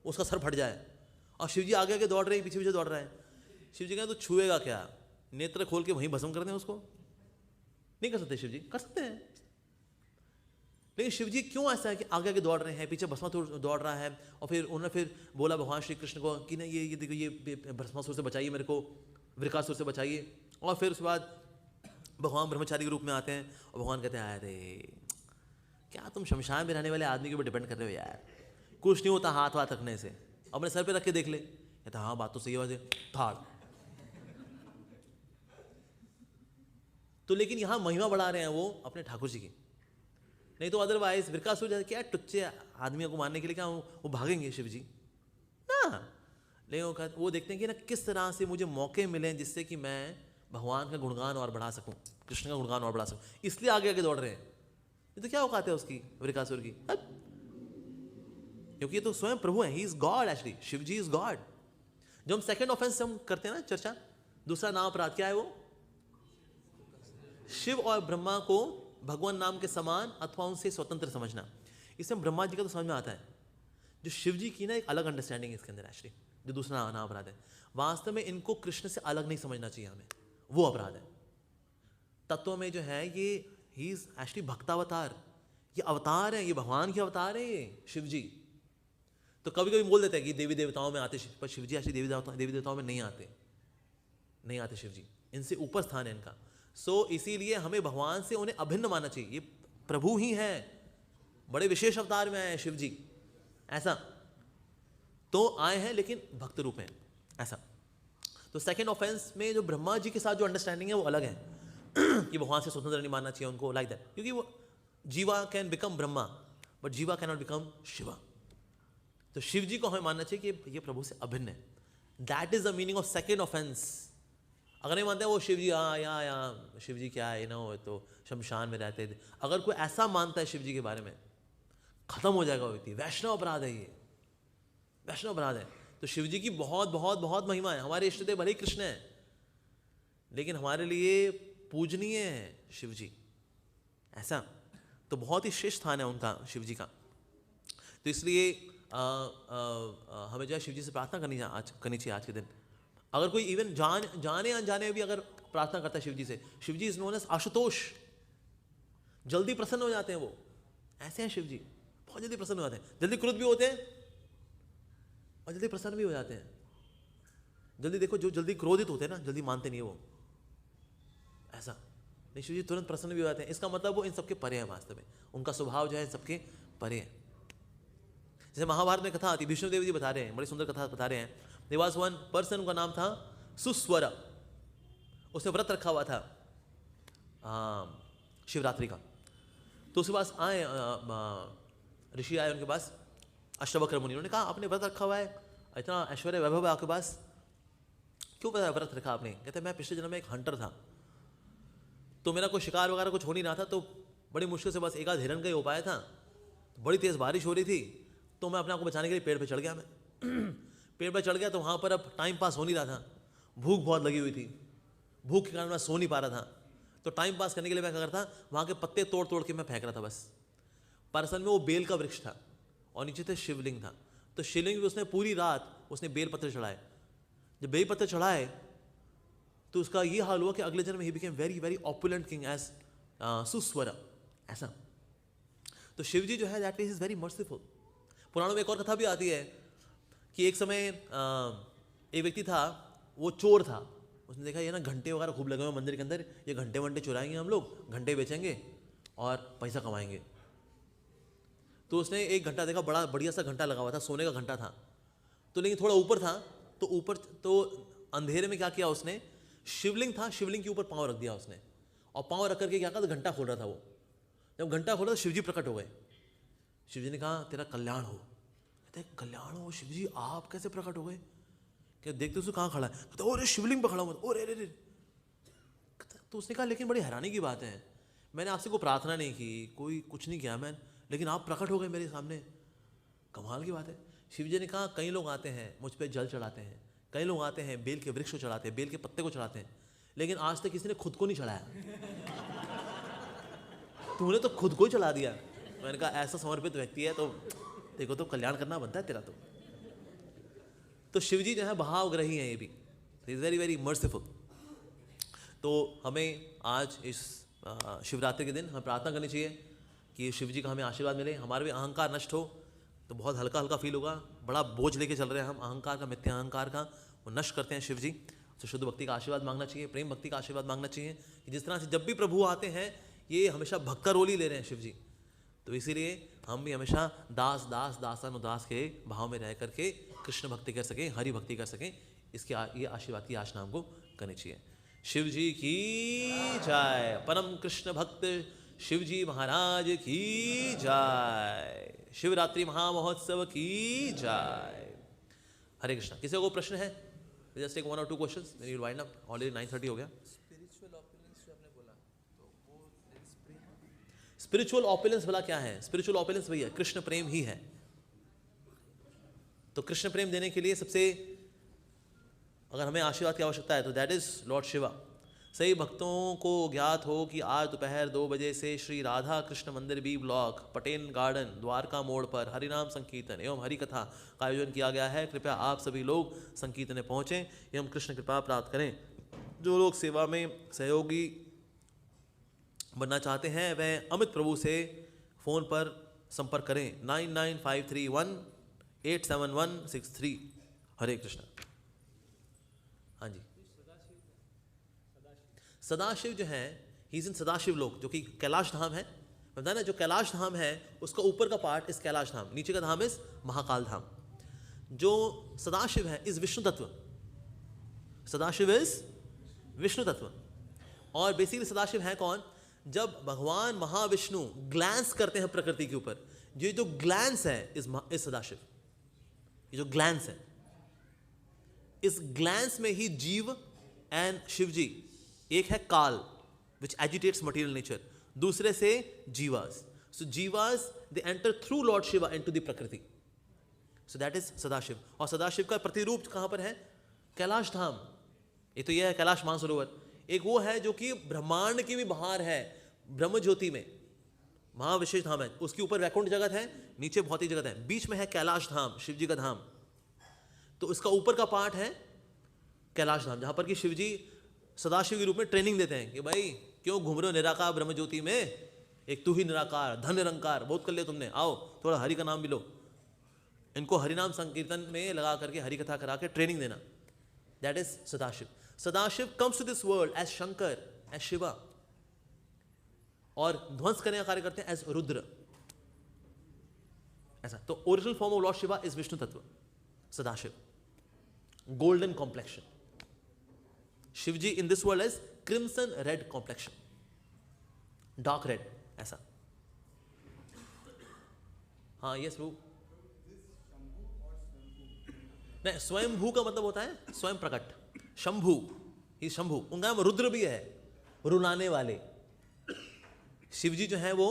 उसका सर फट जाए, और शिवजी आगे आगे दौड़ रहे हैं, पीछे पीछे दौड़ रहे हैं। शिवजी कहते तो छुएगा क्या? नेत्र खोल के वहीं भस्म कर दें उसको? नहीं कर सकते शिवजी? कर सकते हैं, लेकिन शिवजी क्यों ऐसा है कि आगे आगे दौड़ रहे हैं, पीछे भस्मासुर दौड़ रहा है, और फिर उन्होंने फिर बोला भगवान श्री कृष्ण को कि नहीं ये देखो, ये भस्मासुर से बचाइए मेरे को, वृकासुर से बचाइए। और फिर उसके बाद भगवान ब्रह्मचारी के रूप में आते हैं, और भगवान कहते हैं अरे क्या तुम शमशान में रहने वाले आदमी के ऊपर डिपेंड कर रहे हो यार, कुछ नहीं होता हाथ वाथ रखने से, अपने सर पे रख के देख ले। कहता हाँ बात तो सही है, थाड़। तो लेकिन यहाँ महिमा बढ़ा रहे हैं वो अपने ठाकुर जी की, नहीं तो अदरवाइज वृकासुर जैसे क्या टुच्चे आदमियों को मारने के लिए क्या वो भागेंगे शिव जी ना। लेकिन वो देखते हैं कि ना किस तरह से मुझे मौके मिले जिससे कि मैं भगवान का गुणगान और बढ़ा सकूं, कृष्ण का गुणगान और बढ़ा सकूं, इसलिए आगे आगे दौड़ रहे हैं। ये तो क्या औकात है उसकी, वृकासुर की? क्योंकि ये तो स्वयं प्रभु है, he is god, actually Shiv ji is god. जो हम सेकंड ऑफेंस हम करते हैं ना चर्चा, दूसरा नाम अपराध क्या है? वो शिव और ब्रह्मा को भगवान नाम के समान अथवा उनसे स्वतंत्र समझना। इसमें ब्रह्मा जी का तो समझ में आता है, जो शिव जी की ना एक अलग अंडरस्टैंडिंग है इसके अंदर एक्चुअली। जो दूसरा नाम अपराध है, वास्तव में इनको कृष्ण से अलग नहीं समझना चाहिए हमें, वो अपराध है। तत्व में जो है ये ही इज एक्चुअली भक्तावतार, ये अवतार है, ये भगवान के अवतार है ये शिव जी। तो कभी कभी बोल देते हैं कि देवी देवताओं में आते, पर शिव जी एक्चुअली देवी देवताओं में नहीं आते शिव जी, इनसे ऊपर स्थान है इनका। सो इसीलिए हमें भगवान से उन्हें अभिन्न मानना चाहिए, ये प्रभु ही हैं, बड़े विशेष अवतार में आए हैं शिव जी, ऐसा तो आए हैं लेकिन भक्त रूप में, ऐसा। तो सेकंड ऑफेंस में जो ब्रह्मा जी के साथ जो अंडरस्टैंडिंग है वो अलग है कि भगवान से स्वतंत्र नहीं मानना चाहिए उनको, लाइक दैट। क्योंकि वो जीवा कैन बिकम ब्रह्मा बट जीवा कैन नॉट बिकम शिवा। तो शिव जी को हमें मानना चाहिए कि ये प्रभु से अभिन्न है। That is the meaning of second offence. अगर नहीं मानते हैं वो शिव जी, हाँ यहाँ शिव जी क्या है ना, वो तो शमशान में रहते थे, अगर कोई ऐसा मानता है शिव जी के बारे में, खत्म हो जाएगा वो व्यक्ति। वैष्णव अपराध है ये, वैष्णव अपराध है। तो शिव जी की बहुत बहुत बहुत महिमा है। हमारे इष्ट देव भले ही कृष्ण है, लेकिन हमारे लिए पूजनीय है शिव जी, ऐसा। तो बहुत ही श्रेष्ठ स्थान है उनका, शिव जी का। तो इसलिए हमें जो है शिव जी से प्रार्थना करनी चाहिए आज के दिन। अगर कोई इवन जाने अनजाने भी अगर प्रार्थना करता है शिव जी से, Shiv ji is known as Ashutosh, जल्दी प्रसन्न हो जाते हैं वो, ऐसे हैं शिव जी, बहुत जल्दी प्रसन्न हो जाते हैं। जल्दी क्रोध भी होते हैं और जल्दी प्रसन्न भी हो जाते हैं। जल्दी देखो, जो जल्दी क्रोधित होते हैं ना, जल्दी मानते नहीं है वो, ऐसा नहीं। शिव जी तुरंत प्रसन्न भी हो जाते हैं। इसका मतलब वो इन सबके परे हैं, वास्तव में उनका स्वभाव जो है इन सबके परे है। जैसे महाभारत में कथा आती, विष्णु देव जी बता रहे हैं, बड़ी सुंदर कथा बता रहे हैं। There was one person, उनका नाम था सुस्वरा, उसने व्रत रखा हुआ था शिवरात्रि का। तो उसके पास आए ऋषि, आए उनके पास, अष्टवक्र मुनि। उन्होंने कहा आपने व्रत रखा हुआ है, इतना ऐश्वर्य वैभव है आपके पास, क्यों व्रत रखा आपने? कहते मैं पिछले जन्म में एक हंटर था, तो मेरा कोई शिकार वगैरह कुछ हो नहीं रहा था, तो बड़ी मुश्किल से बस एक आध हिरन का ही हो पाया था। तो बड़ी तेज़ बारिश हो रही थी, तो मैं अपने आप को बचाने के लिए पेड़ पे चढ़ गया। मैं पेड़ पर चढ़ गया तो वहाँ पर अब टाइम पास हो नहीं रहा था, भूख बहुत लगी हुई थी, भूख के कारण मैं सो नहीं पा रहा था। तो टाइम पास करने के लिए मैं क्या करता, वहाँ के पत्ते तोड़ तोड़ के मैं फेंक रहा था बस। पर असल में वो बेल का वृक्ष था और नीचे से शिवलिंग था। तो शिवलिंग भी उसने पूरी रात उसने बेल पत्ते चढ़ाए। जब बेल पत्ते चढ़ाए तो उसका ये हाल हुआ कि अगले जन्म में ही became very very opulent king as Suswara, ऐसा। तो शिव जी जो है दैट इज वेरी मर्सीफुल। पुराणों में एक और कथा भी आती है कि एक समय एक व्यक्ति था, वो चोर था। उसने देखा ये ना घंटे वगैरह खूब लगे हुए मंदिर के अंदर, ये घंटे वंटे चुराएंगे हम लोग, घंटे बेचेंगे और पैसा कमाएंगे। तो उसने एक घंटा देखा, बड़ा बढ़िया सा घंटा लगा हुआ था, सोने का घंटा था। तो लेकिन थोड़ा ऊपर था, तो ऊपर तो अंधेरे में क्या किया उसने, शिवलिंग था, शिवलिंग के ऊपर पाँव रख दिया उसने, और पाँव रख करके क्या कहा, तो घंटा खोल रहा था वो। जब घंटा खोला तो शिवजी प्रकट हो गए। शिवजी ने कहा तेरा कल्याण हो। कहते कल्याण हो शिवजी, आप कैसे प्रकट हो गए? क्या देखते उसको कहाँ खड़ा है? कहते अरे शिवलिंग पर खड़ा हुआ, अरे रे रे। तो उसने कहा लेकिन बड़ी हैरानी की बात है, मैंने आपसे कोई प्रार्थना नहीं की, कोई कुछ नहीं किया मैं, लेकिन आप प्रकट हो गए मेरे सामने, कमाल की बात है। शिवजी ने कहा कई लोग आते हैं मुझ पर जल चढ़ाते हैं, कई लोग आते हैं बेल के वृक्ष को चढ़ाते हैं, बेल के पत्ते को चढ़ाते हैं, लेकिन आज तक किसी ने खुद को नहीं चढ़ाया। तूने तो खुद को ही चढ़ा दिया। मैंने कहा ऐसा समर्पित व्यक्ति है तो देखो, तो कल्याण करना बनता है तेरा। तो शिवजी जो है भावग्रही हैं, ये भी इज़ वेरी वेरी मर्सीफुल। तो हमें आज इस शिवरात्रि के दिन हमें प्रार्थना करनी चाहिए कि शिव जी का हमें आशीर्वाद मिले, हमारा भी अहंकार नष्ट हो। तो बहुत हल्का हल्का फील होगा, बड़ा बोझ लेके चल रहे हैं हम अहंकार का, मिथ्या अहंकार का, वो नष्ट करते हैं शिव जी। तो शुद्ध भक्ति का आशीर्वाद मांगना चाहिए, प्रेम भक्ति का आशीर्वाद मांगना चाहिए कि जिस तरह से जब भी प्रभु आते हैं ये हमेशा भक्त का रोल ही ले रहे हैं शिव जी। तो इसीलिए हम भी हमेशा दास दास दासानुदास के भाव में रह करके कृष्ण भक्ति कर सकें, हरि भक्ति कर सकें, इसके ये आशीर्वाद की याचना हमको करनी चाहिए। शिव जी की जय। परम कृष्ण भक्त शिव जी महाराज की जय। शिवरात्रि महामहोत्सव की जय। हरे कृष्णा। किसी को प्रश्न है? Just take 1 or 2 questions, then you will wind up. Already 9:30 हो गया। स्पिरिचुअल ऑपुलेंस जो आपने बोला, तो वो स्पिरिचुअल ऑपुलेंस भला क्या है? स्पिरिचुअल ऑपुलेंस वही है, कृष्ण प्रेम ही है। तो कृष्ण प्रेम देने के लिए सबसे अगर हमें आशीर्वाद की आवश्यकता है तो दैट इज लॉर्ड शिवा। सही भक्तों को ज्ञात हो कि आज दोपहर 2 बजे से श्री राधा कृष्ण मंदिर B block Patel garden Dwarka मोड़ पर हरिनाम संकीर्तन एवं हरि कथा का आयोजन किया गया है। कृपया आप सभी लोग संकीर्तन में पहुँचें एवं कृष्ण कृपा प्राप्त करें। जो लोग सेवा में सहयोगी बनना चाहते हैं वह अमित प्रभु से फ़ोन पर संपर्क करें 9953187163। हरे कृष्ण। हाँ जी। सदाशिव जो है ही इज इन सदाशिव लोक, जो कि कैलाश धाम है। बताया ना, जो कैलाश धाम है उसका ऊपर का पार्ट इस कैलाश धाम, नीचे का धाम इस महाकाल धाम। जो सदाशिव है इस विष्णु तत्व, सदाशिव इज विष्णु तत्व। और बेसिकली सदाशिव है कौन? जब भगवान महाविष्णु ग्लैंस करते हैं प्रकृति के ऊपर, ये जो ग्लैंस है इस सदाशिव, ये जो ग्लैंस है, इस ग्लैंस में ही जीव एंड शिव जी, एक है काल विच एजिटेट्स मटेरियल नेचर, दूसरे से जीवास। So jivas they enter through Lord Shiva into the prakriti. So that is Sadashiv. और सदाशिव का प्रतिरूप कहां पर है? कैलाश धाम। ये तो यह है कैलाश मानसरोवर। एक वो है जो कि ब्रह्मांड की भी बाहर है, ब्रह्म ज्योति में महाविशेष धाम है, उसके ऊपर वैकुंठ जगत है, नीचे भौतिक जगत है, बीच में है कैलाश धाम, शिव जी का धाम। तो इसका ऊपर का पार्ट है कैलाश धाम, जहां पर कि शिव जी सदाशिव के रूप में ट्रेनिंग देते हैं कि भाई क्यों घूम रहे हो निराकार ब्रह्म ज्योति में, एक तू ही निराकार, धन निरंकार, बहुत कर लिया तुमने, आओ थोड़ा हरि का नाम भी लो। इनको हरिनाम संकीर्तन में लगा करके हरि कथा करा के ट्रेनिंग देना, that is Sadashiv. Sadashiv comes to this world as Shankar, as Shiva, और ध्वंस करने का कार्य करते हैं एज रुद्र, ऐसा। तो original form of Lord Shiva is Vishnu tattva, Sadashiv, golden complexion. Shivji in this world is crimson red complexion, dark red, ऐसा। हाँ यस प्रभु। नहीं, स्वयंभू का मतलब होता है स्वयं प्रकट, शंभु ही शंभु। उनका नाम रुद्र भी है, रुलाने वाले। शिवजी जो हैं वो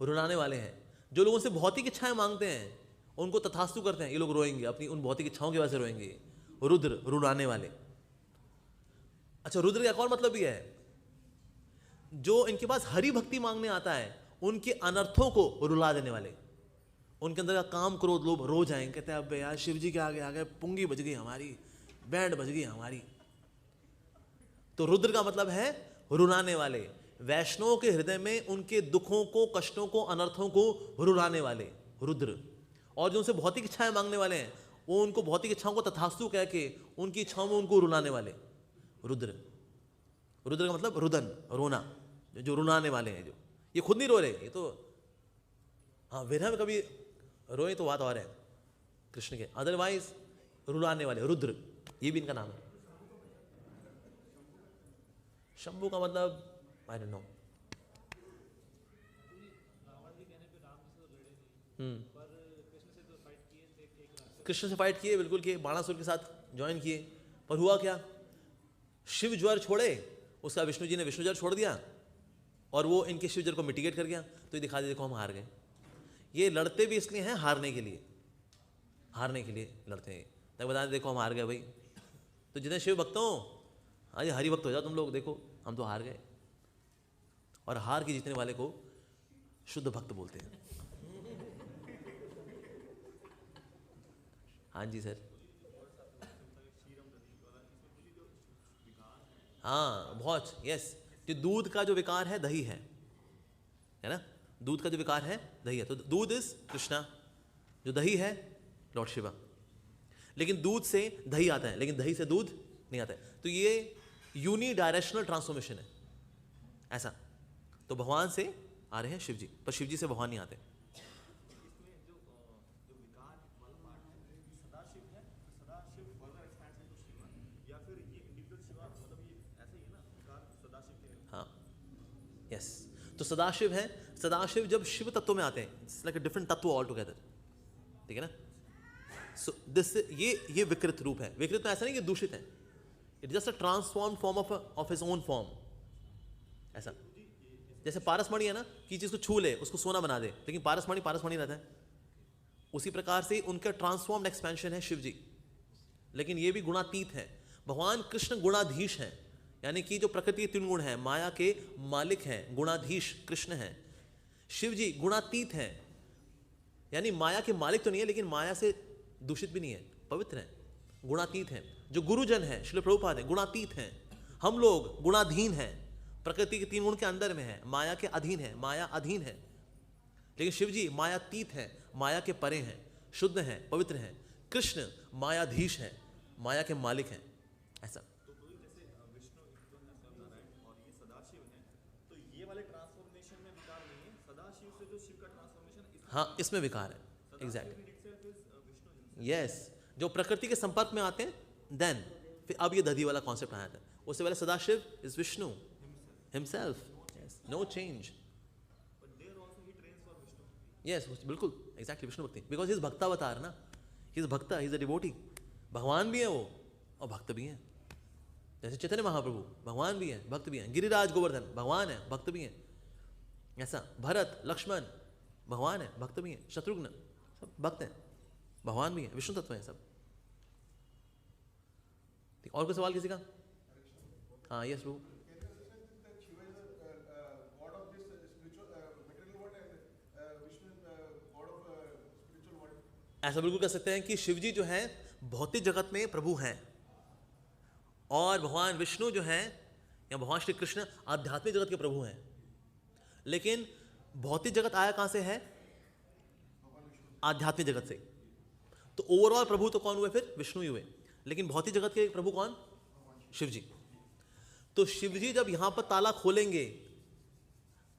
रुलाने वाले हैं। जो लोग उनसे भौतिक इच्छाएं मांगते हैं उनको तथास्तु करते हैं, ये लोग रोएंगे, अपनी उन भौतिक इच्छाओं की वजह से रोएंगे। रुद्र, रुलाने वाले। अच्छा, रुद्र का एक और मतलब भी है, जो इनके पास हरि भक्ति मांगने आता है उनके अनर्थों को रुला देने वाले। उनके अंदर का काम क्रोध लोभ रो जाएंगे, कहते हैं अब यार शिव जी के आगे आगे पुंगी बज गई हमारी, बैंड बज गई हमारी। तो रुद्र का मतलब है रुलाने वाले। वैष्णव के हृदय में उनके दुखों को, कष्टों को, अनर्थों को रुलाने वाले रुद्र। और जो उनसे भौतिक इच्छाएं मांगने वाले हैं वो उनको भौतिक इच्छाओं को तथास्तु कह के उनकी इच्छाओं में उनको रुलाने वाले रुद्र। रुद्र का मतलब रुदन, रोना, जो रुलाने वाले हैं। जो ये खुद नहीं रो रहे, ये तो हाँ विरह में कभी रोए तो बात और है कृष्ण के, अदरवाइज रुलाने वाले, रुद्र, ये भी इनका नाम है। शंभू का मतलब आई डोंट नो। कृष्ण से फाइट किए, बिल्कुल किए, बाणासुर के साथ ज्वाइन किए, पर हुआ क्या? शिव ज्वर छोड़े, उसका विष्णु जी ने विष्णु ज्वर छोड़ दिया और वो इनके शिव ज्वर को मिटिगेट कर गया। तो ये दिखा दे, देखो हम हार गए। ये लड़ते भी इसलिए हैं हारने के लिए, हारने के लिए लड़ते हैं, तब बता दे देखो हम हार गए भाई। तो जितने शिव भक्त हो, अरे हरि भक्त हो जाओ तुम लोग, देखो हम तो हार गए। और हार के जीतने वाले को शुद्ध भक्त बोलते हैं। हाँ जी सर। हाँ बहुत, यस। जो दूध का जो विकार है दही है ना? दूध का जो विकार है दही है, तो दूध इज कृष्णा, जो दही है लॉर्ड शिवा। लेकिन दूध से दही आता है, लेकिन दही से दूध नहीं आता है। तो ये यूनी डायरेक्शनल ट्रांसफॉर्मेशन है ऐसा। तो भगवान से आ रहे हैं शिव जी, पर शिव जी से भगवान नहीं आते। हाँ यस, तो सदाशिव है। सदाशिव जब शिव तत्व में आते हैं, इट्स लाइक अ डिफरेंट तत्व ऑल टुगेदर, ठीक है ना? सो दिस, ये विकृत रूप है। विकृत तो ऐसा नहीं कि दूषित है, it just a transform form of his own form. ऐसा जैसे पारसमणि है ना, कि चीज को छू ले उसको सोना बना दे, लेकिन पारसमणि पारसमणि रहता है। उसी प्रकार से उनका ट्रांसफॉर्म्ड एक्सपेंशन है शिव जी, लेकिन ये भी गुणातीत है। भगवान कृष्ण गुणाधीश हैं, यानी कि जो प्रकृति के तीन गुण हैं, माया के मालिक हैं, गुणाधीश कृष्ण हैं। शिव जी गुणातीत हैं, यानी माया के मालिक तो नहीं है, लेकिन माया से दूषित भी नहीं है, पवित्र हैं, गुणातीत हैं। जो गुरुजन है श्रील प्रभुपाद हैं, गुणातीत हैं। हम लोग गुणाधीन हैं, प्रकृति के तीन गुण के अंदर में है, माया के अधीन है, माया अधीन है। लेकिन शिव जी मायातीत हैं, माया के परे हैं, शुद्ध हैं, पवित्र हैं। कृष्ण मायाधीश हैं, माया के मालिक हैं। ऐसा हाँ, इसमें विकार है, एग्जैक्टली यस। जो प्रकृति के संपर्क में आते हैं देन फिर अब ये दधी वाला कॉन्सेप्ट आया था। उससे पहले Sadashiv is Vishnu himself, no change. Yes बिल्कुल एग्जैक्टली, विष्णु भक्ति, बिकॉज इज भक्तावतार ना, ही इज भक्ता, ही इज अ डिवोटी। भगवान भी है वो और भक्त भी हैं। जैसे चैतन्य महाप्रभु भगवान भी हैं, भक्त भी हैं। गिरिराज गोवर्धन भगवान है, भक्त भी हैं। ऐसा भरत लक्ष्मण भगवान है, भक्त भी हैं। शत्रुघ्न सब भक्त हैं, भगवान भी हैं, विष्णु तत्व हैं सब। ठीक, और कोई सवाल किसी का? हाँ यस प्रभु। ऐसा बिल्कुल कह सकते हैं कि शिवजी जो हैं भौतिक जगत में प्रभु हैं, और भगवान विष्णु जो हैं या भगवान श्री कृष्ण आध्यात्मिक जगत के प्रभु हैं। लेकिन भौतिक जगत आया कहां से है? आध्यात्मिक जगत से। तो ओवरऑल प्रभु तो कौन हुए फिर? विष्णु ही हुए। लेकिन भौतिक जगत के प्रभु कौन? शिव जी। तो शिव जी जब यहां पर ताला खोलेंगे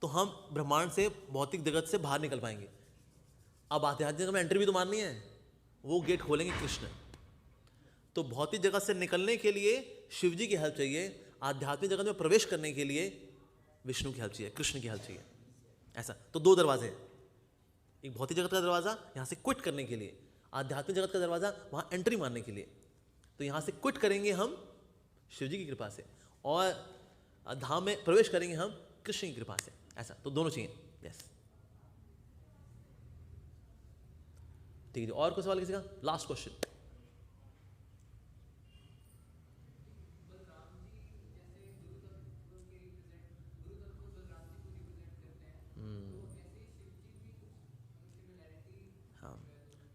तो हम ब्रह्मांड से, भौतिक जगत से बाहर निकल पाएंगे। अब आध्यात्मिक जगत में एंट्री भी तो मारनी है, वो गेट खोलेंगे कृष्ण। तो भौतिक जगत से निकलने के लिए शिव जी की हेल्प चाहिए, आध्यात्मिक जगत में प्रवेश करने के लिए विष्णु की हेल्प चाहिए, कृष्ण की हेल्प चाहिए। ऐसा तो दो दरवाजे हैं, एक भौतिक जगत का दरवाजा यहां से क्विट करने के लिए, आध्यात्मिक जगत का दरवाजा वहां एंट्री मारने के लिए। तो यहां से क्विट करेंगे हम शिव जी की कृपा से, और धाम में प्रवेश करेंगे हम कृष्ण की कृपा से। ऐसा तो दोनों चाहिए। यस ठीक है। और कोई सवाल किसी का? Last question. हाँ,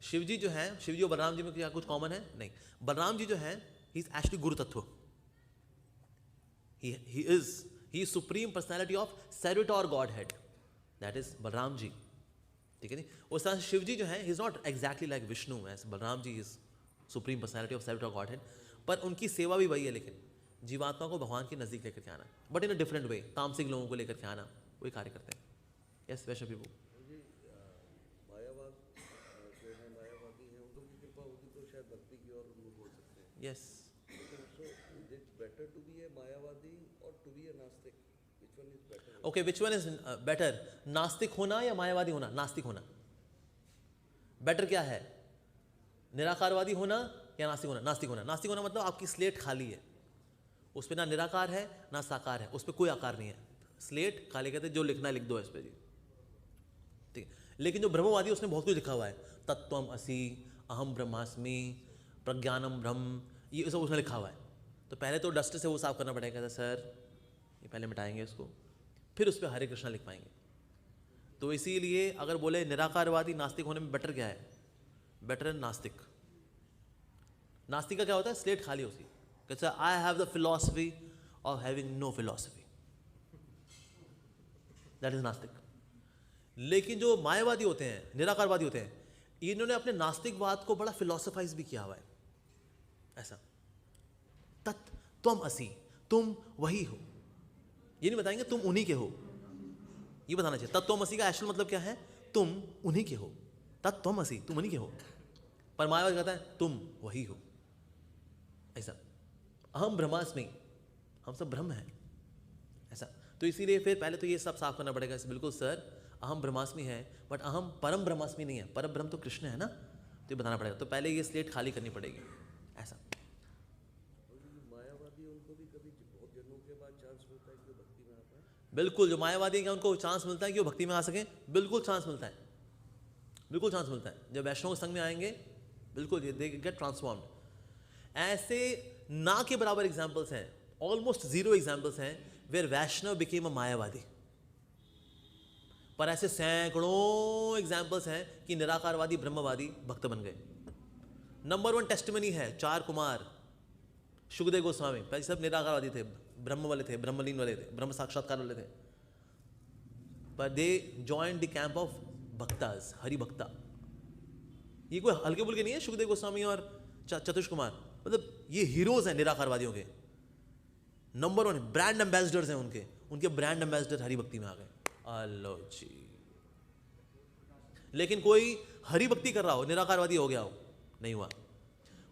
शिव जी जो है, शिव जी और बलराम जी में क्या कुछ कॉमन है? नहीं। बलराम जी जो है ही इज एक्चुअली गुरु तत्व, he is supreme personality of servitor godhead, that is Balram ji. ठीक है नहीं? उस तरह शिव जी जो है he is not exactly like Vishnu, as Balram ji is supreme personality of servitor godhead, पर उनकी सेवा भी वही है, लेकिन जीवात्मा को भगवान के नजदीक लेकर के आना, but in a different way. तामसिक लोगों को लेकर के आना, वही कार्य करते हैं। यस वैष्णव प्रभु। मायावाद जो है, मायावादी है, उनकी कृपा होगी तो शायद भक्ति की और Yes. So is it better to be a Mayavadi or to be a Nastik? Which one is better? Okay, which one is better? नास्तिक होना या मायावादी होना? नास्तिक होना. बेटर क्या है? निराकारवादी होना या नास्तिक होना? नास्तिक होना. नास्तिक होना मतलब आपकी स्लेट खाली है, उस पर ना निराकार है ना साकार है, उस पर कोई आकार नहीं है. स्लेट खाली, कहते हैं जो लिखना है लिख दो इस पर जी. ठीक है. लेकिन जो ब्रह्मवादी उसने बहुत कुछ लिखा हुआ है. तत्वम असि, अहम ब्रह्मास्मि, प्रज्ञानम ब्रह्म, ये सब उसने लिखा हुआ है. तो पहले तो डस्ट से वो साफ करना पड़ेगा. सर ये पहले मिटाएंगे इसको, फिर उस पर हरे कृष्णा लिख पाएंगे. तो इसीलिए अगर बोले निराकारवादी नास्तिक होने में बेटर क्या है? बेटर है नास्तिक. नास्तिक का क्या होता है? स्लेट खाली होती. कहता है I have the philosophy of having no philosophy, that is नास्तिक. लेकिन जो मायावादी होते हैं, निराकारवादी होते हैं, इन्होंने अपने नास्तिकवाद को बड़ा फिलोसफाइज भी किया हुआ है. ऐसा तत् त्वम असि, तुम वही हो. ये नहीं बताएंगे तुम उन्हीं के हो, ये बताना चाहिए. तत् त्वम असि का एक्चुअल मतलब क्या है? तुम उन्हीं के हो. तत् त्वम असि, तुम उन्हीं के हो. पर मायावादी कहता है तुम वही हो. ऐसा अहम ब्रह्मास्मि, हम सब ब्रह्म हैं. ऐसा. तो इसीलिए फिर पहले तो ये सब साफ करना पड़ेगा. बिल्कुल सर, अहम ब्रह्मास्मि है, बट अहम परम ब्रह्मास्मि नहीं है. परम ब्रह्म तो कृष्ण है ना, तो ये बताना पड़ेगा. तो पहले ये स्लेट खाली करनी पड़ेगी. ऐसा. मायावादी उनको भी कभी बहुत जन्मों के बाद चांस मिलता है कि वो भक्ति में आ पाए. बिल्कुल, जो मायावादी हैं उनको चांस मिलता है कि वो भक्ति में आ सकें. बिल्कुल चांस मिलता है, बिल्कुल चांस मिलता है. जब वैष्णव के संग में आएंगे, बिल्कुल दे गेट ट्रांसफॉर्म्ड. ऐसे ना के बराबर एग्जाम्पल्स हैं, ऑलमोस्ट जीरो एग्जाम्पल्स हैं वेयर वैष्णव बिकेम अ मायावादी. पर ऐसे सैकड़ों एग्जाम्पल्स हैं कि निराकारवादी ब्रह्मवादी भक्त बन गए. नंबर 1 टेस्टिमनी है 4 कुमार, शुकदेव गोस्वामी. पहले सब निराकारवादी थे, ब्रह्म वाले थे, ब्रह्मलीन वाले थे, ब्रह्म साक्षात्कार वाले थे. पर they joined the camp of bhaktas, Hari bhakta. ये कोई हल्के बुल्के नहीं है. शुकदेव गोस्वामी और चतुष कुमार, मतलब ये हीरोज हैं निराकारवादियों के. नंबर 1 ब्रांड एम्बेसडर्स हैं उनके. उनके ब्रांड एम्बेसडर हरि भक्ति में आ गए. अल्लो जी. लेकिन कोई हरि भक्ति कर रहा हो, निराकारवादी हो गया हो, नहीं हुआ.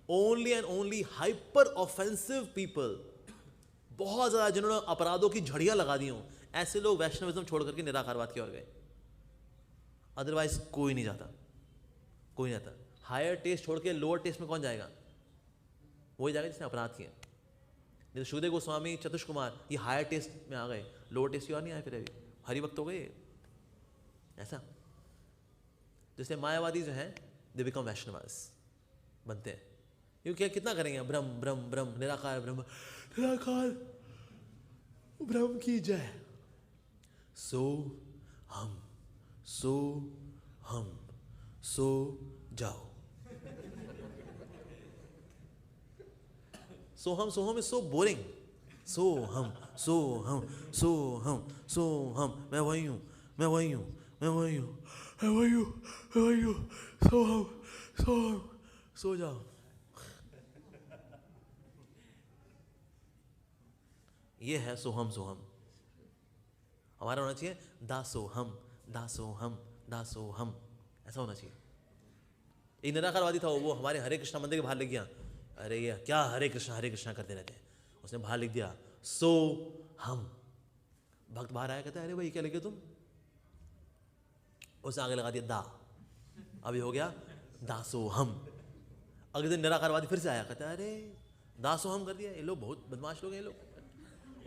Only and only hyper offensive people, बहुत ज्यादा जिन्होंने अपराधों की झड़ियां लगा दी हों, ऐसे लोग वैष्णविज्म छोड़ करके निराकारवाद की ओर गए. अदरवाइज कोई नहीं जाता, कोई नहीं जाता. हायर टेस्ट छोड़ के लोअर टेस्ट में कौन जाएगा? वही जाएगा जिसने अपराध किए. नहीं तो शुकदेव गोस्वामी, चतुष कुमार ये हायर टेस्ट में आ गए, लोअर टेस्ट की और नहीं आए, फिर अभी हरिभक्त हो गए. ऐसा. जैसे मायावादी जो हैं दे बिकम वैष्णवास बनते हैं. क्योंकि कितना करेंगे? ब्रह्म ब्रह्म ब्रह्म, निराकार ब्रह्म, निराकार ब्रह्म की जय. सो हम, सो हम, सो जाओ. सोहम इज सो बोरिंग. सोहम, सोहम, सोहम, सोहम, मैं वही हूँ, मैं वही हूँ, मैं वही हूँ, मैं वही हूँ, मैं वही हूँ. सोहम, सोहम, सो जाओ. ये है सोहम सोहम. हमारा होना चाहिए दासोहम, दासोहम, दासोहम. ऐसा होना चाहिए. एक निराकारवादी था, वो हमारे हरे कृष्णा मंदिर के बाहर लिख गया, अरे ये क्या हरे कृष्णा करते रहते हैं. उसने बाहर लिख दिया सो हम. भक्त बाहर आया, कहता है अरे भाई क्या लिखे तुम? उसने आगे लगा दिया दा. अभी हो गया दासो हम. अगले दिन निराकारवादी फिर से आया, कहता है अरे दासो हम कर दिया. ये लोग बहुत बदमाश लोग हैं ये लोग.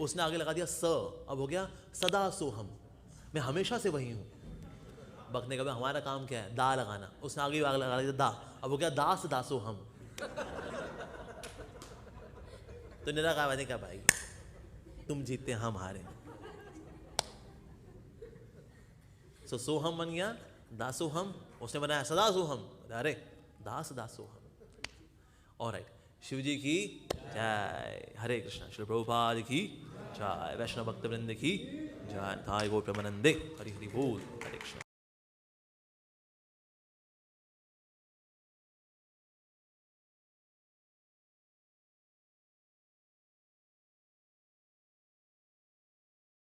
उसने आगे लगा दिया स. अब हो गया सदा सो हम, मैं हमेशा से वही हूँ. भक्त ने कहा हमारा काम क्या है? दा लगाना. उसने आगे लगा दिया दा. अब हो गया दास दासो हम. तो निराकारवादी क्या भाई, तुम जीतते हम हारे. सो हम बन गया दासो हम. उसने बनाया सदा सो हम, अरे दास दासो हम. ऑलराइट. शिव जी की जय. हरे कृष्णा. श्री प्रभुपाद की जय. वैष्णव भक्त वृंद की जय. थाय गो प्रेमानंदे. हरि हरि बोल. हरे कृष्णा.